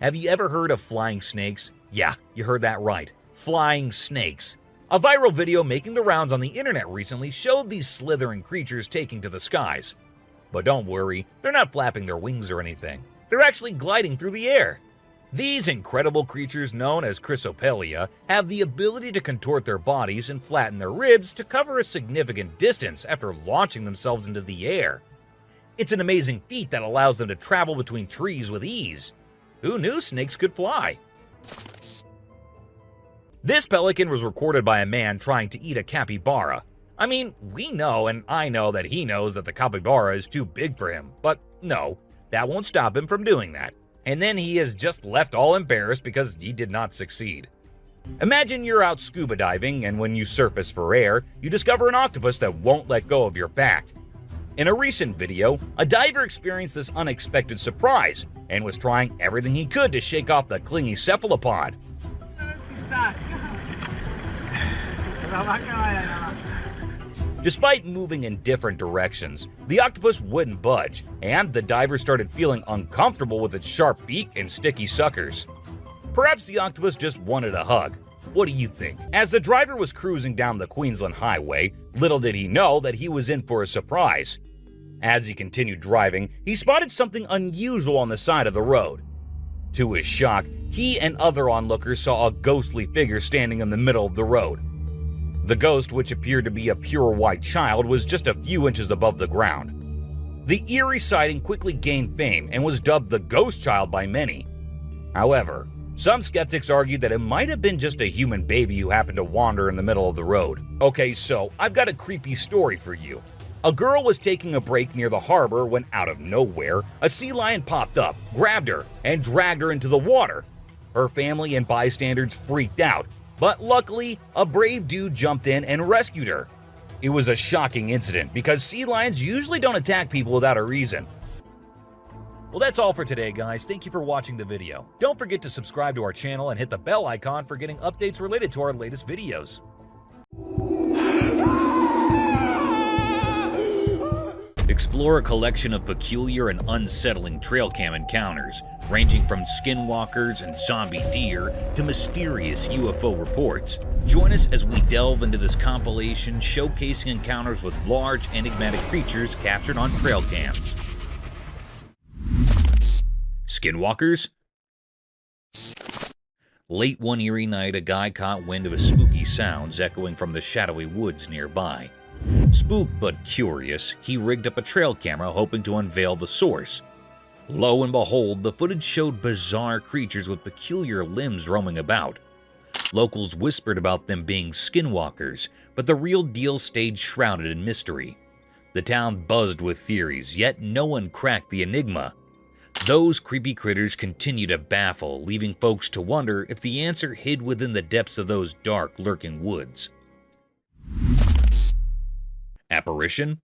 Have you ever heard of flying snakes? Yeah, you heard that right. Flying snakes. A viral video making the rounds on the internet recently showed these slithering creatures taking to the skies. But don't worry, they're not flapping their wings or anything. They're actually gliding through the air. These incredible creatures, known as Chrysopelia, have the ability to contort their bodies and flatten their ribs to cover a significant distance after launching themselves into the air. It's an amazing feat that allows them to travel between trees with ease. Who knew snakes could fly? This pelican was recorded by a man trying to eat a capybara. I mean, we know and I know that he knows that the capybara is too big for him, but no, that won't stop him from doing that. And then he is just left all embarrassed because he did not succeed. Imagine you're out scuba diving and when you surface for air, you discover an octopus that won't let go of your back. In a recent video, a diver experienced this unexpected surprise and was trying everything he could to shake off the clingy cephalopod. Despite moving in different directions, the octopus wouldn't budge, and the diver started feeling uncomfortable with its sharp beak and sticky suckers. Perhaps the octopus just wanted a hug. What do you think? As the driver was cruising down the Queensland Highway, little did he know that he was in for a surprise. As he continued driving, he spotted something unusual on the side of the road. To his shock, he and other onlookers saw a ghostly figure standing in the middle of the road. The ghost, which appeared to be a pure white child, was just a few inches above the ground. The eerie sighting quickly gained fame and was dubbed the Ghost Child by many. However, some skeptics argued that it might have been just a human baby who happened to wander in the middle of the road. Okay, so I've got a creepy story for you. A girl was taking a break near the harbor when, out of nowhere, a sea lion popped up, grabbed her, and dragged her into the water. Her family and bystanders freaked out, but luckily, a brave dude jumped in and rescued her. It was a shocking incident because sea lions usually don't attack people without a reason. Well, that's all for today, guys. Thank you for watching the video. Don't forget to subscribe to our channel and hit the bell icon for getting updates related to our latest videos. Explore a collection of peculiar and unsettling trail cam encounters, ranging from skinwalkers and zombie deer to mysterious UFO reports. Join us as we delve into this compilation showcasing encounters with large enigmatic creatures captured on trail cams. Skinwalkers? Late one eerie night, a guy caught wind of spooky sounds echoing from the shadowy woods nearby. Spooked but curious, he rigged up a trail camera hoping to unveil the source. Lo and behold, the footage showed bizarre creatures with peculiar limbs roaming about. Locals whispered about them being skinwalkers, but the real deal stayed shrouded in mystery. The town buzzed with theories, yet no one cracked the enigma. Those creepy critters continue to baffle, leaving folks to wonder if the answer hid within the depths of those dark, lurking woods. Apparition?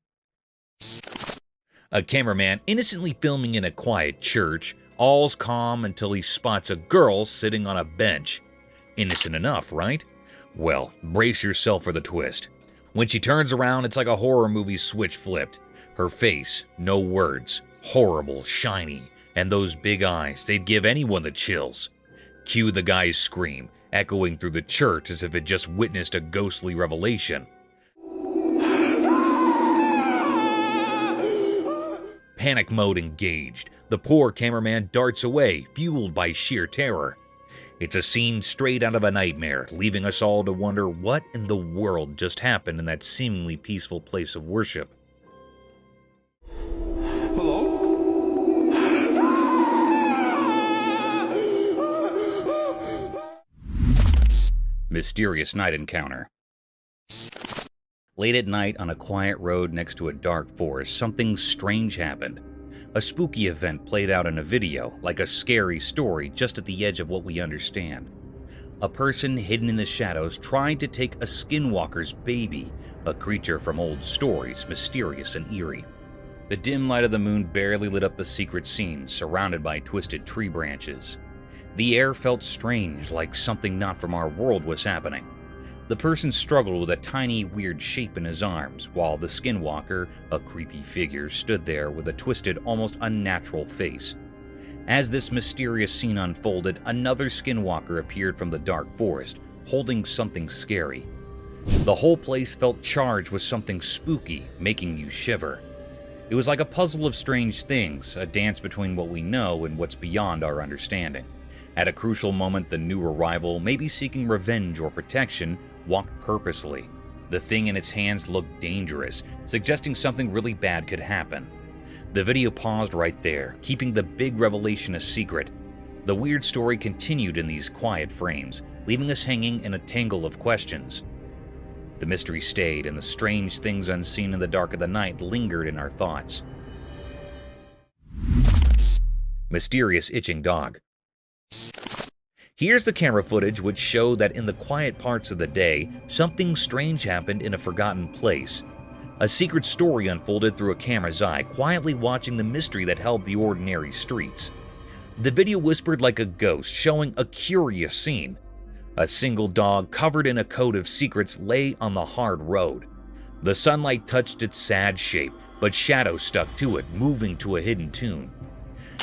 A cameraman innocently filming in a quiet church, all's calm until he spots a girl sitting on a bench. Innocent enough, right? Well, brace yourself for the twist. When she turns around, it's like a horror movie switch flipped. Her face, no words, horrible, shiny, and those big eyes, they'd give anyone the chills. Cue the guy's scream, echoing through the church as if it just witnessed a ghostly revelation. Panic mode engaged. The poor cameraman darts away, fueled by sheer terror. It's a scene straight out of a nightmare, leaving us all to wonder what in the world just happened in that seemingly peaceful place of worship. Mysterious night encounter. Late at night on a quiet road next to a dark forest, something strange happened. A spooky event played out in a video, like a scary story just at the edge of what we understand. A person hidden in the shadows tried to take a skinwalker's baby, a creature from old stories, mysterious and eerie. The dim light of the moon barely lit up the secret scene, surrounded by twisted tree branches. The air felt strange, like something not from our world was happening. The person struggled with a tiny, weird shape in his arms, while the skinwalker, a creepy figure, stood there with a twisted, almost unnatural face. As this mysterious scene unfolded, another skinwalker appeared from the dark forest, holding something scary. The whole place felt charged with something spooky, making you shiver. It was like a puzzle of strange things, a dance between what we know and what's beyond our understanding. At a crucial moment, the new arrival, maybe seeking revenge or protection, walked purposely. The thing in its hands looked dangerous, suggesting something really bad could happen. The video paused right there, keeping the big revelation a secret. The weird story continued in these quiet frames, leaving us hanging in a tangle of questions. The mystery stayed, and the strange things unseen in the dark of the night lingered in our thoughts. Mysterious itching dog. Here's the camera footage which showed that in the quiet parts of the day, something strange happened in a forgotten place. A secret story unfolded through a camera's eye, quietly watching the mystery that held the ordinary streets. The video whispered like a ghost, showing a curious scene. A single dog covered in a coat of secrets lay on the hard road. The sunlight touched its sad shape, but shadows stuck to it, moving to a hidden tune.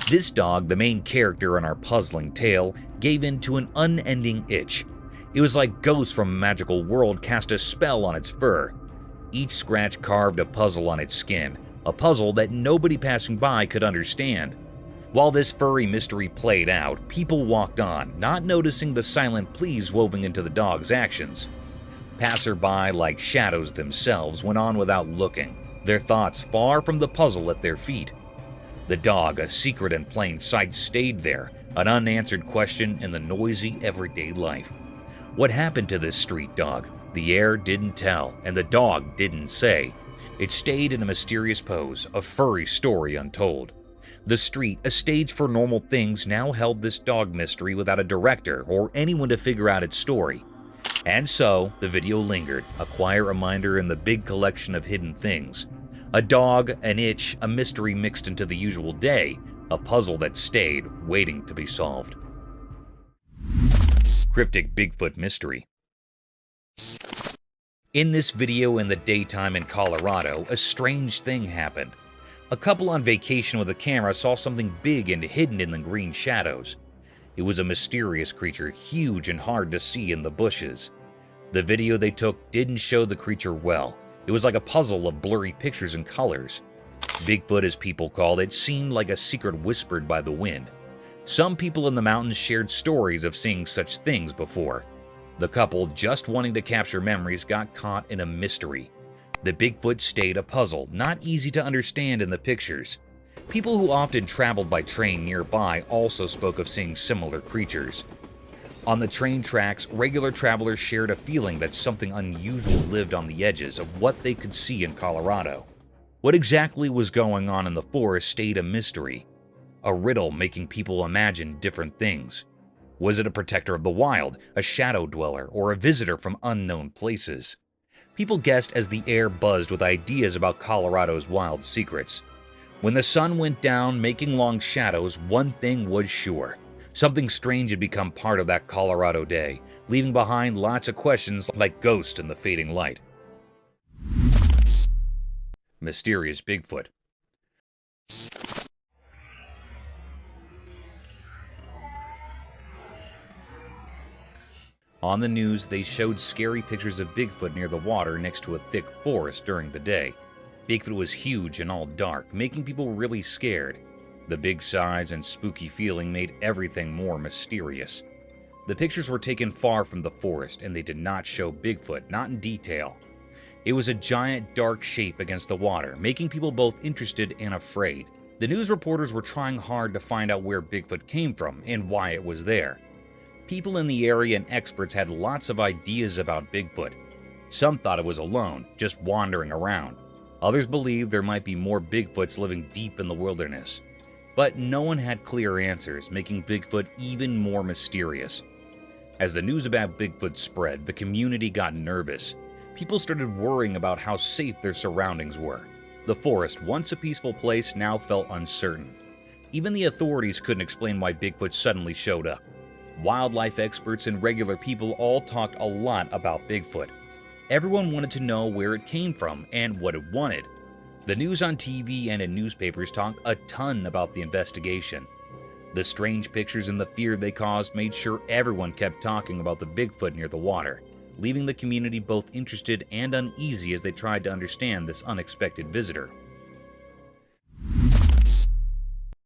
This dog, the main character in our puzzling tale, gave in to an unending itch. It was like ghosts from a magical world cast a spell on its fur. Each scratch carved a puzzle on its skin, a puzzle that nobody passing by could understand. While this furry mystery played out, people walked on, not noticing the silent pleas woven into the dog's actions. Passerby, like shadows themselves, went on without looking, their thoughts far from the puzzle at their feet. The dog, a secret in plain sight, stayed there, an unanswered question in the noisy everyday life. What happened to this street dog? The air didn't tell, and the dog didn't say. It stayed in a mysterious pose, a furry story untold. The street, a stage for normal things, now held this dog mystery without a director or anyone to figure out its story. And so, the video lingered, a quiet reminder in the big collection of hidden things. A dog, an itch, a mystery mixed into the usual day, a puzzle that stayed, waiting to be solved. Cryptic Bigfoot mystery. In this video in the daytime in Colorado, a strange thing happened. A couple on vacation with a camera saw something big and hidden in the green shadows. It was a mysterious creature, huge and hard to see in the bushes. The video they took didn't show the creature well. It was like a puzzle of blurry pictures and colors. Bigfoot, as people called it, seemed like a secret whispered by the wind. Some people in the mountains shared stories of seeing such things before. The couple, just wanting to capture memories, got caught in a mystery. The Bigfoot stayed a puzzle, not easy to understand in the pictures. People who often traveled by train nearby also spoke of seeing similar creatures. On the train tracks, regular travelers shared a feeling that something unusual lived on the edges of what they could see in Colorado. What exactly was going on in the forest stayed a mystery, a riddle making people imagine different things. Was it a protector of the wild, a shadow dweller, or a visitor from unknown places? People guessed as the air buzzed with ideas about Colorado's wild secrets. When the sun went down, making long shadows, one thing was sure. Something strange had become part of that Colorado day, leaving behind lots of questions like ghosts in the fading light. Mysterious Bigfoot. On the news, they showed scary pictures of Bigfoot near the water next to a thick forest during the day. Bigfoot was huge and all dark, making people really scared. The big size and spooky feeling made everything more mysterious. The pictures were taken far from the forest, and they did not show Bigfoot, not in detail. It was a giant dark shape against the water, making people both interested and afraid. The news reporters were trying hard to find out where Bigfoot came from and why it was there. People in the area and experts had lots of ideas about Bigfoot. Some thought it was alone, just wandering around. Others believed there might be more Bigfoots living deep in the wilderness. But no one had clear answers, making Bigfoot even more mysterious. As the news about Bigfoot spread, the community got nervous. People started worrying about how safe their surroundings were. The forest, once a peaceful place, now felt uncertain. Even the authorities couldn't explain why Bigfoot suddenly showed up. Wildlife experts and regular people all talked a lot about Bigfoot. Everyone wanted to know where it came from and what it wanted. The news on TV and in newspapers talked a ton about the investigation. The strange pictures and the fear they caused made sure everyone kept talking about the Bigfoot near the water, leaving the community both interested and uneasy as they tried to understand this unexpected visitor.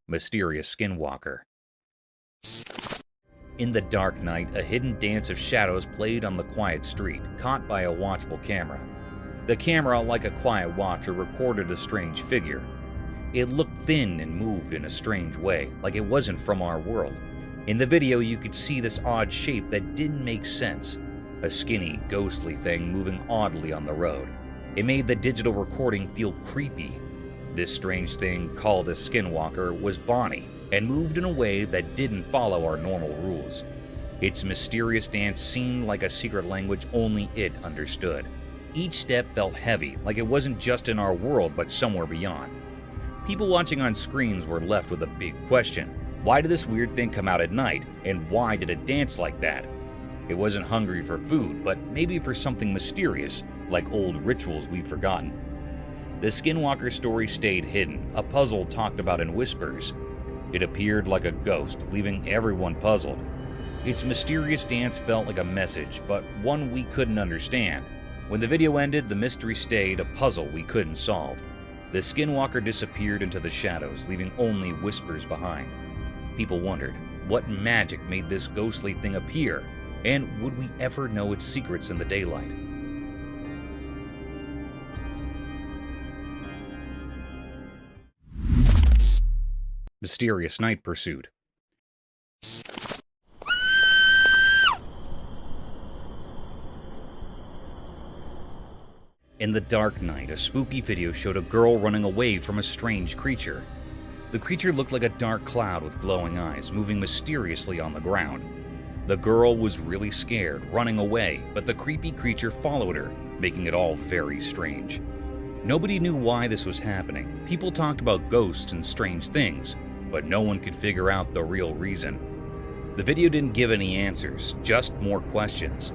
Mysterious Skinwalker. In the dark night, a hidden dance of shadows played on the quiet street, caught by a watchful camera. The camera, like a quiet watcher, recorded a strange figure. It looked thin and moved in a strange way, like it wasn't from our world. In the video, you could see this odd shape that didn't make sense. A skinny, ghostly thing moving oddly on the road. It made the digital recording feel creepy. This strange thing, called a skinwalker, was Bonnie, and moved in a way that didn't follow our normal rules. Its mysterious dance seemed like a secret language only it understood. Each step felt heavy, like it wasn't just in our world but somewhere beyond. People watching on screens were left with a big question. Why did this weird thing come out at night, and why did it dance like that? It wasn't hungry for food, but maybe for something mysterious, like old rituals we've forgotten. The Skinwalker story stayed hidden, a puzzle talked about in whispers. It appeared like a ghost, leaving everyone puzzled. Its mysterious dance felt like a message, but one we couldn't understand. When the video ended, the mystery stayed a puzzle we couldn't solve. The Skinwalker disappeared into the shadows, leaving only whispers behind. People wondered, what magic made this ghostly thing appear? And would we ever know its secrets in the daylight? Mysterious Night Pursuit. In the dark night, a spooky video showed a girl running away from a strange creature. The creature looked like a dark cloud with glowing eyes, moving mysteriously on the ground. The girl was really scared, running away, but the creepy creature followed her, making it all very strange. Nobody knew why this was happening. People talked about ghosts and strange things, but no one could figure out the real reason. The video didn't give any answers, just more questions.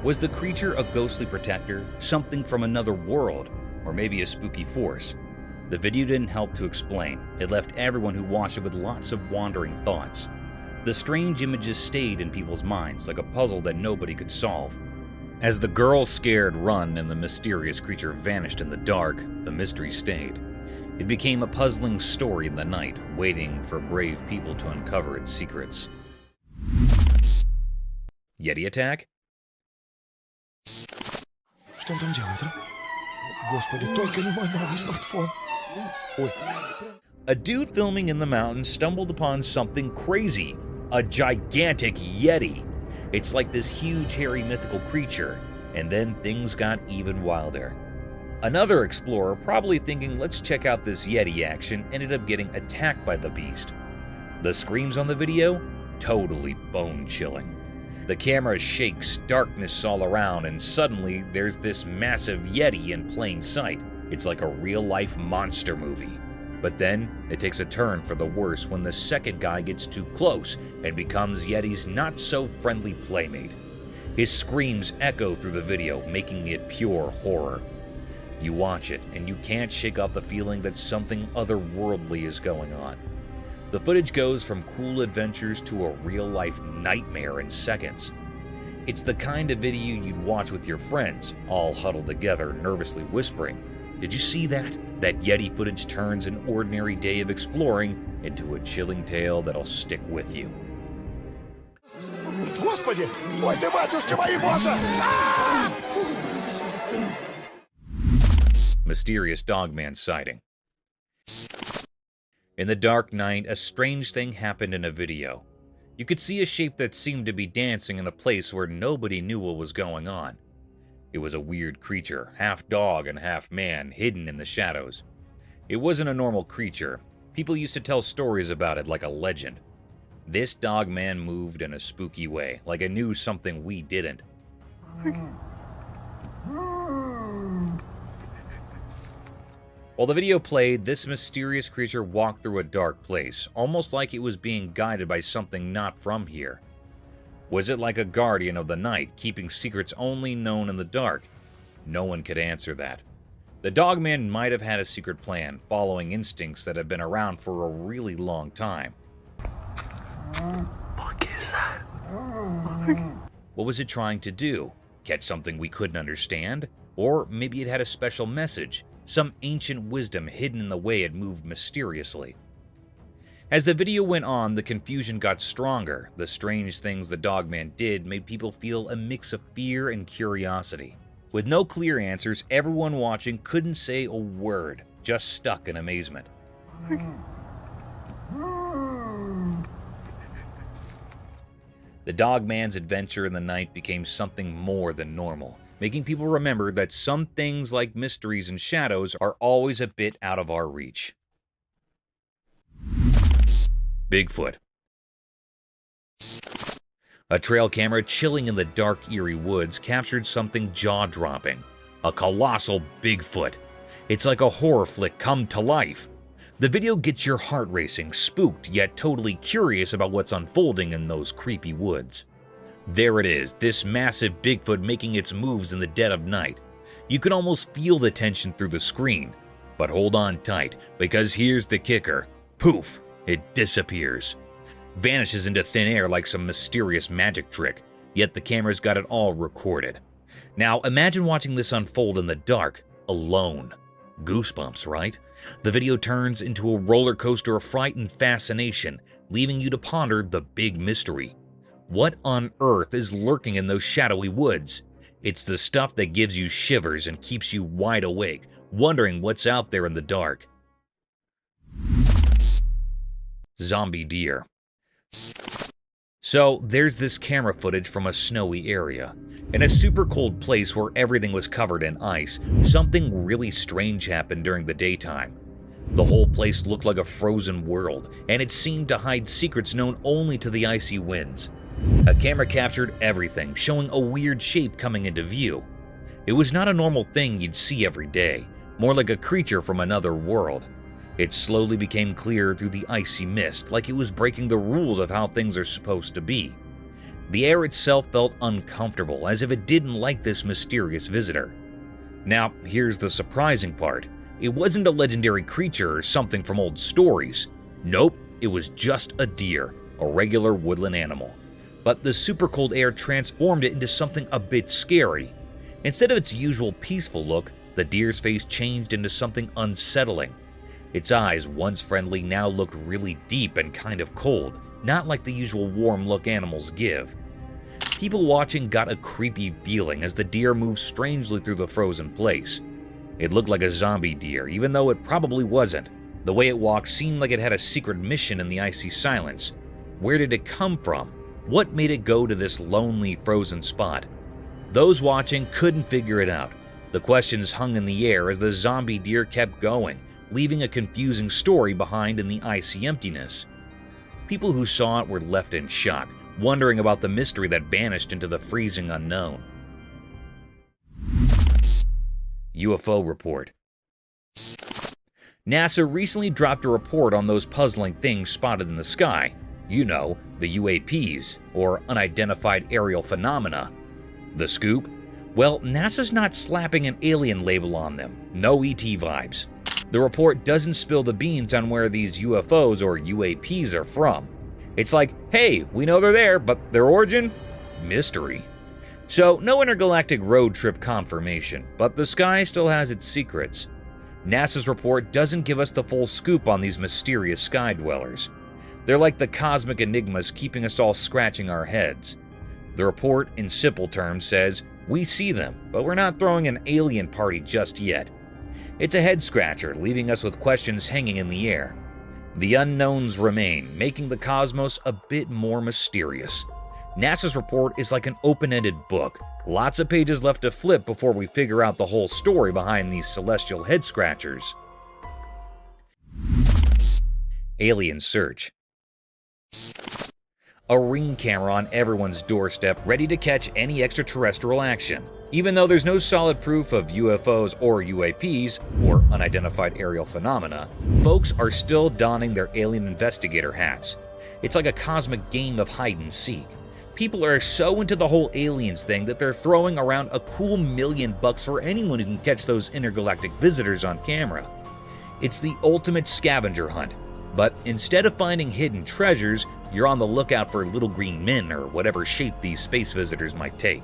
Was the creature a ghostly protector, something from another world, or maybe a spooky force? The video didn't help to explain. It left everyone who watched it with lots of wandering thoughts. The strange images stayed in people's minds like a puzzle that nobody could solve. As the girl's scared run and the mysterious creature vanished in the dark, the mystery stayed. It became a puzzling story in the night, waiting for brave people to uncover its secrets. Yeti attack? Что он там делает, а? Господи, только не мой новый смартфон. Ой. A dude filming in the mountains stumbled upon something crazy. A gigantic Yeti. It's like this huge, hairy, mythical creature. And then things got even wilder. Another explorer, probably thinking, let's check out this Yeti action, ended up getting attacked by the beast. The screams on the video? Totally bone-chilling. The camera shakes, darkness all around, and suddenly there's this massive Yeti in plain sight. It's like a real-life monster movie. But then, it takes a turn for the worse when the second guy gets too close and becomes Yeti's not-so-friendly playmate. His screams echo through the video, making it pure horror. You watch it, and you can't shake off the feeling that something otherworldly is going on. The footage goes from cool adventures to a real-life nightmare in seconds. It's the kind of video you'd watch with your friends, all huddled together, nervously whispering, "Did you see that? That Yeti footage turns an ordinary day of exploring into a chilling tale that'll stick with you." Господи! Ой ты, батюшки мои, боже! Mysterious Dogman sighting. In the dark night, a strange thing happened in a video. You could see a shape that seemed to be dancing in a place where nobody knew what was going on. It was a weird creature, half dog and half man, hidden in the shadows. It wasn't a normal creature. People used to tell stories about it like a legend. This dog man moved in a spooky way, like it knew something we didn't. While the video played, this mysterious creature walked through a dark place, almost like it was being guided by something not from here. Was it like a guardian of the night, keeping secrets only known in the dark? No one could answer that. The dogman might have had a secret plan, following instincts that have been around for a really long time. What is that? What was it trying to do? Catch something we couldn't understand? Or maybe it had a special message, some ancient wisdom hidden in the way it moved mysteriously. As the video went on, the confusion got stronger. The strange things the dogman did made people feel a mix of fear and curiosity. With no clear answers, everyone watching couldn't say a word, just stuck in amazement. The dogman's adventure in the night became something more than normal, making people remember that some things like mysteries and shadows are always a bit out of our reach. Bigfoot. A trail camera chilling in the dark, eerie woods captured something jaw-dropping. A colossal Bigfoot. It's like a horror flick come to life. The video gets your heart racing, spooked yet totally curious about what's unfolding in those creepy woods. There it is, this massive Bigfoot making its moves in the dead of night. You can almost feel the tension through the screen. But hold on tight, because here's the kicker. Poof! It disappears. Vanishes into thin air like some mysterious magic trick, yet the camera's got it all recorded. Now imagine watching this unfold in the dark, alone. Goosebumps, right? The video turns into a roller coaster of fright and fascination, leaving you to ponder the big mystery. What on earth is lurking in those shadowy woods? It's the stuff that gives you shivers and keeps you wide awake, wondering what's out there in the dark. Zombie deer. So there's this camera footage from a snowy area. In a super cold place where everything was covered in ice, something really strange happened during the daytime. The whole place looked like a frozen world, and it seemed to hide secrets known only to the icy winds. A camera captured everything, showing a weird shape coming into view. It was not a normal thing you'd see every day, more like a creature from another world. It slowly became clear through the icy mist, like it was breaking the rules of how things are supposed to be. The air itself felt uncomfortable, as if it didn't like this mysterious visitor. Now, here's the surprising part. It wasn't a legendary creature or something from old stories. Nope, it was just a deer, a regular woodland animal. But the super cold air transformed it into something a bit scary. Instead of its usual peaceful look, the deer's face changed into something unsettling. Its eyes, once friendly, now looked really deep and kind of cold, not like the usual warm look animals give. People watching got a creepy feeling as the deer moved strangely through the frozen place. It looked like a zombie deer, even though it probably wasn't. The way it walked seemed like it had a secret mission in the icy silence. Where did it come from? What made it go to this lonely, frozen spot? Those watching couldn't figure it out. The questions hung in the air as the zombie deer kept going, leaving a confusing story behind in the icy emptiness. People who saw it were left in shock, wondering about the mystery that vanished into the freezing unknown. UFO report. NASA recently dropped a report on those puzzling things spotted in the sky. You know, the UAPs, or unidentified aerial phenomena. The scoop? Well, NASA's not slapping an alien label on them. No ET vibes. The report doesn't spill the beans on where these UFOs or UAPs are from. It's like, hey, we know they're there, but their origin? Mystery. So, no intergalactic road trip confirmation, but the sky still has its secrets. NASA's report doesn't give us the full scoop on these mysterious sky dwellers. They're like the cosmic enigmas keeping us all scratching our heads. The report, in simple terms, says, we see them, but we're not throwing an alien party just yet. It's a head-scratcher, leaving us with questions hanging in the air. The unknowns remain, making the cosmos a bit more mysterious. NASA's report is like an open-ended book. Lots of pages left to flip before we figure out the whole story behind these celestial head-scratchers. Alien search. A Ring camera on everyone's doorstep, ready to catch any extraterrestrial action. Even though there's no solid proof of UFOs or UAPs, or unidentified aerial phenomena, folks are still donning their alien investigator hats. It's like a cosmic game of hide and seek. People are so into the whole aliens thing that they're throwing around a cool $1 million for anyone who can catch those intergalactic visitors on camera. It's the ultimate scavenger hunt. But instead of finding hidden treasures, you're on the lookout for little green men or whatever shape these space visitors might take.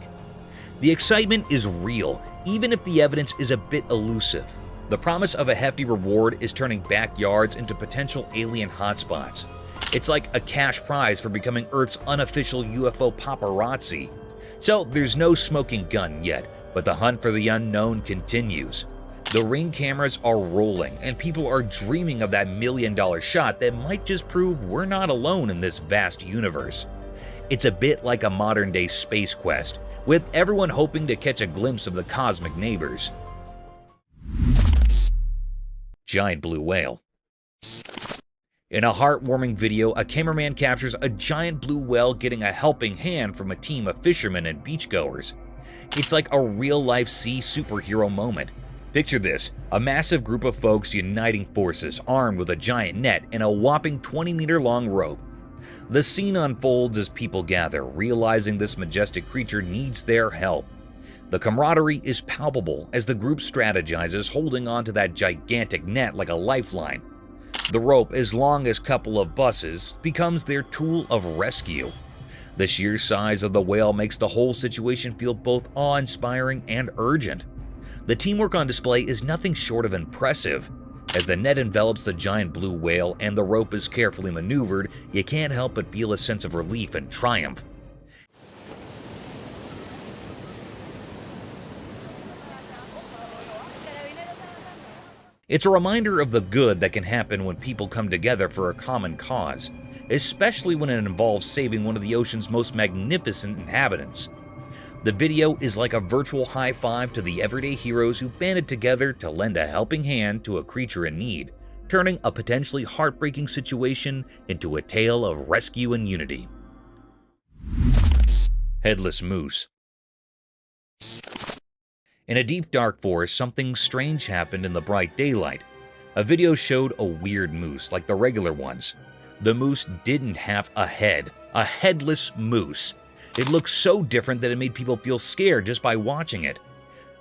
The excitement is real, even if the evidence is a bit elusive. The promise of a hefty reward is turning backyards into potential alien hotspots. It's like a cash prize for becoming Earth's unofficial UFO paparazzi. So there's no smoking gun yet, but the hunt for the unknown continues. The Ring cameras are rolling, and people are dreaming of that $1 million shot that might just prove we're not alone in this vast universe. It's a bit like a modern-day space quest, with everyone hoping to catch a glimpse of the cosmic neighbors. Giant blue whale. In a heartwarming video, a cameraman captures a giant blue whale getting a helping hand from a team of fishermen and beachgoers. It's like a real-life sea superhero moment. Picture this, a massive group of folks uniting forces, armed with a giant net and a whopping 20-meter-long rope. The scene unfolds as people gather, realizing this majestic creature needs their help. The camaraderie is palpable as the group strategizes, holding onto that gigantic net like a lifeline. The rope, as long as a couple of buses, becomes their tool of rescue. The sheer size of the whale makes the whole situation feel both awe-inspiring and urgent. The teamwork on display is nothing short of impressive. As the net envelops the giant blue whale and the rope is carefully maneuvered, you can't help but feel a sense of relief and triumph. It's a reminder of the good that can happen when people come together for a common cause, especially when it involves saving one of the ocean's most magnificent inhabitants. The video is like a virtual high five to the everyday heroes who banded together to lend a helping hand to a creature in need, turning a potentially heartbreaking situation into a tale of rescue and unity. Headless moose. In a deep dark forest, something strange happened in the bright daylight. A video showed a weird moose like the regular ones. The moose didn't have a head, a headless moose. It looked so different that it made people feel scared just by watching it.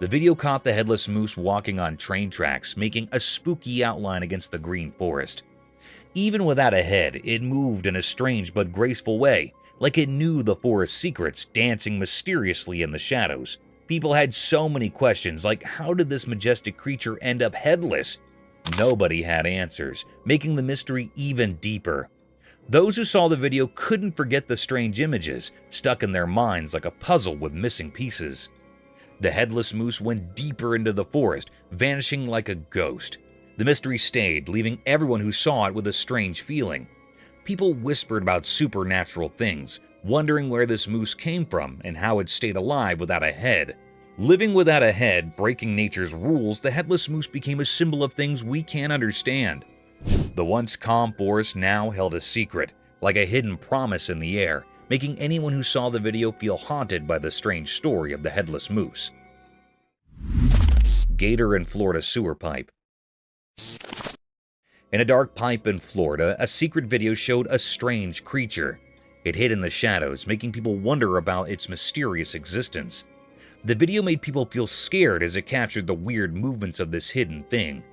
The video caught the headless moose walking on train tracks, making a spooky outline against the green forest. Even without a head, it moved in a strange but graceful way, like it knew the forest's secrets, dancing mysteriously in the shadows. People had so many questions, like how did this majestic creature end up headless? Nobody had answers, making the mystery even deeper. Those who saw the video couldn't forget the strange images, stuck in their minds like a puzzle with missing pieces. The headless moose went deeper into the forest, vanishing like a ghost. The mystery stayed, leaving everyone who saw it with a strange feeling. People whispered about supernatural things, wondering where this moose came from and how it stayed alive without a head. Living without a head, breaking nature's rules, the headless moose became a symbol of things we can't understand. The once calm forest now held a secret, like a hidden promise in the air, making anyone who saw the video feel haunted by the strange story of the headless moose. Gator in Florida sewer pipe. In a dark pipe in Florida, a secret video showed a strange creature. It hid in the shadows, making people wonder about its mysterious existence. The video made people feel scared as it captured the weird movements of this hidden thing.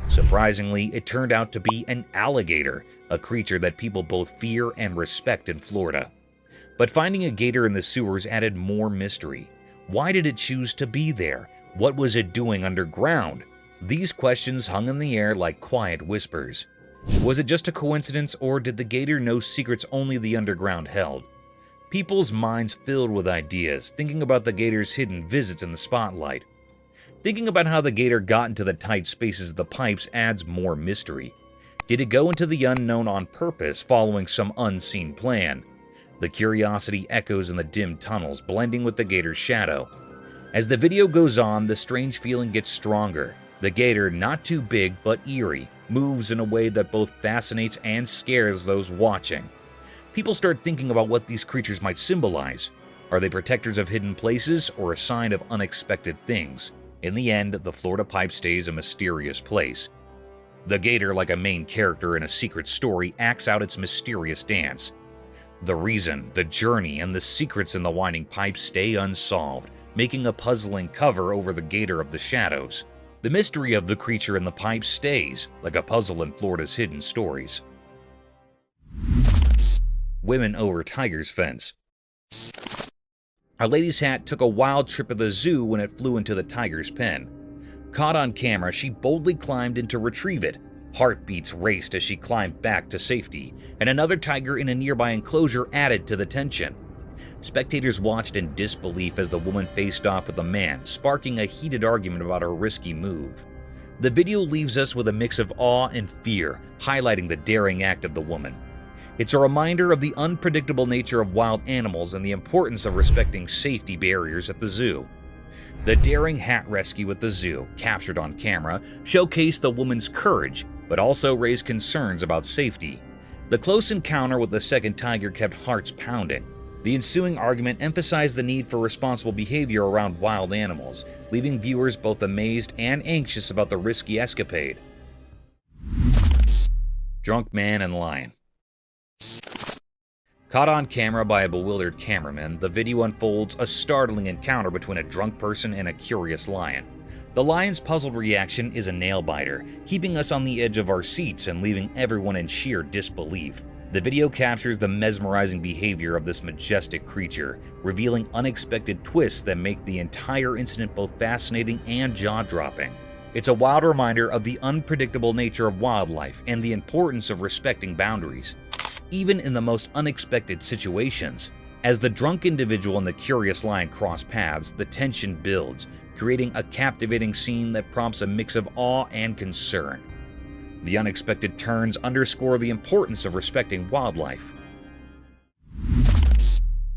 Surprisingly, it turned out to be an alligator, a creature that people both fear and respect in Florida. But finding a gator in the sewers added more mystery. Why did it choose to be there? What was it doing underground? These questions hung in the air like quiet whispers. Was it just a coincidence, or did the gator know secrets only the underground held? People's minds filled with ideas, thinking about the gator's hidden visits in the spotlight. Thinking about how the gator got into the tight spaces of the pipes adds more mystery. Did it go into the unknown on purpose, following some unseen plan? The curiosity echoes in the dim tunnels, blending with the gator's shadow. As the video goes on, the strange feeling gets stronger. The gator, not too big but eerie, moves in a way that both fascinates and scares those watching. People start thinking about what these creatures might symbolize. Are they protectors of hidden places or a sign of unexpected things? In the end, the Florida pipe stays a mysterious place. The gator, like a main character in a secret story, acts out its mysterious dance. The reason, the journey, and the secrets in the winding pipe stay unsolved, making a puzzling cover over the gator of the shadows. The mystery of the creature in the pipe stays, like a puzzle in Florida's hidden stories. Women over tiger's fence. A lady's hat took a wild trip at the zoo when it flew into the tiger's pen. Caught on camera, she boldly climbed in to retrieve it. Heartbeats raced as she climbed back to safety, and another tiger in a nearby enclosure added to the tension. Spectators watched in disbelief as the woman faced off with a man, sparking a heated argument about her risky move. The video leaves us with a mix of awe and fear, highlighting the daring act of the woman. It's a reminder of the unpredictable nature of wild animals and the importance of respecting safety barriers at the zoo. The daring hat rescue at the zoo, captured on camera, showcased the woman's courage, but also raised concerns about safety. The close encounter with the second tiger kept hearts pounding. The ensuing argument emphasized the need for responsible behavior around wild animals, leaving viewers both amazed and anxious about the risky escapade. Drunk man and lion. Caught on camera by a bewildered cameraman, the video unfolds a startling encounter between a drunk person and a curious lion. The lion's puzzled reaction is a nail-biter, keeping us on the edge of our seats and leaving everyone in sheer disbelief. The video captures the mesmerizing behavior of this majestic creature, revealing unexpected twists that make the entire incident both fascinating and jaw-dropping. It's a wild reminder of the unpredictable nature of wildlife and the importance of respecting boundaries, even in the most unexpected situations. As the drunk individual and the curious lion cross paths, the tension builds, creating a captivating scene that prompts a mix of awe and concern. The unexpected turns underscore the importance of respecting wildlife.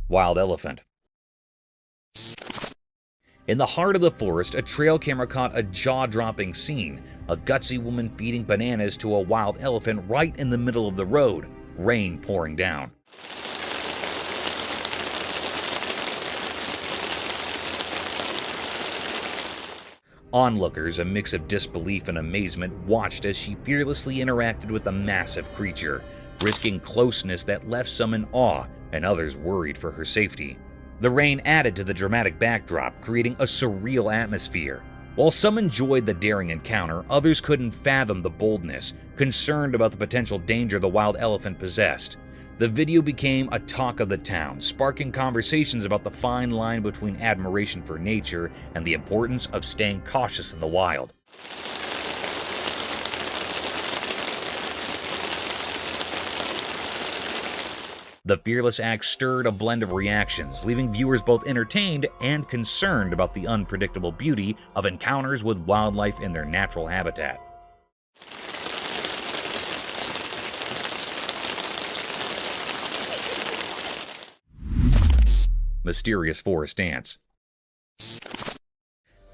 Wild elephant. In the heart of the forest, a trail camera caught a jaw-dropping scene, a gutsy woman feeding bananas to a wild elephant right in the middle of the road, rain pouring down. Onlookers, a mix of disbelief and amazement, watched as she fearlessly interacted with the massive creature, risking closeness that left some in awe and others worried for her safety. The rain added to the dramatic backdrop, creating a surreal atmosphere. While some enjoyed the daring encounter, others couldn't fathom the boldness, concerned about the potential danger the wild elephant possessed. The video became a talk of the town, sparking conversations about the fine line between admiration for nature and the importance of staying cautious in the wild. The fearless act stirred a blend of reactions, leaving viewers both entertained and concerned about the unpredictable beauty of encounters with wildlife in their natural habitat. Mysterious forest ants.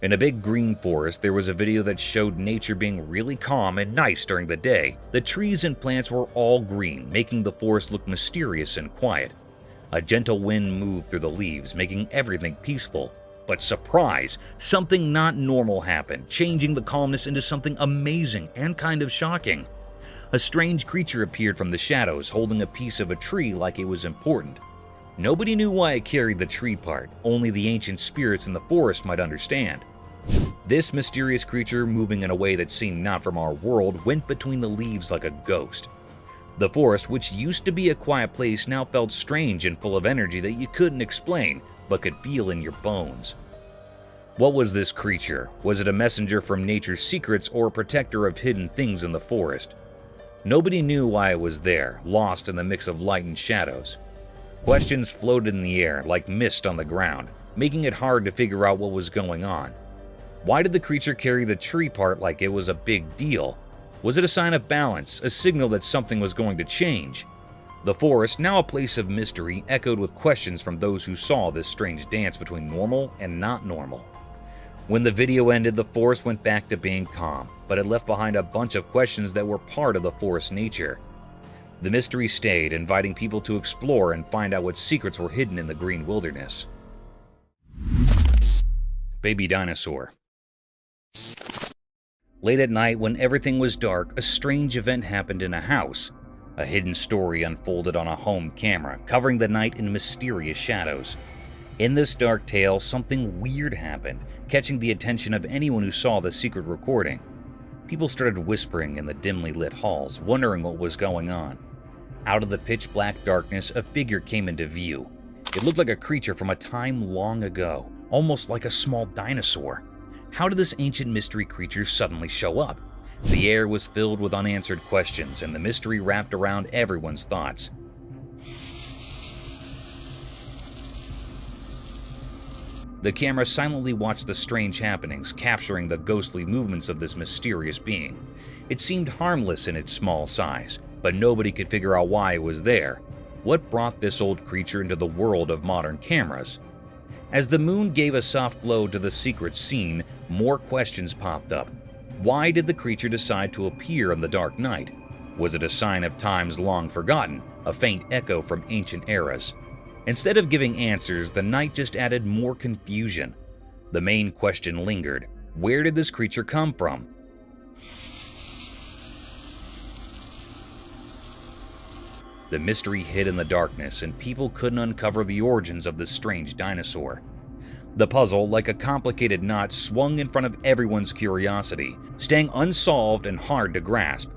In a big green forest, there was a video that showed nature being really calm and nice during the day. The trees and plants were all green, making the forest look mysterious and quiet. A gentle wind moved through the leaves, making everything peaceful. But surprise! Something not normal happened, changing the calmness into something amazing and kind of shocking. A strange creature appeared from the shadows, holding a piece of a tree like it was important. Nobody knew why it carried the tree part, only the ancient spirits in the forest might understand. This mysterious creature, moving in a way that seemed not from our world, went between the leaves like a ghost. The forest, which used to be a quiet place, now felt strange and full of energy that you couldn't explain, but could feel in your bones. What was this creature? Was it a messenger from nature's secrets or a protector of hidden things in the forest? Nobody knew why it was there, lost in the mix of light and shadows. Questions floated in the air like mist on the ground, making it hard to figure out what was going on. Why did the creature carry the tree part like it was a big deal? Was it a sign of balance, a signal that something was going to change? The forest, now a place of mystery, echoed with questions from those who saw this strange dance between normal and not normal. When the video ended, the forest went back to being calm, but it left behind a bunch of questions that were part of the forest's nature. The mystery stayed, inviting people to explore and find out what secrets were hidden in the green wilderness. Baby dinosaur. Late at night, when everything was dark, a strange event happened in a house. A hidden story unfolded on a home camera, covering the night in mysterious shadows. In this dark tale, something weird happened, catching the attention of anyone who saw the secret recording. People started whispering in the dimly lit halls, wondering what was going on. Out of the pitch-black darkness, a figure came into view. It looked like a creature from a time long ago, almost like a small dinosaur. How did this ancient mystery creature suddenly show up? The air was filled with unanswered questions, and the mystery wrapped around everyone's thoughts. The camera silently watched the strange happenings, capturing the ghostly movements of this mysterious being. It seemed harmless in its small size, but nobody could figure out why it was there. What brought this old creature into the world of modern cameras? As the moon gave a soft glow to the secret scene, more questions popped up. Why did the creature decide to appear in the dark night? Was it a sign of times long forgotten, a faint echo from ancient eras? Instead of giving answers, the night just added more confusion. The main question lingered. Where did this creature come from? The mystery hid in the darkness, and people couldn't uncover the origins of this strange dinosaur. The puzzle, like a complicated knot, swung in front of everyone's curiosity, staying unsolved and hard to grasp.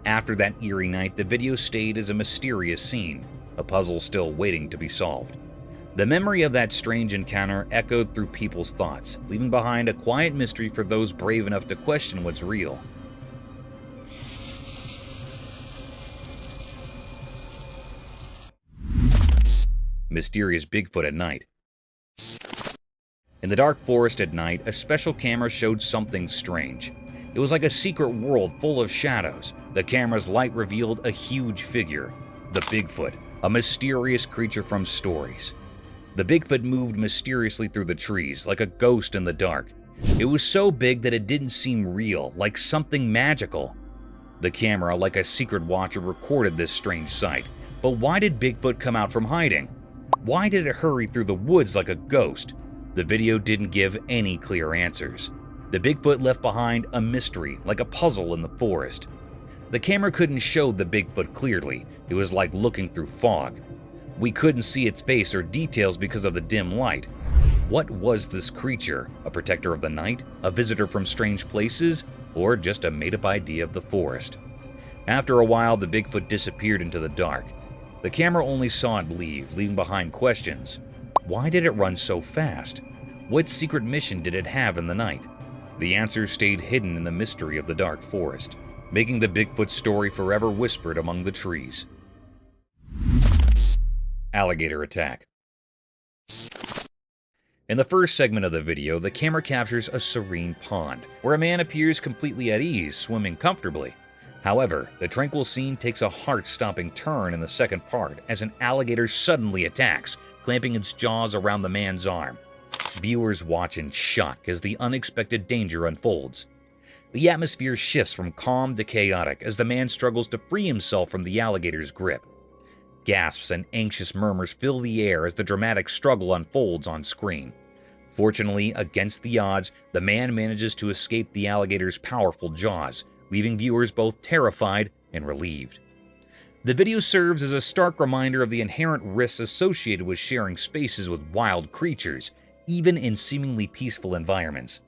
After that eerie night, the video stayed as a mysterious scene, a puzzle still waiting to be solved. The memory of that strange encounter echoed through people's thoughts, leaving behind a quiet mystery for those brave enough to question what's real. Mysterious Bigfoot at night. In the dark forest at night, a special camera showed something strange. It was like a secret world full of shadows. The camera's light revealed a huge figure, the Bigfoot, a mysterious creature from stories. The Bigfoot moved mysteriously through the trees, like a ghost in the dark. It was so big that it didn't seem real, like something magical. The camera, like a secret watcher, recorded this strange sight. But why did Bigfoot come out from hiding? Why did it hurry through the woods like a ghost? The video didn't give any clear answers. The Bigfoot left behind a mystery, like a puzzle in the forest. The camera couldn't show the Bigfoot clearly. It was like looking through fog. We couldn't see its face or details because of the dim light. What was this creature? A protector of the night? A visitor from strange places? Or just a made-up idea of the forest? After a while, the Bigfoot disappeared into the dark. The camera only saw it leave, leaving behind questions. Why did it run so fast? What secret mission did it have in the night? The answers stayed hidden in the mystery of the dark forest, making the Bigfoot story forever whispered among the trees. Alligator attack. In the first segment of the video, the camera captures a serene pond, where a man appears completely at ease, swimming comfortably. However, the tranquil scene takes a heart-stopping turn in the second part as an alligator suddenly attacks, clamping its jaws around the man's arm. Viewers watch in shock as the unexpected danger unfolds. The atmosphere shifts from calm to chaotic as the man struggles to free himself from the alligator's grip. Gasps and anxious murmurs fill the air as the dramatic struggle unfolds on screen. Fortunately, against the odds, the man manages to escape the alligator's powerful jaws, leaving viewers both terrified and relieved. The video serves as a stark reminder of the inherent risks associated with sharing spaces with wild creatures, even in seemingly peaceful environments.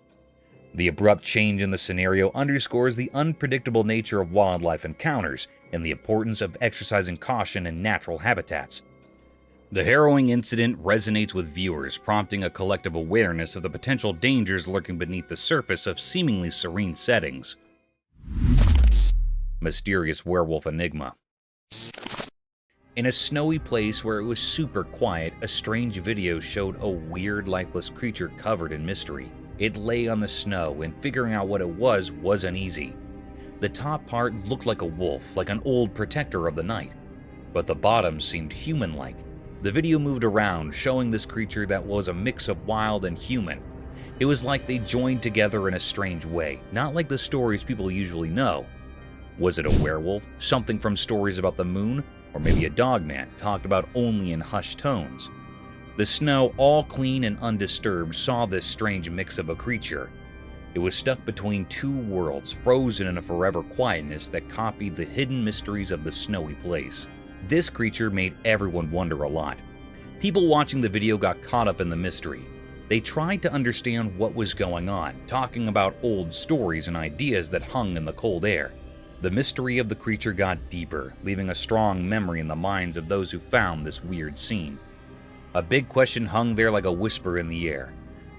The abrupt change in the scenario underscores the unpredictable nature of wildlife encounters and the importance of exercising caution in natural habitats. The harrowing incident resonates with viewers, prompting a collective awareness of the potential dangers lurking beneath the surface of seemingly serene settings. Mysterious werewolf enigma. In a snowy place where it was super quiet, a strange video showed a weird, lifeless creature covered in mystery. It lay on the snow, and figuring out what it was wasn't easy. The top part looked like a wolf, like an old protector of the night, but the bottom seemed human-like. The video moved around, showing this creature that was a mix of wild and human. It was like they joined together in a strange way, not like the stories people usually know. Was it a werewolf, something from stories about the moon, or maybe a dogman talked about only in hushed tones? The snow, all clean and undisturbed, saw this strange mix of a creature. It was stuck between two worlds, frozen in a forever quietness that copied the hidden mysteries of the snowy place. This creature made everyone wonder a lot. People watching the video got caught up in the mystery. They tried to understand what was going on, talking about old stories and ideas that hung in the cold air. The mystery of the creature got deeper, leaving a strong memory in the minds of those who found this weird scene. A big question hung there like a whisper in the air.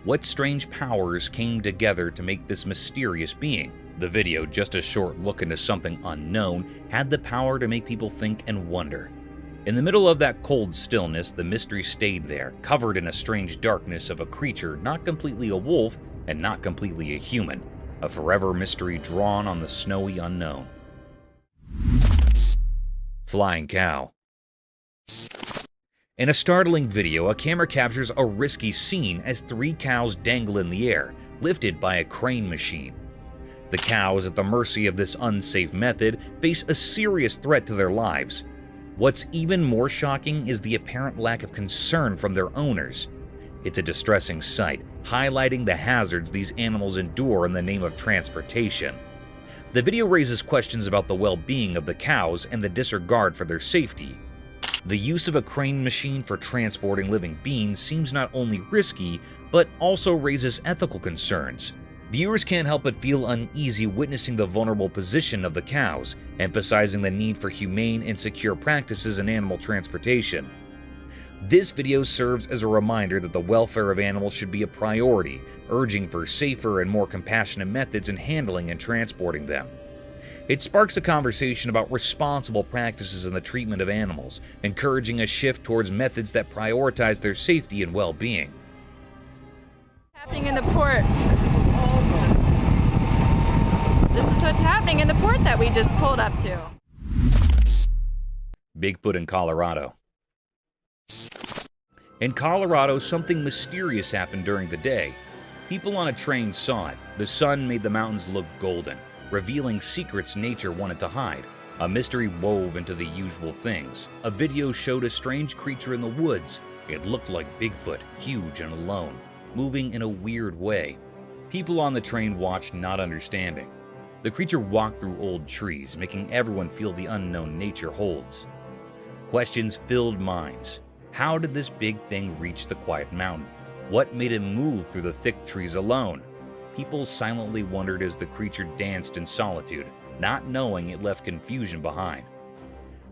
What strange powers came together to make this mysterious being? The video, just a short look into something unknown, had the power to make people think and wonder. In the middle of that cold stillness, the mystery stayed there, covered in a strange darkness of a creature not completely a wolf and not completely a human. A forever mystery drawn on the snowy unknown. Flying cow. In a startling video, a camera captures a risky scene as 3 cows dangle in the air, lifted by a crane machine. The cows, at the mercy of this unsafe method, face a serious threat to their lives. What's even more shocking is the apparent lack of concern from their owners. It's a distressing sight, highlighting the hazards these animals endure in the name of transportation. The video raises questions about the well-being of the cows and the disregard for their safety. The use of a crane machine for transporting living beings seems not only risky, but also raises ethical concerns. Viewers can't help but feel uneasy witnessing the vulnerable position of the cows, emphasizing the need for humane and secure practices in animal transportation. This video serves as a reminder that the welfare of animals should be a priority, urging for safer and more compassionate methods in handling and transporting them. It sparks a conversation about responsible practices in the treatment of animals, encouraging a shift towards methods that prioritize their safety and well-being. Happening in the port. This is what's happening in the port that we just pulled up to. Bigfoot in Colorado. In Colorado, something mysterious happened during the day. People on a train saw it. The sun made the mountains look golden, revealing secrets nature wanted to hide. A mystery wove into the usual things. A video showed a strange creature in the woods. It looked like Bigfoot, huge and alone, moving in a weird way. People on the train watched, not understanding. The creature walked through old trees, making everyone feel the unknown nature holds. Questions filled minds. How did this big thing reach the quiet mountain? What made it move through the thick trees alone? People silently wondered as the creature danced in solitude, not knowing it left confusion behind.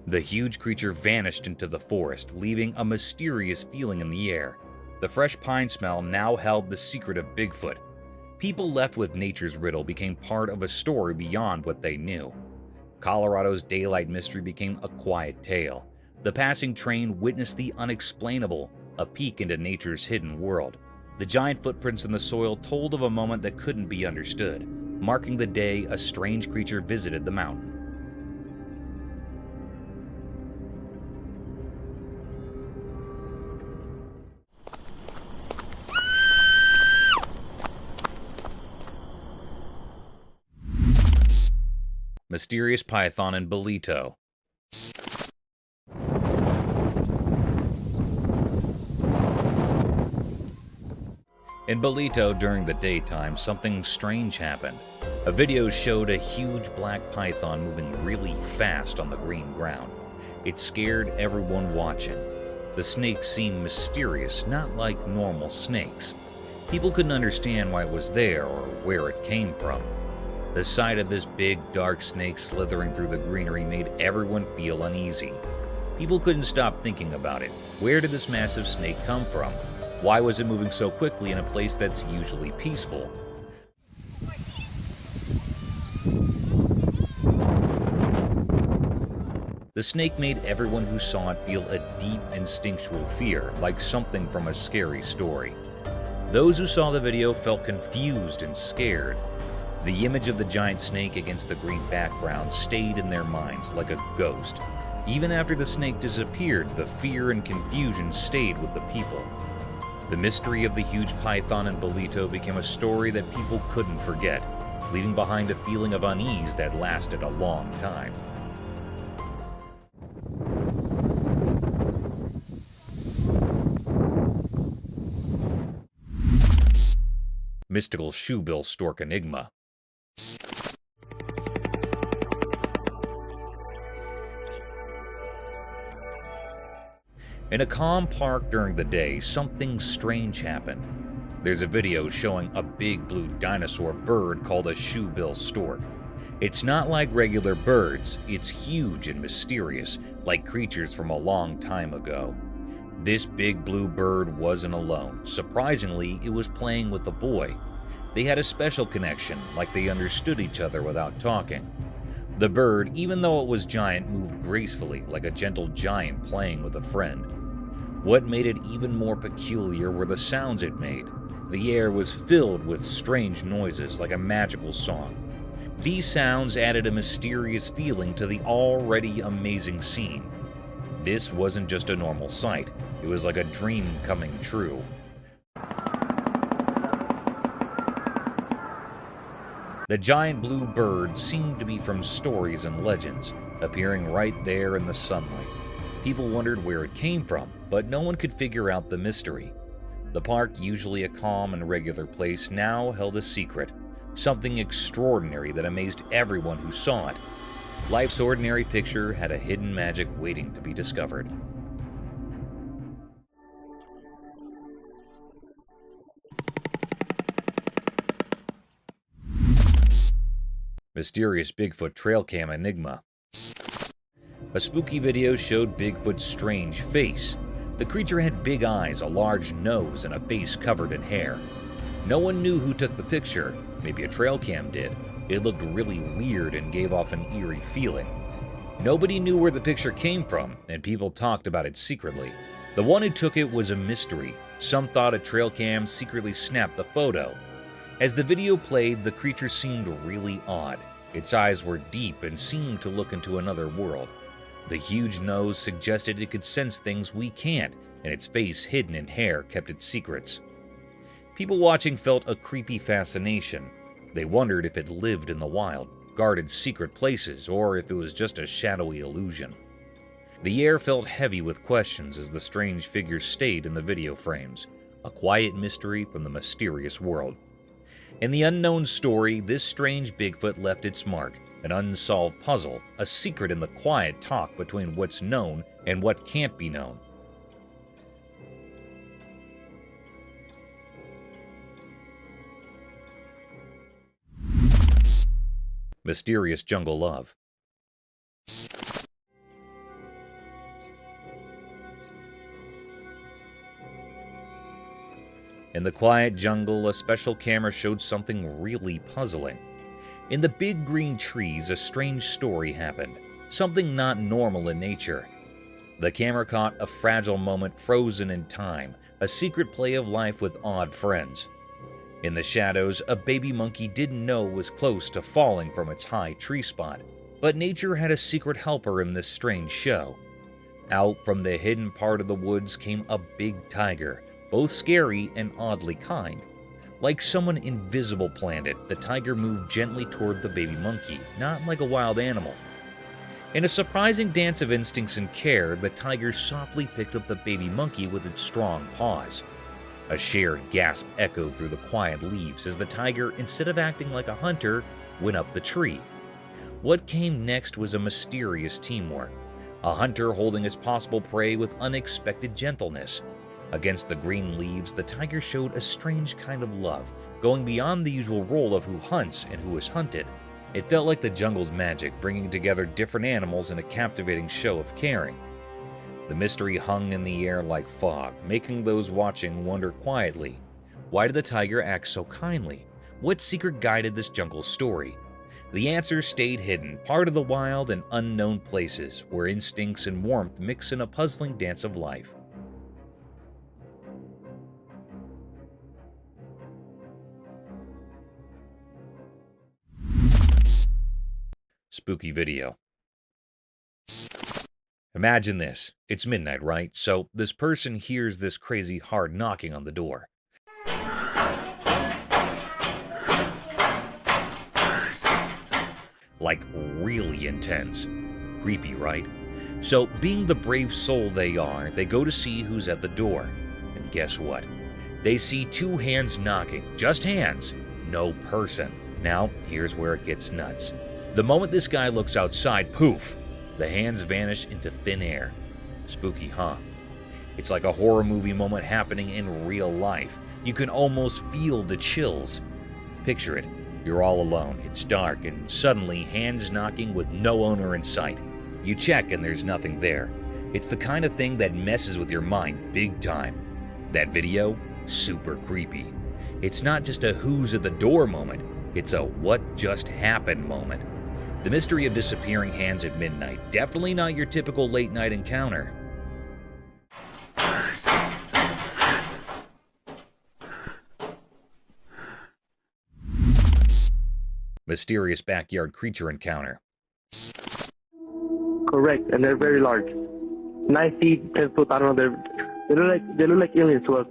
The huge creature vanished into the forest, leaving a mysterious feeling in the air. The fresh pine smell now held the secret of Bigfoot. People left with nature's riddle became part of a story beyond what they knew. Colorado's daylight mystery became a quiet tale. The passing train witnessed the unexplainable, a peek into nature's hidden world. The giant footprints in the soil told of a moment that couldn't be understood, marking the day a strange creature visited the mountain. Mysterious python in Bolito. In Bolito during the daytime, something strange happened. A video showed a huge black python moving really fast on the green ground. It scared everyone watching. The snake seemed mysterious, not like normal snakes. People couldn't understand why it was there or where it came from. The sight of this big, dark snake slithering through the greenery made everyone feel uneasy. People couldn't stop thinking about it. Where did this massive snake come from? Why was it moving so quickly in a place that's usually peaceful? The snake made everyone who saw it feel a deep instinctual fear, like something from a scary story. Those who saw the video felt confused and scared. The image of the giant snake against the green background stayed in their minds like a ghost. Even after the snake disappeared, the fear and confusion stayed with the people. The mystery of the huge python in Bolito became a story that people couldn't forget, leaving behind a feeling of unease that lasted a long time. Mystical shoebill stork enigma. In a calm park during the day, something strange happened. There's a video showing a big blue dinosaur bird called a shoebill stork. It's not like regular birds, it's huge and mysterious, like creatures from a long time ago. This big blue bird wasn't alone. Surprisingly, it was playing with a boy. They had a special connection, like they understood each other without talking. The bird, even though it was giant, moved gracefully, like a gentle giant playing with a friend. What made it even more peculiar were the sounds it made. The air was filled with strange noises, like a magical song. These sounds added a mysterious feeling to the already amazing scene. This wasn't just a normal sight, it was like a dream coming true. The giant blue bird seemed to be from stories and legends, appearing right there in the sunlight. People wondered where it came from, but no one could figure out the mystery. The park, usually a calm and regular place, now held a secret, something extraordinary that amazed everyone who saw it. Life's ordinary picture had a hidden magic waiting to be discovered. Mysterious Bigfoot trail cam enigma. A spooky video showed Bigfoot's strange face. The creature had big eyes, a large nose, and a face covered in hair. No one knew who took the picture. Maybe a trail cam did. It looked really weird and gave off an eerie feeling. Nobody knew where the picture came from, and people talked about it secretly. The one who took it was a mystery. Some thought a trail cam secretly snapped the photo. As the video played, the creature seemed really odd. Its eyes were deep and seemed to look into another world. The huge nose suggested it could sense things we can't, and its face hidden in hair kept its secrets. People watching felt a creepy fascination. They wondered if it lived in the wild, guarded secret places, or if it was just a shadowy illusion. The air felt heavy with questions as the strange figure stayed in the video frames, a quiet mystery from the mysterious world. In the unknown story, this strange Bigfoot left its mark, an unsolved puzzle, a secret in the quiet talk between what's known and what can't be known. Mysterious jungle love. In the quiet jungle, a special camera showed something really puzzling. In the big green trees, a strange story happened, something not normal in nature. The camera caught a fragile moment frozen in time, a secret play of life with odd friends. In the shadows, a baby monkey didn't know it was close to falling from its high tree spot, but nature had a secret helper in this strange show. Out from the hidden part of the woods came a big tiger, both scary and oddly kind. Like someone invisible planned it, the tiger moved gently toward the baby monkey, not like a wild animal. In a surprising dance of instincts and care, the tiger softly picked up the baby monkey with its strong paws. A shared gasp echoed through the quiet leaves as the tiger, instead of acting like a hunter, went up the tree. What came next was a mysterious teamwork. A hunter holding his possible prey with unexpected gentleness. Against the green leaves, the tiger showed a strange kind of love, going beyond the usual role of who hunts and who is hunted. It felt like the jungle's magic, bringing together different animals in a captivating show of caring. The mystery hung in the air like fog, making those watching wonder quietly, why did the tiger act so kindly? What secret guided this jungle story? The answer stayed hidden, part of the wild and unknown places where instincts and warmth mix in a puzzling dance of life. Spooky video. Imagine this. It's midnight, right? So this person hears this crazy hard knocking on the door. Like really intense. Creepy, right? So being the brave soul they are, they go to see who's at the door. And guess what? They see two hands knocking. Just hands. No person. Now, here's where it gets nuts. The moment this guy looks outside, poof, the hands vanish into thin air. Spooky, huh? It's like a horror movie moment happening in real life. You can almost feel the chills. Picture it. You're all alone, it's dark, and suddenly hands knocking with no owner in sight. You check and there's nothing there. It's the kind of thing that messes with your mind big time. That video? Super creepy. It's not just a who's at the door moment, it's a what just happened moment. The mystery of disappearing hands at midnight, definitely not your typical late night encounter. Mysterious backyard creature encounter. Correct, and they're very large. 9 feet, 10 foot, I don't know, they look like aliens to us.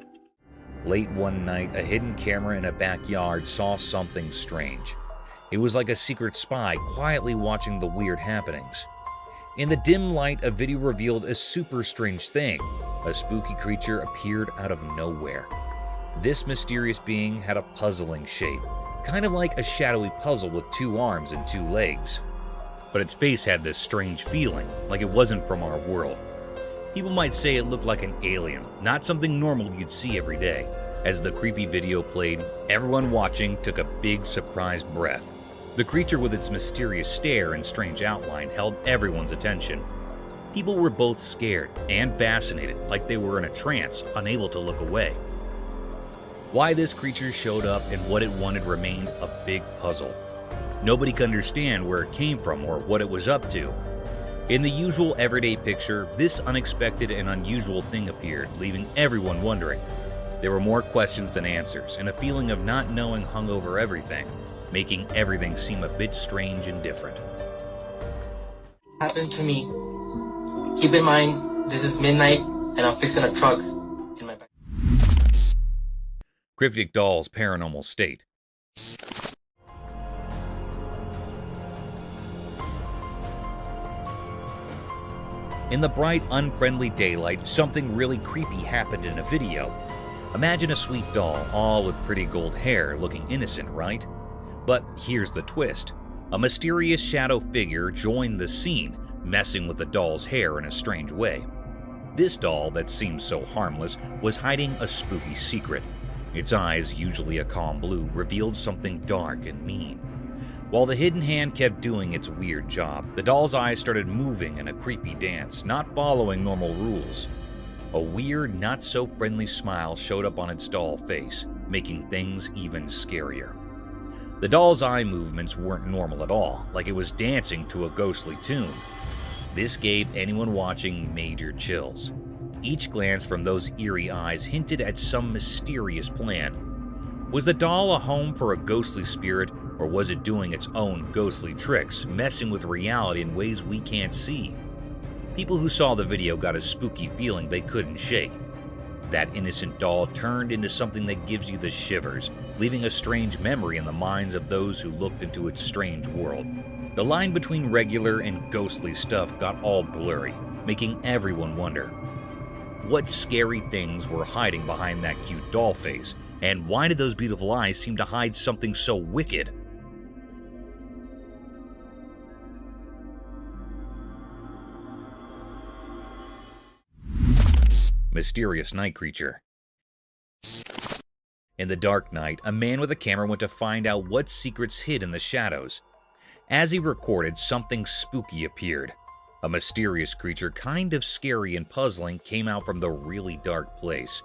Late one night, a hidden camera in a backyard saw something strange. It was like a secret spy quietly watching the weird happenings. In the dim light, a video revealed a super strange thing. A spooky creature appeared out of nowhere. This mysterious being had a puzzling shape, kind of like a shadowy puzzle with 2 arms and 2 legs. But its face had this strange feeling, like it wasn't from our world. People might say it looked like an alien, not something normal you'd see every day. As the creepy video played, everyone watching took a big surprised breath. The creature with its mysterious stare and strange outline held everyone's attention. People were both scared and fascinated, like they were in a trance, unable to look away. Why this creature showed up and what it wanted remained a big puzzle. Nobody could understand where it came from or what it was up to. In the usual everyday picture, this unexpected and unusual thing appeared, leaving everyone wondering. There were more questions than answers, and a feeling of not knowing hung over everything, making everything seem a bit strange and different. Happened to me. Keep in mind, this is midnight, and I'm fixing a truck in my back. Cryptic Doll's paranormal state. In the bright, unfriendly daylight, something really creepy happened in a video. Imagine a sweet doll, all with pretty gold hair, looking innocent, right? But here's the twist. A mysterious shadow figure joined the scene, messing with the doll's hair in a strange way. This doll, that seemed so harmless, was hiding a spooky secret. Its eyes, usually a calm blue, revealed something dark and mean. While the hidden hand kept doing its weird job, the doll's eyes started moving in a creepy dance, not following normal rules. A weird, not-so-friendly smile showed up on its doll face, making things even scarier. The doll's eye movements weren't normal at all, like it was dancing to a ghostly tune. This gave anyone watching major chills. Each glance from those eerie eyes hinted at some mysterious plan. Was the doll a home for a ghostly spirit, or was it doing its own ghostly tricks, messing with reality in ways we can't see? People who saw the video got a spooky feeling they couldn't shake. That innocent doll turned into something that gives you the shivers, leaving a strange memory in the minds of those who looked into its strange world. The line between regular and ghostly stuff got all blurry, making everyone wonder. What scary things were hiding behind that cute doll face, and why did those beautiful eyes seem to hide something so wicked? Mysterious night creature. In the dark night, a man with a camera went to find out what secrets hid in the shadows. As he recorded, something spooky appeared. A mysterious creature, kind of scary and puzzling, came out from the really dark place.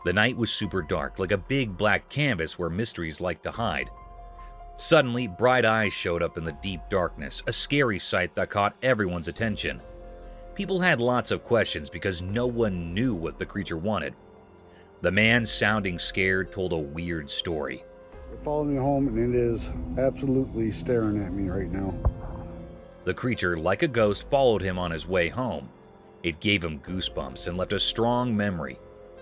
The night was super dark, like a big black canvas where mysteries like to hide. Suddenly, bright eyes showed up in the deep darkness, a scary sight that caught everyone's attention. People had lots of questions because no one knew what the creature wanted. The man, sounding scared, told a weird story. It followed me home and it is absolutely staring at me right now. The creature, like a ghost, followed him on his way home. It gave him goosebumps and left a strong memory.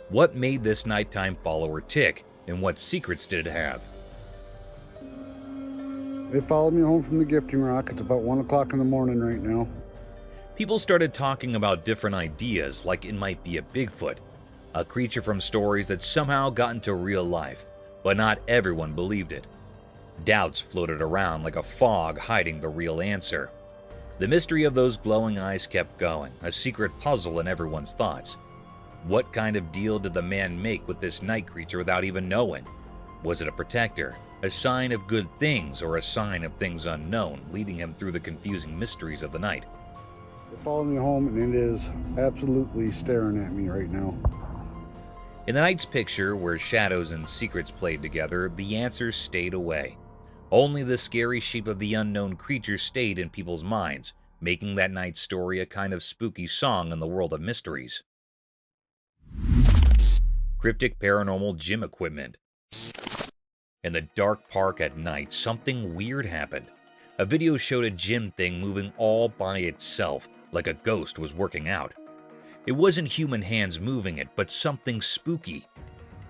What made this nighttime follower tick, and what secrets did it have? It followed me home from the gifting rock. It's about 1 o'clock in the morning right now. People started talking about different ideas, like it might be a Bigfoot, a creature from stories that somehow got into real life, but not everyone believed it. Doubts floated around like a fog hiding the real answer. The mystery of those glowing eyes kept going, a secret puzzle in everyone's thoughts. What kind of deal did the man make with this night creature without even knowing? Was it a protector, a sign of good things, or a sign of things unknown, leading him through the confusing mysteries of the night? It followed me home and it is absolutely staring at me right now. In the night's picture, where shadows and secrets played together, the answers stayed away. Only the scary shape of the unknown creature stayed in people's minds, making that night's story a kind of spooky song in the world of mysteries. Cryptic paranormal gym equipment. In the dark park at night, something weird happened. A video showed a gym thing moving all by itself, like a ghost was working out. It wasn't human hands moving it, but something spooky.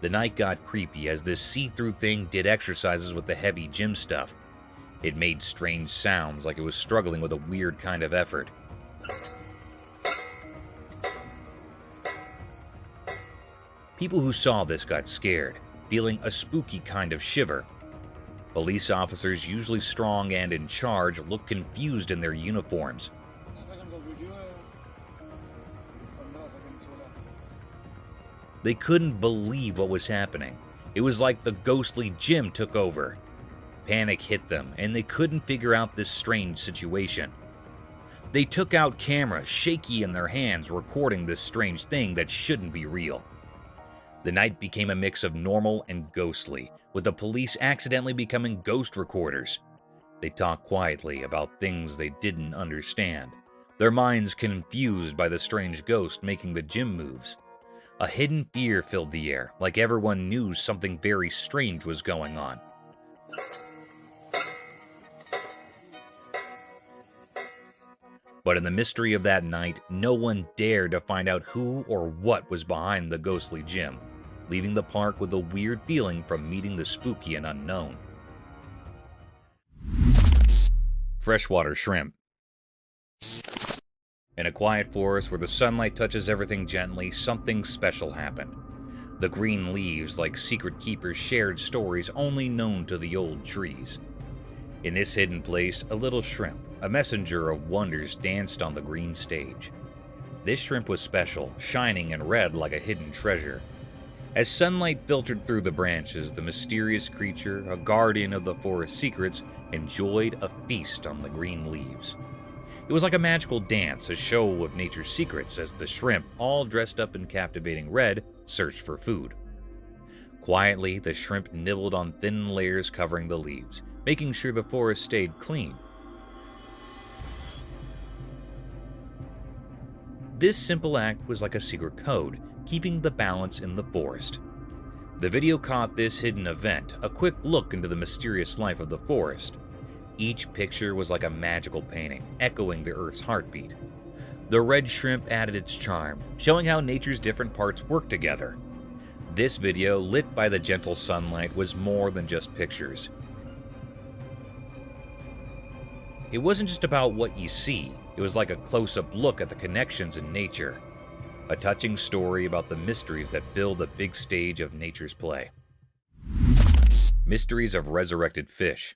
The night got creepy as this see-through thing did exercises with the heavy gym stuff. It made strange sounds like it was struggling with a weird kind of effort. People who saw this got scared, feeling a spooky kind of shiver. Police officers, usually strong and in charge, looked confused in their uniforms. They couldn't believe what was happening. It was like the ghostly gym took over. Panic hit them, and they couldn't figure out this strange situation. They took out cameras, shaky in their hands, recording this strange thing that shouldn't be real. The night became a mix of normal and ghostly, with the police accidentally becoming ghost recorders. They talked quietly about things they didn't understand, their minds confused by the strange ghost making the gym moves. A hidden fear filled the air, like everyone knew something very strange was going on. But in the mystery of that night, no one dared to find out who or what was behind the ghostly gym, leaving the park with a weird feeling from meeting the spooky and unknown. Freshwater shrimp. In a quiet forest where the sunlight touches everything gently, something special happened. The green leaves, like secret keepers, shared stories only known to the old trees. In this hidden place, a little shrimp, a messenger of wonders, danced on the green stage. This shrimp was special, shining and red like a hidden treasure. As sunlight filtered through the branches, the mysterious creature, a guardian of the forest secrets, enjoyed a feast on the green leaves. It was like a magical dance, a show of nature's secrets as the shrimp, all dressed up in captivating red, searched for food. Quietly, the shrimp nibbled on thin layers covering the leaves, making sure the forest stayed clean. This simple act was like a secret code, keeping the balance in the forest. The video caught this hidden event, a quick look into the mysterious life of the forest. Each picture was like a magical painting, echoing the Earth's heartbeat. The red shrimp added its charm, showing how nature's different parts work together. This video, lit by the gentle sunlight, was more than just pictures. It wasn't just about what you see, it was like a close-up look at the connections in nature. A touching story about the mysteries that build the big stage of nature's play. Mysteries of resurrected fish.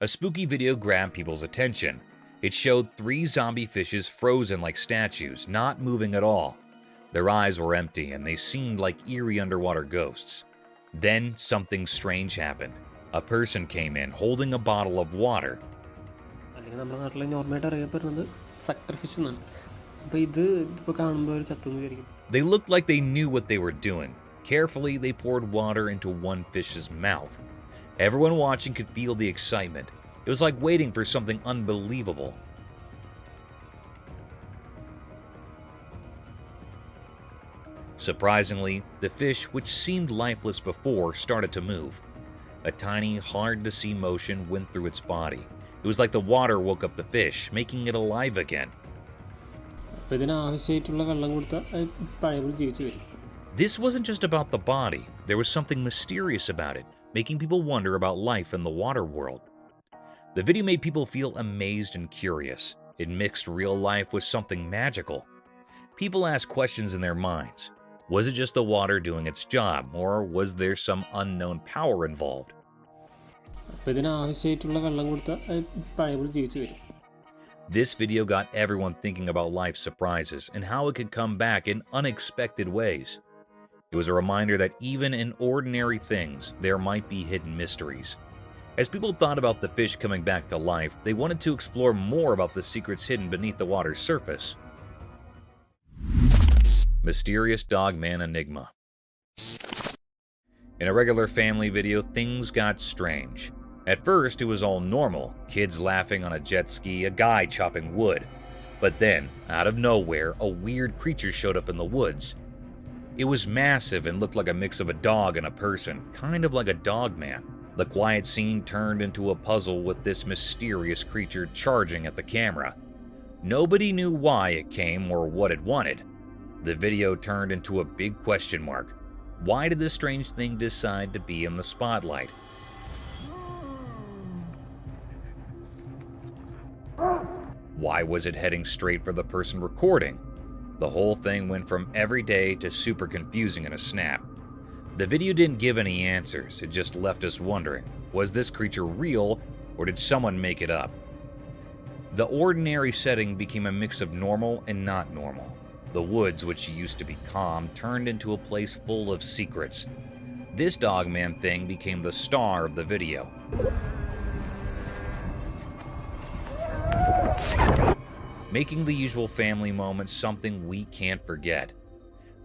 A spooky video grabbed people's attention. It showed 3 zombie fishes frozen like statues, not moving at all. Their eyes were empty and they seemed like eerie underwater ghosts. Then something strange happened. A person came in holding a bottle of water. They looked like they knew what they were doing. Carefully, they poured water into one fish's mouth. Everyone watching could feel the excitement. It was like waiting for something unbelievable. Surprisingly, the fish, which seemed lifeless before, started to move. A tiny, hard-to-see motion went through its body. It was like the water woke up the fish, making it alive again. This wasn't just about the body. There was something mysterious about it, making people wonder about life in the water world. The video made people feel amazed and curious. It mixed real life with something magical. People asked questions in their minds. Was it just the water doing its job, or was there some unknown power involved? This video got everyone thinking about life's surprises and how it could come back in unexpected ways. It was a reminder that even in ordinary things, there might be hidden mysteries. As people thought about the fish coming back to life, they wanted to explore more about the secrets hidden beneath the water's surface. Mysterious Dogman Enigma. In a regular family video, things got strange. At first, it was all normal, kids laughing on a jet ski, a guy chopping wood. But then, out of nowhere, a weird creature showed up in the woods. It was massive and looked like a mix of a dog and a person, kind of like a dog man. The quiet scene turned into a puzzle with this mysterious creature charging at the camera. Nobody knew why it came or what it wanted. The video turned into a big question mark. Why did this strange thing decide to be in the spotlight? Why was it heading straight for the person recording? The whole thing went from everyday to super confusing in a snap. The video didn't give any answers, it just left us wondering, was this creature real or did someone make it up? The ordinary setting became a mix of normal and not normal. The woods, which used to be calm, turned into a place full of secrets. This Dogman thing became the star of the video. Making the usual family moments something we can't forget.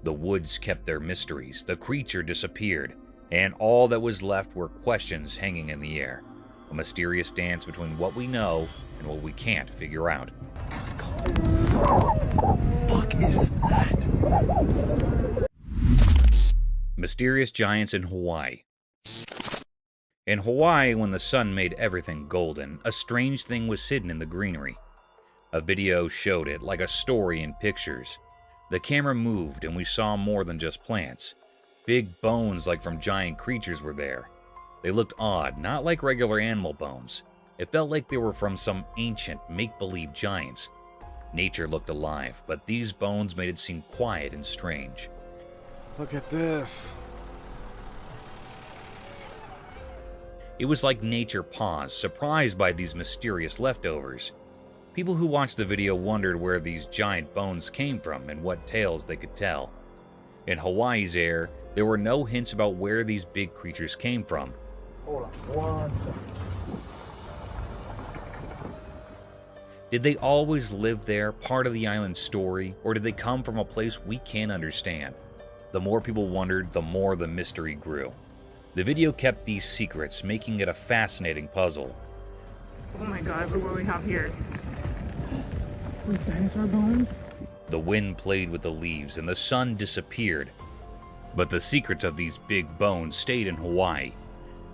The woods kept their mysteries, the creature disappeared, and all that was left were questions hanging in the air. A mysterious dance between what we know and what we can't figure out. Fuck is that? Mysterious giants in Hawaii. In Hawaii, when the sun made everything golden, a strange thing was hidden in the greenery. A video showed it, like a story in pictures. The camera moved and we saw more than just plants. Big bones like from giant creatures were there. They looked odd, not like regular animal bones. It felt like they were from some ancient, make-believe giants. Nature looked alive, but these bones made it seem quiet and strange. Look at this. It was like nature paused, surprised by these mysterious leftovers. People who watched the video wondered where these giant bones came from and what tales they could tell. In Hawaii's air, there were no hints about where these big creatures came from. Hold on 1 second. Did they always live there, part of the island's story, or did they come from a place we can't understand? The more people wondered, the more the mystery grew. The video kept these secrets, making it a fascinating puzzle. Oh my god, look what we have here. Those dinosaur bones? The wind played with the leaves and the sun disappeared. But the secrets of these big bones stayed in Hawaii.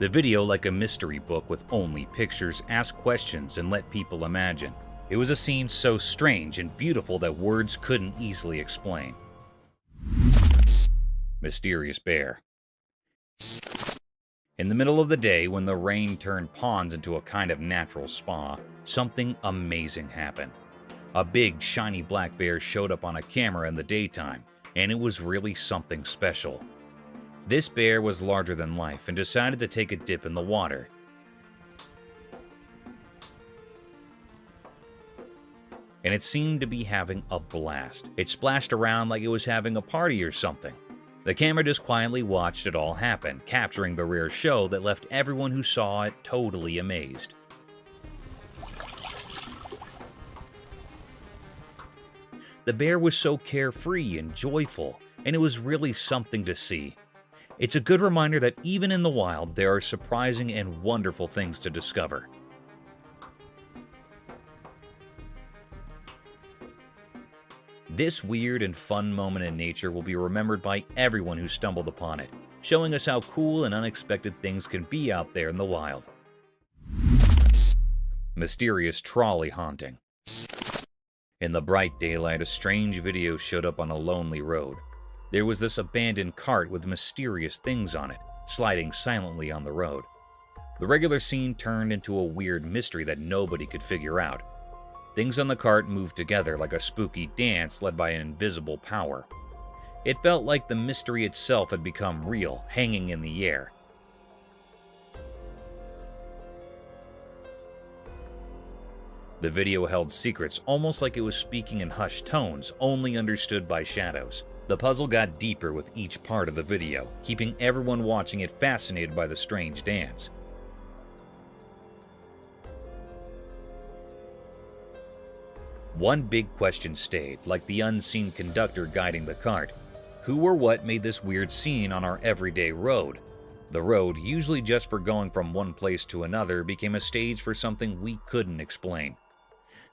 The video, like a mystery book with only pictures, asked questions and let people imagine. It was a scene so strange and beautiful that words couldn't easily explain. Mysterious bear. In the middle of the day, when the rain turned ponds into a kind of natural spa, something amazing happened. A big, shiny black bear showed up on a camera in the daytime, and it was really something special. This bear was larger than life and decided to take a dip in the water. And it seemed to be having a blast. It splashed around like it was having a party or something. The camera just quietly watched it all happen, capturing the rare show that left everyone who saw it totally amazed. The bear was so carefree and joyful, and it was really something to see. It's a good reminder that even in the wild, there are surprising and wonderful things to discover. This weird and fun moment in nature will be remembered by everyone who stumbled upon it, showing us how cool and unexpected things can be out there in the wild. Mysterious trolley haunting. In the bright daylight, a strange video showed up on a lonely road. There was this abandoned cart with mysterious things on it, sliding silently on the road. The regular scene turned into a weird mystery that nobody could figure out. Things on the cart moved together like a spooky dance led by an invisible power. It felt like the mystery itself had become real, hanging in the air. The video held secrets, almost like it was speaking in hushed tones, only understood by shadows. The puzzle got deeper with each part of the video, keeping everyone watching it fascinated by the strange dance. One big question stayed, like the unseen conductor guiding the cart. Who or what made this weird scene on our everyday road? The road, usually just for going from one place to another, became a stage for something we couldn't explain.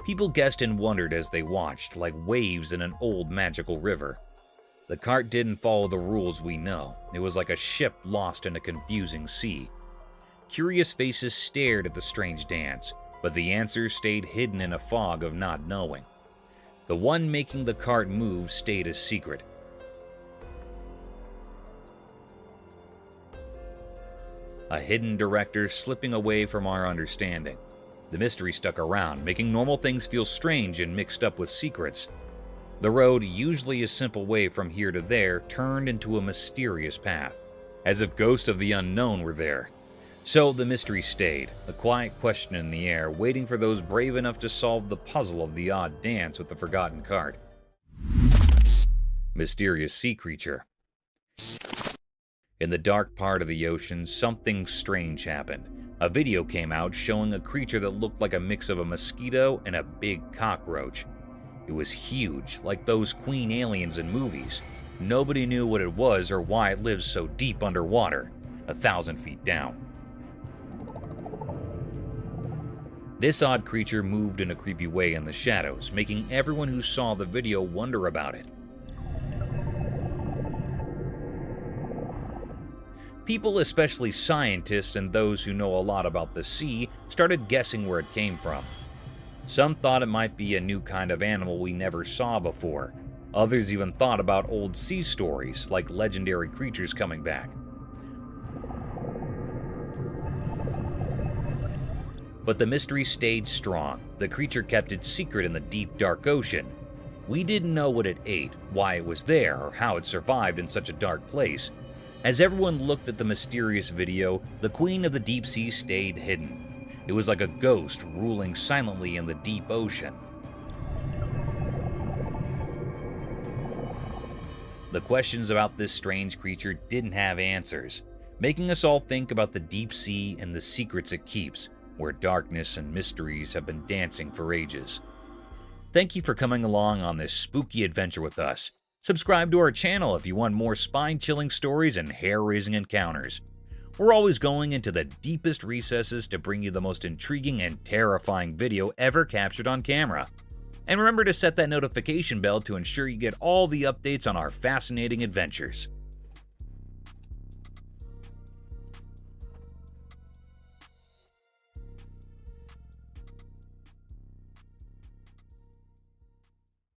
People guessed and wondered as they watched, like waves in an old magical river. The cart didn't follow the rules we know. It was like a ship lost in a confusing sea. Curious faces stared at the strange dance, but the answers stayed hidden in a fog of not knowing. The one making the cart move stayed a secret. A hidden director slipping away from our understanding. The mystery stuck around, making normal things feel strange and mixed up with secrets. The road, usually a simple way from here to there, turned into a mysterious path, as if ghosts of the unknown were there. So the mystery stayed, a quiet question in the air, waiting for those brave enough to solve the puzzle of the odd dance with the forgotten cart. Mysterious sea creature. In the dark part of the ocean, something strange happened. A video came out showing a creature that looked like a mix of a mosquito and a big cockroach. It was huge, like those queen aliens in movies. Nobody knew what it was or why it lives so deep underwater, 1,000 feet down. This odd creature moved in a creepy way in the shadows, making everyone who saw the video wonder about it. People, especially scientists and those who know a lot about the sea, started guessing where it came from. Some thought it might be a new kind of animal we never saw before. Others even thought about old sea stories, like legendary creatures coming back. But the mystery stayed strong. The creature kept its secret in the deep, dark ocean. We didn't know what it ate, why it was there, or how it survived in such a dark place. As everyone looked at the mysterious video, the queen of the deep sea stayed hidden. It was like a ghost ruling silently in the deep ocean. The questions about this strange creature didn't have answers, making us all think about the deep sea and the secrets it keeps, where darkness and mysteries have been dancing for ages. Thank you for coming along on this spooky adventure with us. Subscribe to our channel if you want more spine-chilling stories and hair-raising encounters. We're always going into the deepest recesses to bring you the most intriguing and terrifying video ever captured on camera. And remember to set that notification bell to ensure you get all the updates on our fascinating adventures.